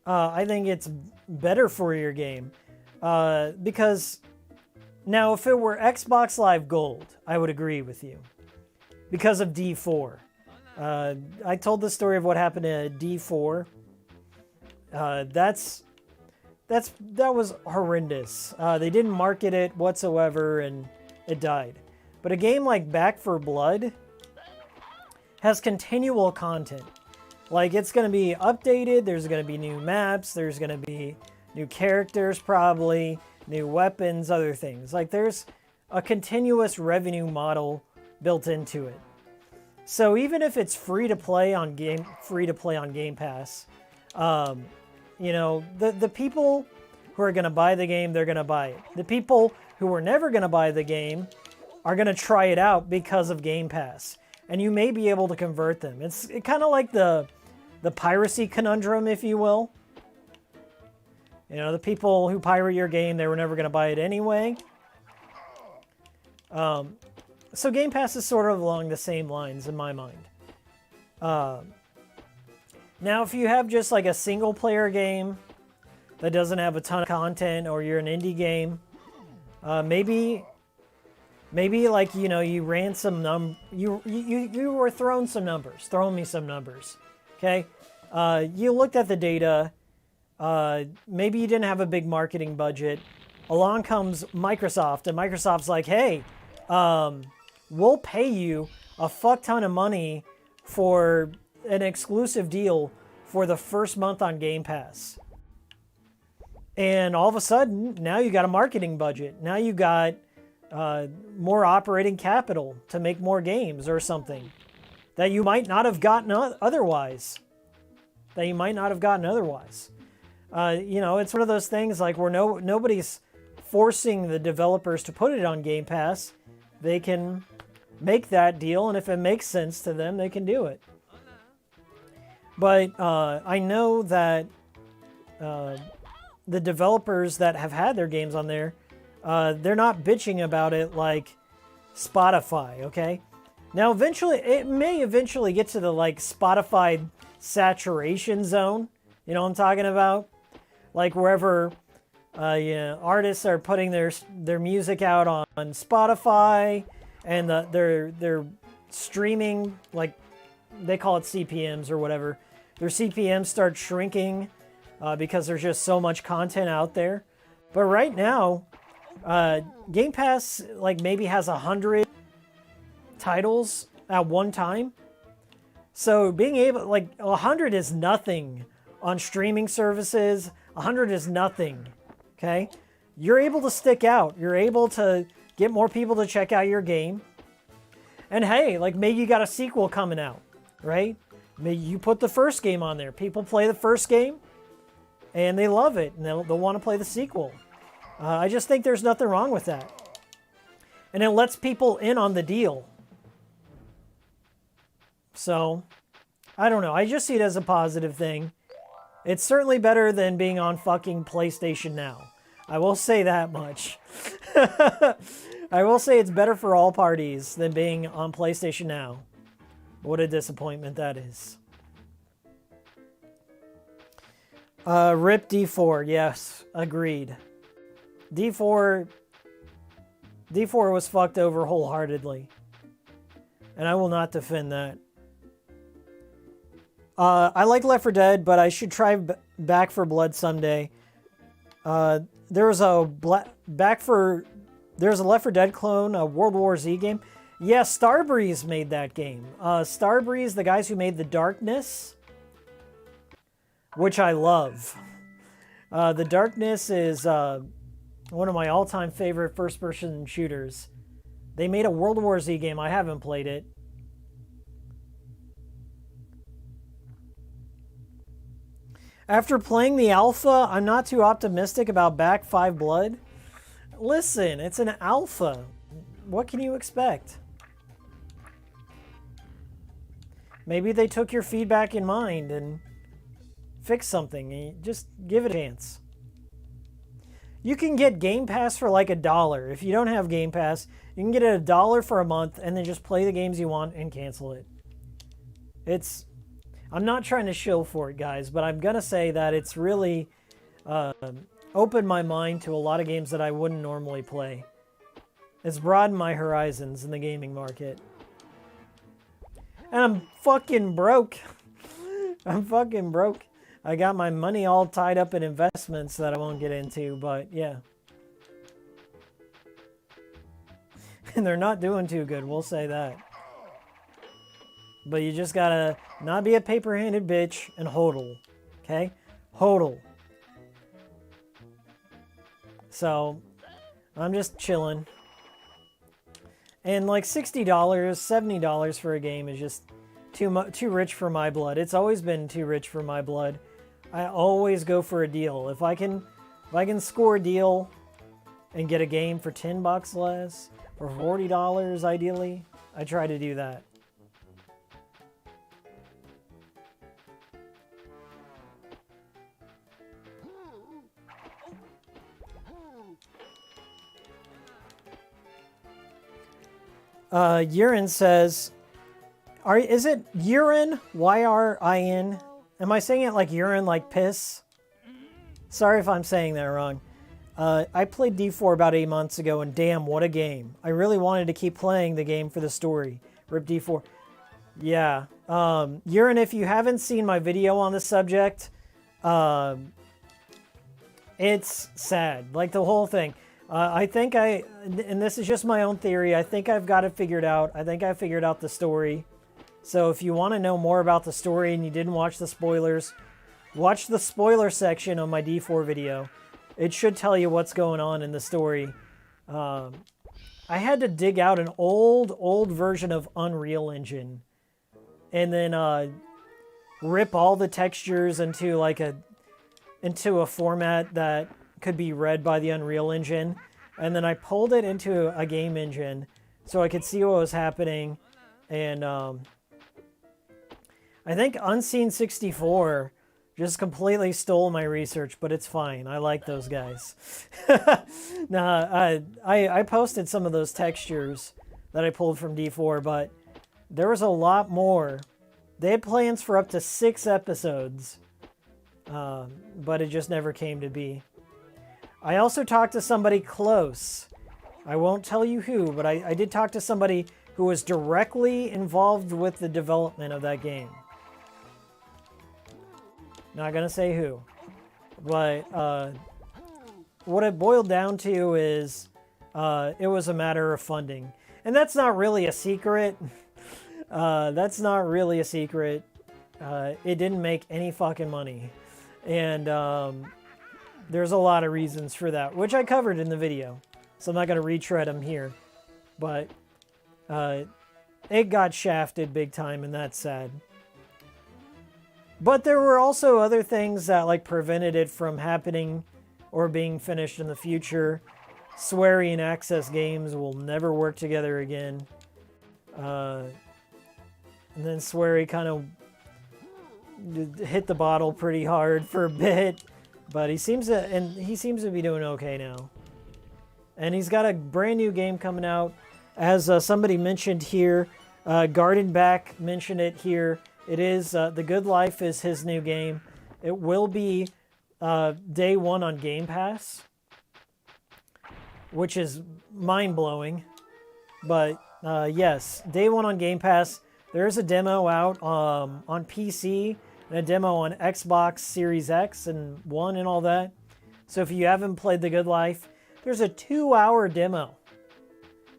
I think it's better for your game. Because, now if it were Xbox Live Gold, I would agree with you. Because of D4. I told the story of what happened to D4. That was horrendous. They didn't market it whatsoever, and it died. But a game like Back 4 Blood has continual content. Like, it's going to be updated, there's going to be new maps, there's going to be new characters probably, new weapons, other things. Like, there's a continuous revenue model built into it. So even if it's free to play on Game Pass, you know, the people who are going to buy the game, they're going to buy it. The people who are never going to buy the game are going to try it out because of Game Pass. And you may be able to convert them. It's kind of like the piracy conundrum, if you will. You know, the people who pirate your game, they were never going to buy it anyway. So Game Pass is sort of along the same lines in my mind. Now, if you have just like a single player game that doesn't have a ton of content, or you're an indie game, maybe like, you know, you ran some you were throwing some numbers, throwing me some numbers, okay? You looked at the data, maybe you didn't have a big marketing budget. Along comes Microsoft, and Microsoft's like, hey, we'll pay you a fuck ton of money for an exclusive deal for the first month on Game Pass. And all of a sudden, now you got a marketing budget. Now you got more operating capital to make more games or something that you might not have gotten otherwise. You know, it's one of those things like where nobody's forcing the developers to put it on Game Pass. They can make that deal, and if it makes sense to them, they can do it. But I know that the developers that have had their games on there, they're not bitching about it like Spotify, okay? Now, it may eventually get to the like Spotify saturation zone. You know what I'm talking about? Like wherever artists are putting their music out on Spotify, and they're streaming, like they call it CPMs or whatever. Their CPMs start shrinking because there's just so much content out there. But right now, Game Pass like maybe has 100 titles at one time. So being able, like 100 is nothing on streaming services. 100 is nothing. Okay, you're able to stick out. You're able to get more people to check out your game. And hey, like maybe you got a sequel coming out, right? Maybe you put the first game on there. People play the first game and they love it, and they'll want to play the sequel. I just think there's nothing wrong with that. And it lets people in on the deal. So, I don't know. I just see it as a positive thing. It's certainly better than being on fucking PlayStation Now. I will say that much. I will say it's better for all parties than being on PlayStation Now. What a disappointment that is. RIP D4. Yes, agreed. D4 was fucked over wholeheartedly. And I will not defend that. I like Left 4 Dead, but I should try Back 4 Blood someday. There's a Left 4 Dead clone, a World War Z game. Yeah, Starbreeze made that game. Starbreeze, the guys who made The Darkness, which I love. The Darkness is one of my all-time favorite first-person shooters. They made a World War Z game. I haven't played it. After playing the alpha, I'm not too optimistic about Back 5 Blood. Listen, it's an alpha. What can you expect? Maybe they took your feedback in mind and fixed something. Just give it a chance. You can get Game Pass for like $1. If you don't have Game Pass, you can get it $1 for a month and then just play the games you want and cancel it. I'm not trying to shill for it, guys, but I'm going to say that it's really opened my mind to a lot of games that I wouldn't normally play. It's broadened my horizons in the gaming market. And I'm fucking broke. I'm fucking broke. I got my money all tied up in investments that I won't get into, but yeah. And they're not doing too good, we'll say that. But you just gotta not be a paper-handed bitch and hodl. Okay? Hodl. So, I'm just chilling. And like $60, $70 for a game is just too rich for my blood. It's always been too rich for my blood. I always go for a deal. If I can score a deal and get a game for $10 less, for $40 ideally, I try to do that. Urine says, is it urine? Y-R-I-N? Am I saying it like urine, like piss? Sorry if I'm saying that wrong. I played D4 about 8 months ago, and damn, what a game. I really wanted to keep playing the game for the story. Rip D4. Yeah. Urine, if you haven't seen my video on the subject, it's sad. Like, the whole thing. I think and this is just my own theory, I think I've got it figured out. I think I figured out the story. So if you want to know more about the story and you didn't watch the spoilers, watch the spoiler section on my D4 video. It should tell you what's going on in the story. I had to dig out an old version of Unreal Engine and then rip all the textures into a format that could be read by the Unreal Engine, and then I pulled it into a game engine so I could see what was happening. And I think Unseen 64 just completely stole my research, but it's fine. I like those guys. Nah, I posted some of those textures that I pulled from D4, but there was a lot more. They had plans for up to 6 episodes, but it just never came to be. I also talked to somebody close. I won't tell you who, but I did talk to somebody who was directly involved with the development of that game. Not gonna say who. But what it boiled down to is it was a matter of funding. And that's not really a secret. That's not really a secret. It didn't make any fucking money. And there's a lot of reasons for that, which I covered in the video. So I'm not going to retread them here. But it got shafted big time, and that's sad. But there were also other things that like prevented it from happening or being finished in the future. Swery and Access games will never work together again. And then Swery kind of hit the bottle pretty hard for a bit. But he seems to be doing okay now. And he's got a brand new game coming out. As somebody mentioned here, Gardenback mentioned it here. It is The Good Life is his new game. It will be day one on Game Pass, which is mind-blowing. But yes, day one on Game Pass. There is a demo out on PC and a demo on Xbox Series X and One and all that. So if you haven't played The Good Life, there's a 2-hour demo.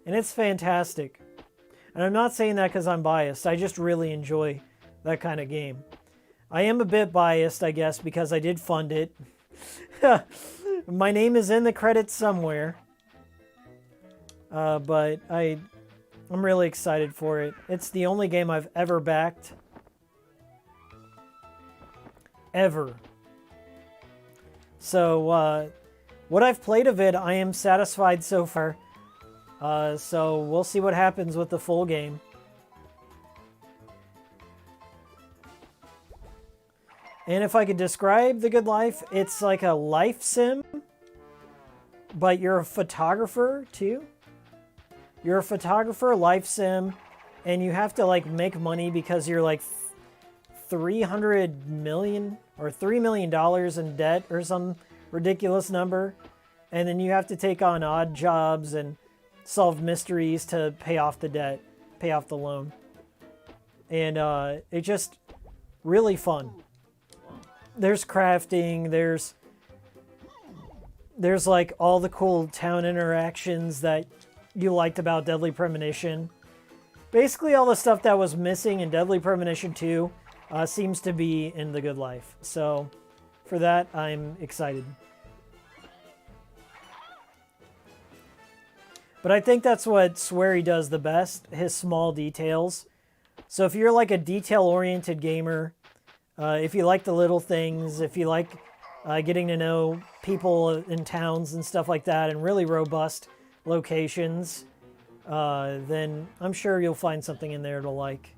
And it's fantastic. And I'm not saying that because I'm biased. I just really enjoy that kind of game. I am a bit biased, I guess, because I did fund it. My name is in the credits somewhere. But I'm really excited for it. It's the only game I've ever backed. Ever. So, what I've played of it, I am satisfied so far. So we'll see what happens with the full game. And if I could describe The Good Life, it's like a life sim, but you're a photographer too. You're a photographer, life sim, and you have to like make money because you're like 300 million or $3 million in debt or some ridiculous number. And then you have to take on odd jobs and solve mysteries to pay off the debt, pay off the loan. And it's just really fun. There's crafting, there's like all the cool town interactions that you liked about Deadly Premonition. Basically all the stuff that was missing in Deadly Premonition 2 seems to be in The Good Life. So for that, I'm excited. But I think that's what Swery does the best, his small details. So if you're like a detail-oriented gamer, if you like the little things, if you like getting to know people in towns and stuff like that, and really robust locations, then I'm sure you'll find something in there to like.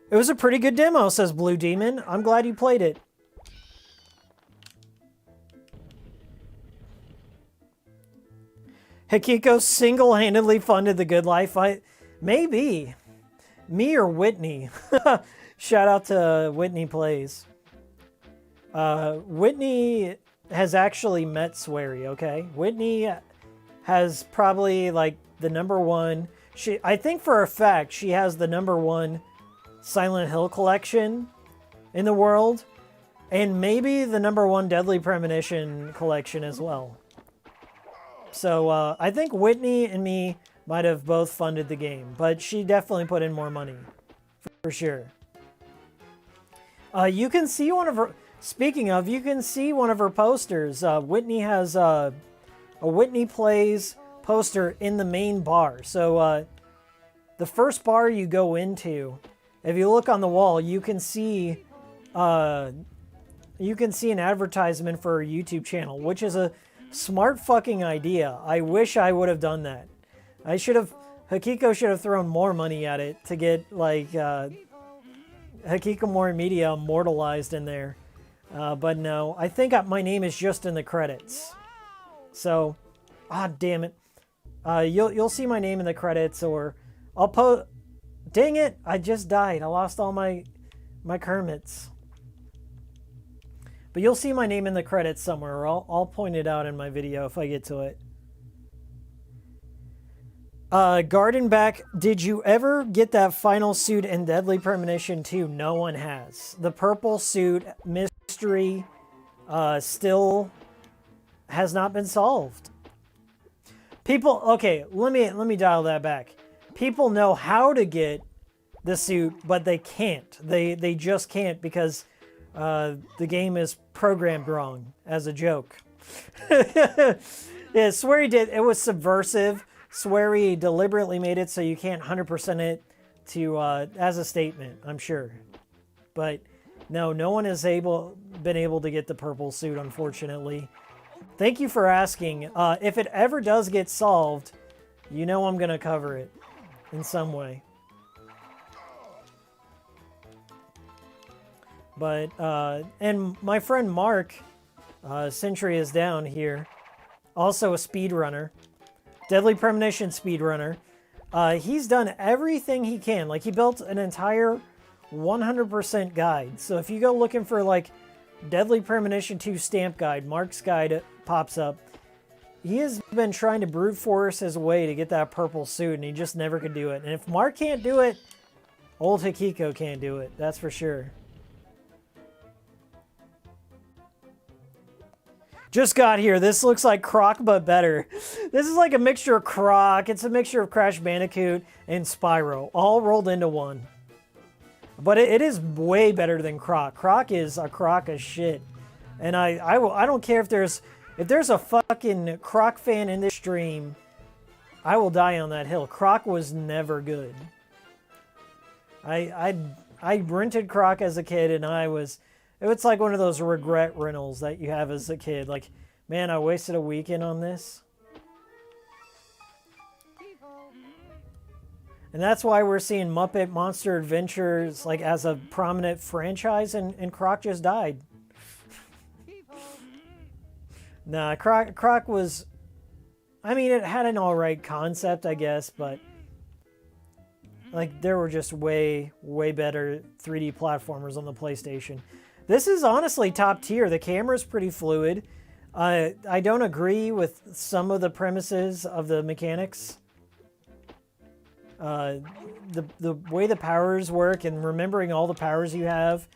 It was a pretty good demo, says Blue Demon. I'm glad you played it. Hikiko single-handedly funded The Good Life. Maybe. Me or Whitney. Shout out to Whitney Plays. Whitney has actually met Swery, okay? Whitney has probably like the #1. I think for a fact she has the #1 Silent Hill collection in the world. And maybe the #1 Deadly Premonition collection as well. So I think Whitney and me might have both funded the game, but she definitely put in more money, for sure. You can see one of her. Speaking of, you can see one of her posters. Whitney has a Whitney Plays poster in the main bar. So the first bar you go into, if you look on the wall, you can see an advertisement for her YouTube channel, which is a smart fucking idea. I wish I would have done that. Hikiko should have thrown more money at it to get like Hikikomori Media immortalized in there. But no, I think my name is just in the credits. So, damn it. You'll see my name in the credits, or I'll post. Dang it! I just died. I lost all my Kermits. But you'll see my name in the credits somewhere, or I'll point it out in my video if I get to it. Gardenback, did you ever get that final suit in Deadly Premonition 2? No one has. The purple suit mystery still has not been solved. People, okay, let me dial that back. People know how to get the suit, but they can't. They just can't because the game is programmed wrong as a joke. Yeah, Swery did. It was subversive. Swery deliberately made it so you can't 100% it to as a statement, I'm sure. But no one has been able to get the purple suit, unfortunately. Thank you for asking. If it ever does get solved, you know I'm going to cover it in some way. But, and my friend Mark, Century is down here, also a speedrunner, Deadly Premonition speedrunner. He's done everything he can. Like, he built an entire 100% guide. So if you go looking for, like, Deadly Premonition 2 stamp guide, Mark's guide pops up. He has been trying to brute force his way to get that purple suit, and he just never could do it. And if Mark can't do it, old Hikiko can't do it. That's for sure. Just got here. This looks like Croc, but better. This is like a mixture of Croc. It's a mixture of Crash Bandicoot and Spyro, all rolled into one. But it is way better than Croc. Croc is a crock of shit. And I don't care if there's a fucking Croc fan in this stream, I will die on that hill. Croc was never good. I I rented Croc as a kid, and it's like one of those regret rentals that you have as a kid. Like, man, I wasted a weekend on this. And that's why we're seeing Muppet Monster Adventures like as a prominent franchise, and Croc just died. Nah, Croc was... I mean, it had an alright concept, I guess, but... like, there were just way, way better 3D platformers on the PlayStation. This is honestly top tier. The camera's pretty fluid. I don't agree with some of the premises of the mechanics. The way the powers work and remembering all the powers you have,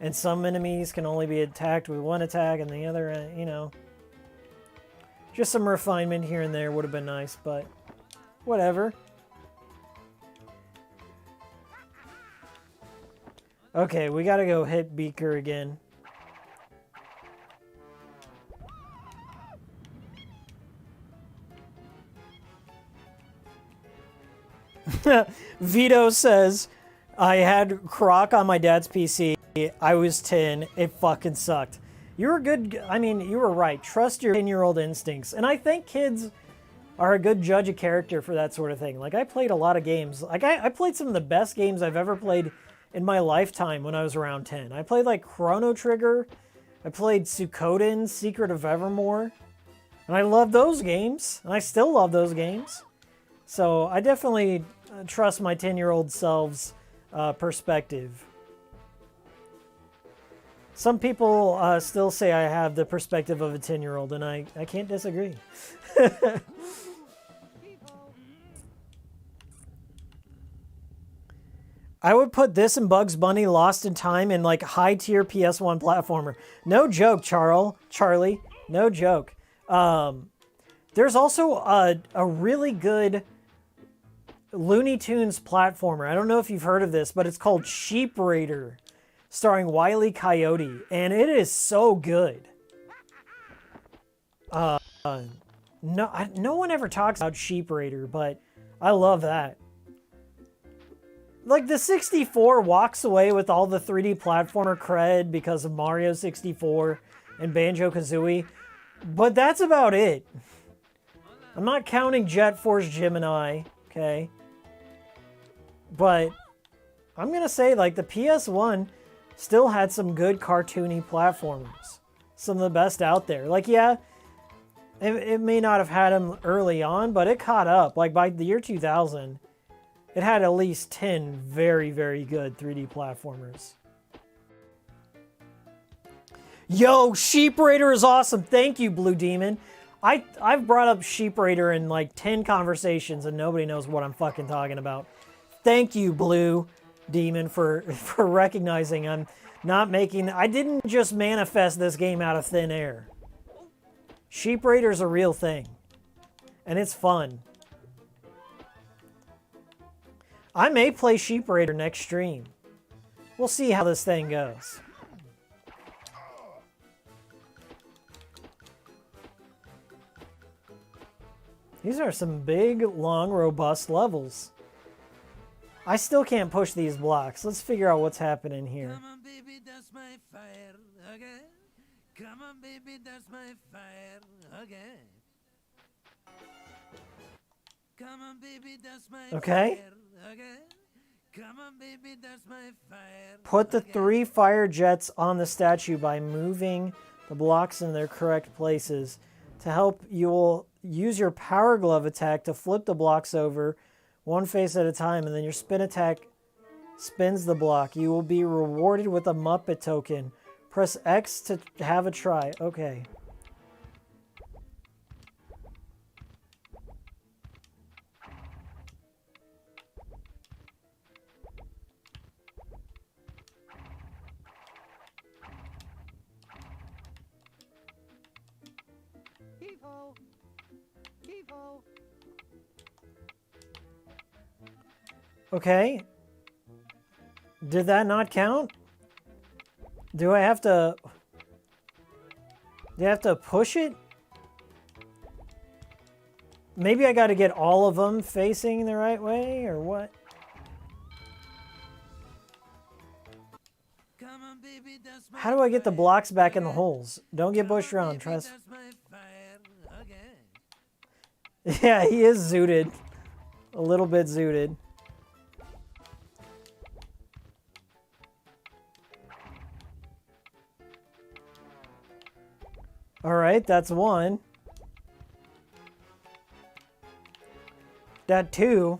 and some enemies can only be attacked with one attack and the other, you know. Just some refinement here and there would have been nice, but whatever. Okay, we gotta go hit Beaker again. Vito says, I had Croc on my dad's PC. I was 10. It fucking sucked. You were good. I mean, you were right. Trust your 10-year-old instincts. And I think kids are a good judge of character for that sort of thing. Like, I played a lot of games. Like, I played some of the best games I've ever played in my lifetime when I was around 10. I played, like, Chrono Trigger. I played Suikoden, Secret of Evermore. And I love those games. And I still love those games. So I definitely trust my 10-year-old self's perspective. Some people still say I have the perspective of a 10-year-old, and I can't disagree. I would put this and Bugs Bunny Lost in Time in like high-tier PS1 platformer. No joke, Charlie. No joke. There's also a really good Looney Tunes platformer. I don't know if you've heard of this, but it's called Sheep Raider, starring Wile E. Coyote, and it is so good. No one ever talks about Sheep Raider, but I love that. Like, the 64 walks away with all the 3D platformer cred because of Mario 64 and Banjo-Kazooie, but that's about it. I'm not counting Jet Force Gemini, okay? But I'm gonna say, like, the PS1 still had some good cartoony platformers. Some of the best out there. Like, yeah, it may not have had them early on, but it caught up. Like, by the year 2000, it had at least 10 very, very good 3D platformers. Yo, Sheep Raider is awesome. Thank you, Blue Demon. I've brought up Sheep Raider in like 10 conversations and nobody knows what I'm fucking talking about. Thank you, Blue Demon, for recognizing I'm not making... I didn't just manifest this game out of thin air. Sheep Raider's a real thing. And it's fun. I may play Sheep Raider next stream. We'll see how this thing goes. These are some big, long, robust levels. I still can't push these blocks. Let's figure out what's happening here. Come on, baby, that's my fire again. Come on, baby, that's my fire again. Come on, baby, that's my Okay. fire again. Come on, baby, that's my fire. Put the again. 3 fire jets on the statue by moving the blocks in their correct places. To help, you will use your power glove attack to flip the blocks over one face at a time, and then your spin attack spins the block. You will be rewarded with a Muppet token. Press X to have a try. Okay. Heave-ho. Heave-ho. Okay. Did that not count? Do I have to... Do I have to push it? Maybe I got to get all of them facing the right way, or what? Come on, baby, that's my How do I get the fire blocks back in the again. holes? Don't get Come on, pushed around. baby, Trust. that's my fire again. Yeah, he is zooted. A little bit zooted. Alright, that's one. That two.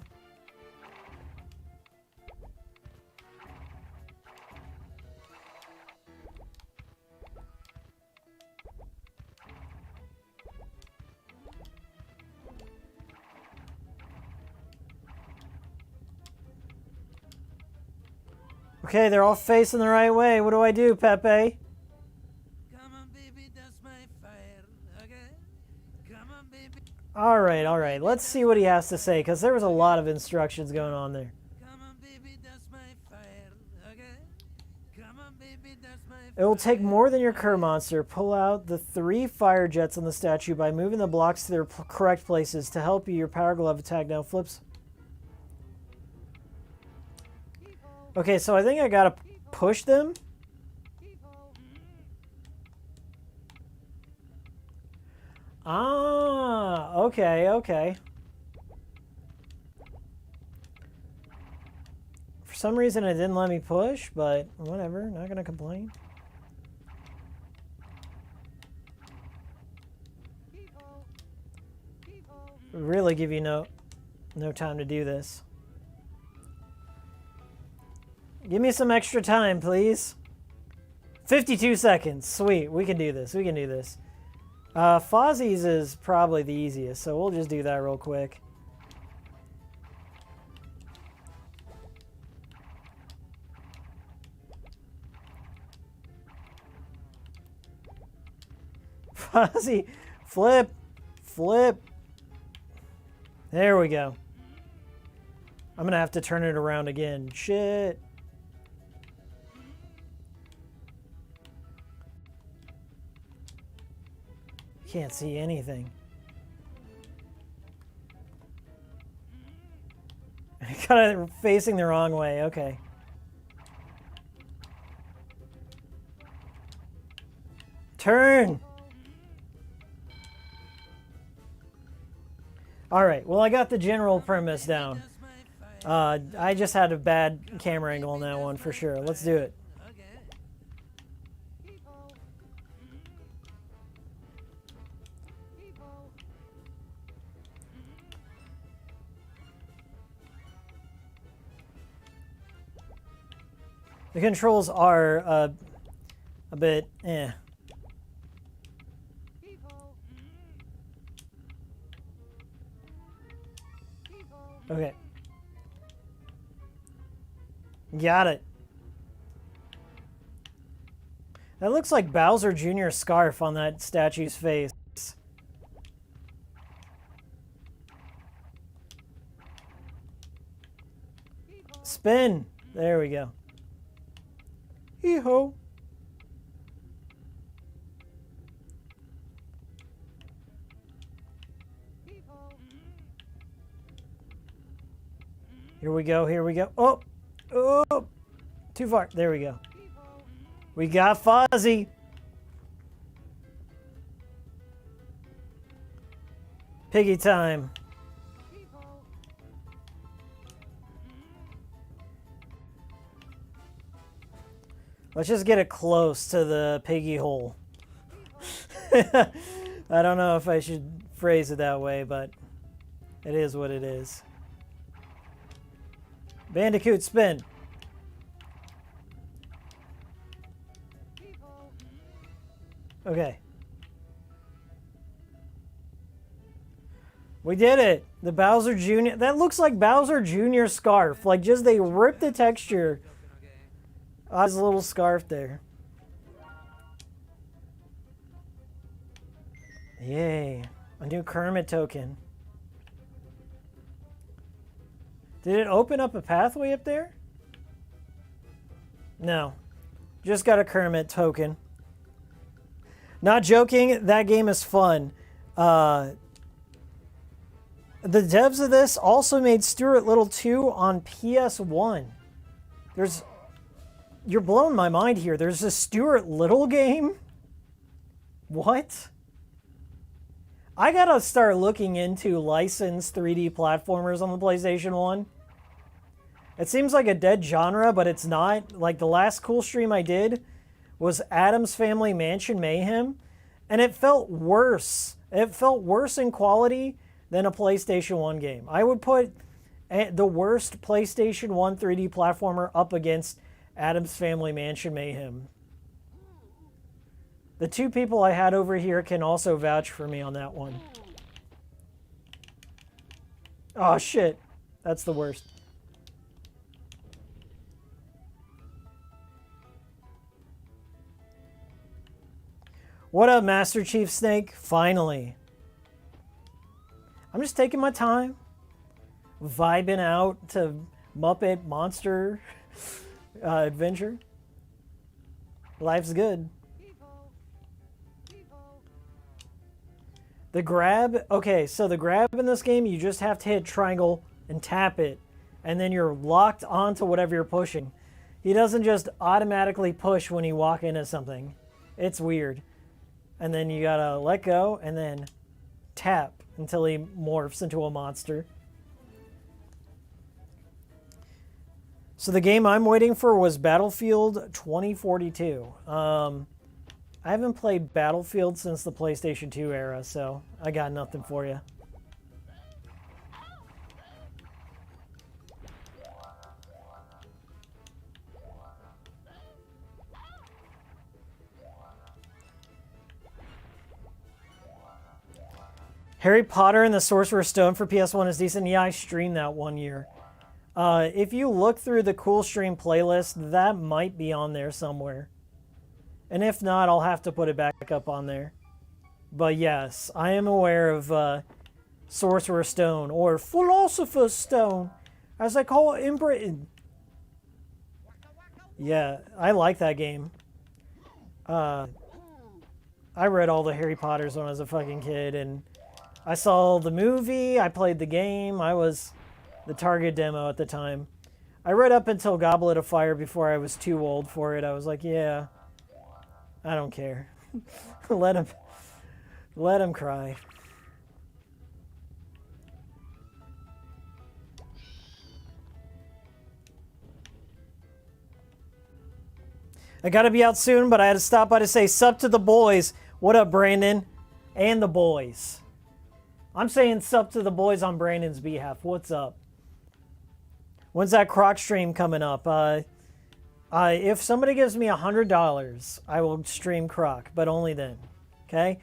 Okay, they're all facing the right way. What do I do, Pepe? Come on, baby, that's my fire again. Come on, baby. All right. Let's see what he has to say, because there was a lot of instructions going on there. Come on, baby, that's my fire again. Come on, baby, that's my It will take fire more than your again. Kerr monster. Pull out the 3 fire jets on the statue by moving the blocks to their correct places. To help you, your power glove attack now flips. Okay, so I think I gotta push them. Ah, okay. For some reason it didn't let me push, but whatever, not gonna complain. Really give you no time to do this. Give me some extra time, please. 52 seconds. Sweet, we can do this. Fozzie's is probably the easiest, so we'll just do that real quick. Fozzie, flip. There we go. I'm gonna have to turn it around again. Shit. Can't see anything. Kind of facing the wrong way. Okay. Turn. All right. Well, I got the general premise down. I just had a bad camera angle on that one for sure. Let's do it. The controls are a bit eh. Okay. Got it. That looks like Bowser Jr.'s scarf on that statue's face. Spin. There we go. Hee-ho. Here we go. Oh! Too far. There we go. We got Fozzie. Piggy time. Let's just get it close to the piggy hole. I don't know if I should phrase it that way, but it is what it is. Bandicoot spin. Okay. We did it. The Bowser Jr. That looks like Bowser Jr. scarf. Like just they ripped the texture of his little scarf there. Yay. A new Kermit token. Did it open up a pathway up there? No. Just got a Kermit token. Not joking, that game is fun. The devs of this also made Stuart Little 2 on PS1. You're blowing my mind here. There's a Stuart Little game? What? I gotta start looking into licensed 3D platformers on the PlayStation 1. It seems like a dead genre, but it's not. Like, the last cool stream I did was Addams Family Mansion Mayhem, and it felt worse. It felt worse in quality than a PlayStation 1 game. I would put the worst PlayStation 1 3D platformer up against Addams Family Mansion Mayhem. The two people I had over here can also vouch for me on that one. Oh shit, that's the worst. What up, Master Chief Snake? Finally. I'm just taking my time, vibing out to Muppet Monster Adventure. Life's good. The grab, okay, so the grab in this game, you just have to hit triangle and tap it, and then you're locked onto whatever you're pushing. He doesn't just automatically push when you walk into something. It's weird. And then you gotta let go and then tap until he morphs into a monster. So the game I'm waiting for was Battlefield 2042. I haven't played Battlefield since the PlayStation 2 era, so I got nothing for you. Harry Potter and the Sorcerer's Stone for PS1 is decent. Yeah, I streamed that one year. If you look through the Cool Stream playlist, that might be on there somewhere. And if not, I'll have to put it back up on there. But yes, I am aware of Sorcerer's Stone, or Philosopher's Stone, as they call it in Britain. Yeah, I like that game. I read all the Harry Potters when I was a fucking kid, and I saw the movie, I played the game, I was the target demo at the time. I read up until Goblet of Fire before I was too old for it. I was like, yeah, I don't care. Let him cry. I gotta be out soon, but I had to stop by to say sup to the boys. What up, Brandon? And the boys. I'm saying sup to the boys on Brandon's behalf. What's up? When's that Croc stream coming up? If somebody gives me $100, I will stream Croc, but only then. Okay?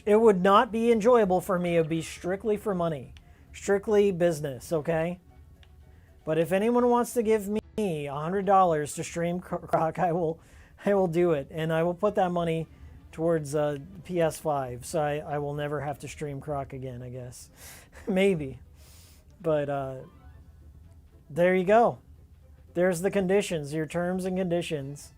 It would not be enjoyable for me. It would be strictly for money. Strictly business, okay? But if anyone wants to give me $100 to stream Croc, I will do it. And I will put that money towards PS5, so I will never have to stream Croc again, I guess. Maybe. But there you go. There's the conditions, your terms and conditions.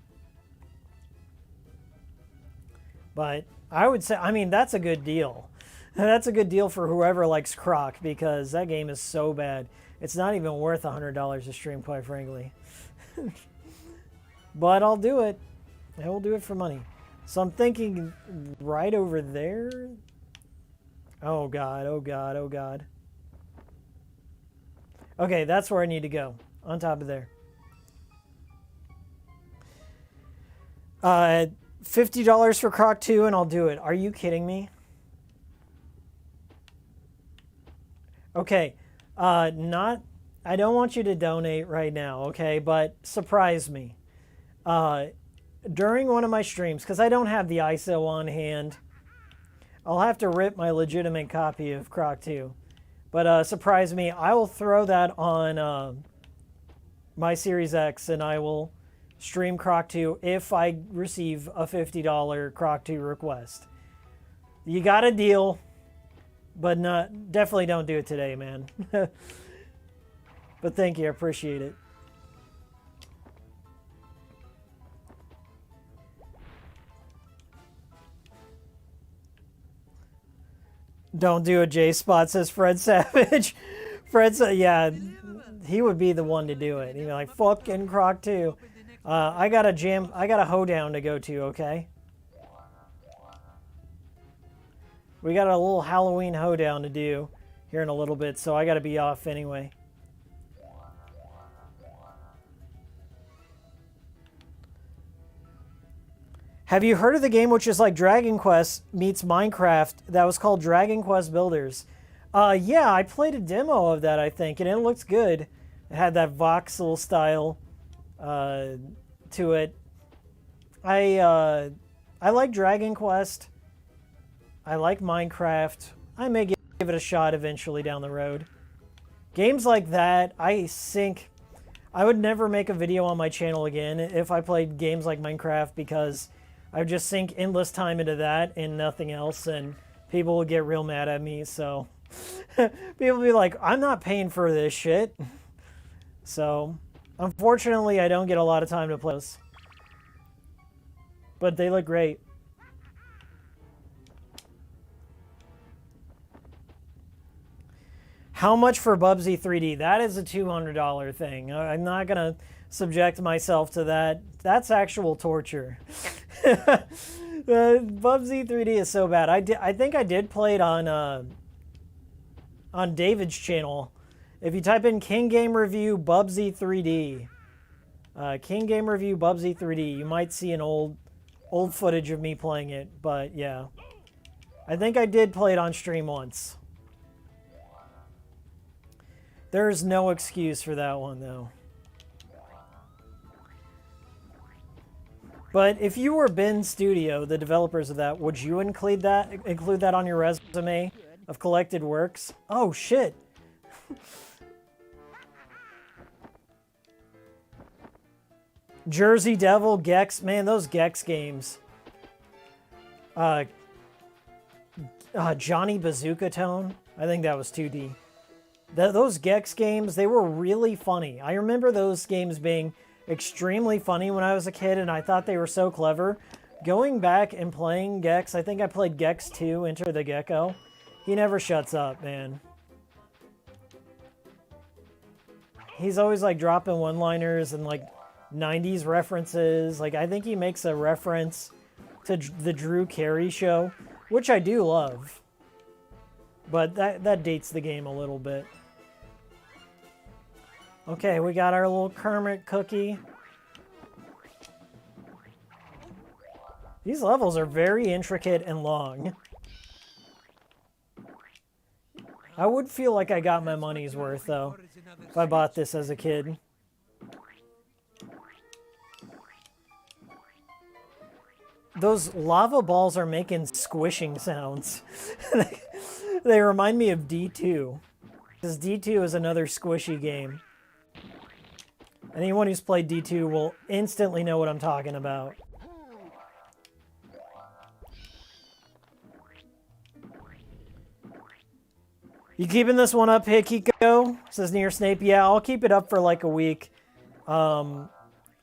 But I would say, I mean, that's a good deal. That's a good deal for whoever likes Croc, because that game is so bad. It's not even worth $100 to stream, quite frankly. But I'll do it. I will do it for money. So I'm thinking right over there. Oh God, oh God, oh God. Okay, that's where I need to go. On top of there. $50 for Croc 2 and I'll do it. Are you kidding me? Okay. I don't want you to donate right now, okay? But surprise me. During one of my streams, because I don't have the ISO on hand, I'll have to rip my legitimate copy of Croc 2. But surprise me, I will throw that on my Series X, and I will stream Croc 2 if I receive a $50 Croc 2 request. You got a deal, but definitely don't do it today, man. But thank you, I appreciate it. Don't do a J-spot, says Fred Savage. Fred said, yeah, he would be the one to do it. He'd be like, fucking Croc 2. I got a hoedown to go to, okay? We got a little Halloween hoedown to do here in a little bit, so I gotta be off anyway. Have you heard of the game which is like Dragon Quest meets Minecraft that was called Dragon Quest Builders? Yeah, I played a demo of that, I think, and it looks good. It had that voxel style to it. I like Dragon Quest. I like Minecraft. I may give it a shot eventually down the road. Games like that, I would never make a video on my channel again if I played games like Minecraft, because I would just sink endless time into that and nothing else, and people would get real mad at me, so... people would be like, I'm not paying for this shit. So, unfortunately, I don't get a lot of time to play those. But they look great. How much for Bubsy 3D? That is a $200 thing. I'm not going to subject myself to that. That's actual torture. Bubsy 3D is so bad. I think I did play it on David's channel. If you type in King Game Review Bubsy 3D, King Game Review Bubsy 3D, you might see an old footage of me playing it. But yeah, I think I did play it on stream once. There's no excuse for that one, though. But if you were Ben Studio, the developers of that, would you include that on your resume of collected works? Oh, shit. Jersey Devil, Gex. Man, those Gex games. Johnny Bazooka Tone. I think that was 2D. Those Gex games, they were really funny. I remember those games being extremely funny when I was a kid, and I thought they were so clever. Going back and playing Gex, I think I played Gex 2, Enter the Gecko. He never shuts up, man. He's always like dropping one-liners and like 90s references. Like, I think he makes a reference to the Drew Carey show, which I do love. But that dates the game a little bit. Okay, we got our little Kermit cookie. These levels are very intricate and long. I would feel like I got my money's worth, though, if I bought this as a kid. Those lava balls are making squishing sounds. They remind me of D2. Because D2 is another squishy game. Anyone who's played D2 will instantly know what I'm talking about. You keeping this one up, Hikiko? Says Near Snape. Yeah, I'll keep it up for like a week.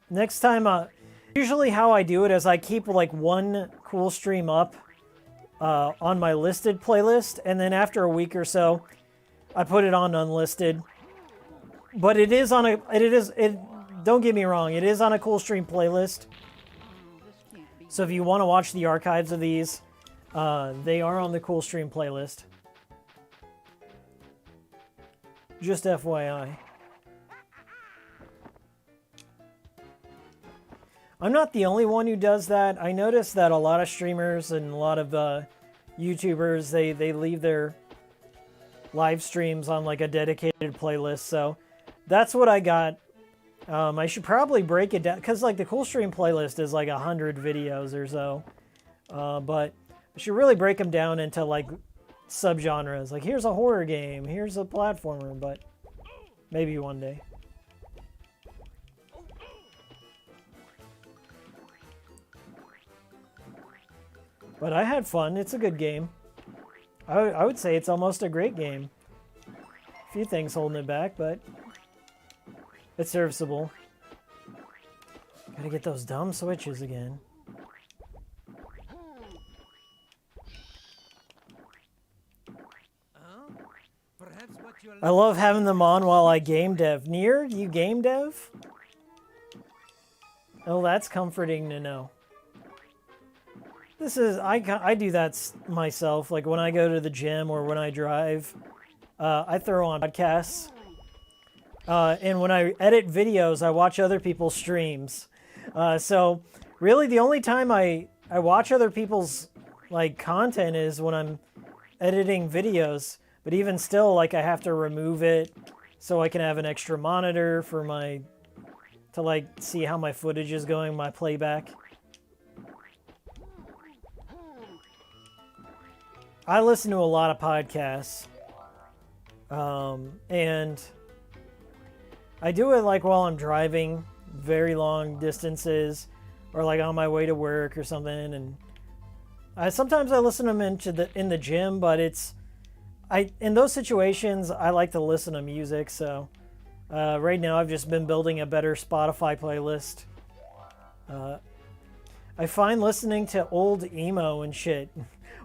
Next time, usually how I do it is I keep like one cool stream up on my listed playlist, and then after a week or so, I put it on unlisted. But it is on don't get me wrong, it is on a cool stream playlist. So if you want to watch the archives of these, they are on the cool stream playlist. Just FYI. I'm not the only one who does that. I noticed that a lot of streamers and a lot of YouTubers, they leave their live streams on like a dedicated playlist. So that's what I got. I should probably break it down, because like the cool stream playlist is like 100 videos or so. But I should really break them down into like subgenres. Like, here's a horror game, here's a platformer, but maybe one day. But I had fun. It's a good game. I would say it's almost a great game. A few things holding it back, but it's serviceable. Gotta get those dumb switches again. I love having them on while I game dev. Near, you game dev? Oh, that's comforting to know. This is, I do that myself. Like when I go to the gym or when I drive, I throw on podcasts. And when I edit videos, I watch other people's streams. So really the only time I watch other people's like content is when I'm editing videos. But even still, like I have to remove it so I can have an extra monitor for to like see how my footage is going, my playback. I listen to a lot of podcasts. And I do it like while I'm driving very long distances or like on my way to work or something. And sometimes I listen to them in the gym, but in those situations, I like to listen to music. So right now I've just been building a better Spotify playlist. I find listening to old emo and shit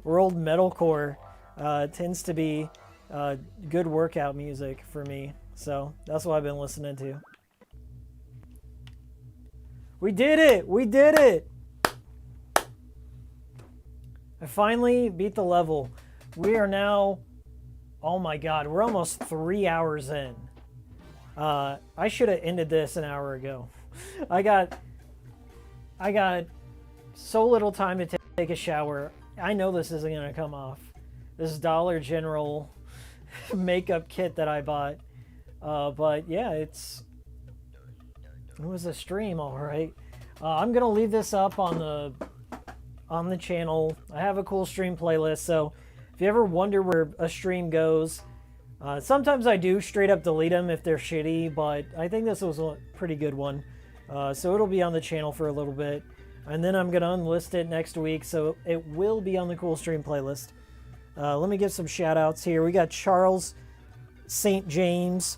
or old metalcore tends to be good workout music for me. So that's what I've been listening to. We did it! We did it! I finally beat the level. We are now, oh my god, we're almost 3 hours in. I should have ended this an hour ago. I got so little time to take a shower. I know this isn't going to come off. This Dollar General makeup kit that I bought. But yeah, it was a stream, all right. I'm going to leave this up on the channel. I have a cool stream playlist, so if you ever wonder where a stream goes, sometimes I do straight up delete them if they're shitty, but I think this was a pretty good one. So it'll be on the channel for a little bit. And then I'm going to unlist it next week, so it will be on the cool stream playlist. Let me give some shout outs here. We got Charles St. James,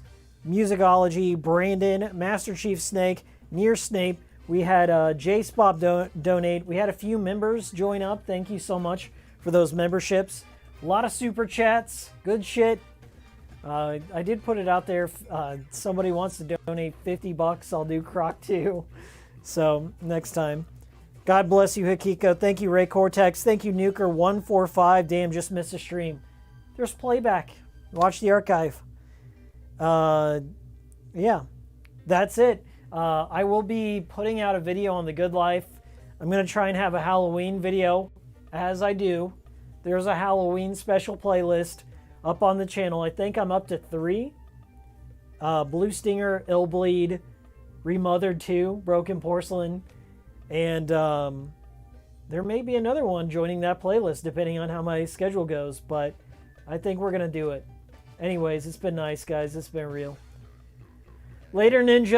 Musicology, Brandon, Master Chief Snake, Near Snape. We had J Spop donate. We had a few members join up. Thank you so much for those memberships. A lot of super chats. Good shit. I did put it out there. Somebody wants to donate $50. I'll do Croc too. So next time. God bless you, Hikiko. Thank you, Ray Cortex. Thank you, Nuker145. Damn, just missed a stream. There's playback. Watch the archive. Yeah, that's it. I will be putting out a video on The Good Life. I'm going to try and have a Halloween video. As I do, there's a Halloween special playlist up on the channel. I think I'm up to 3. Blue Stinger, Illbleed, Remothered 2, Broken Porcelain, and there may be another one joining that playlist depending on how my schedule goes, but I think we're going to do it. Anyways, it's been nice, guys. It's been real. Later, Ninja.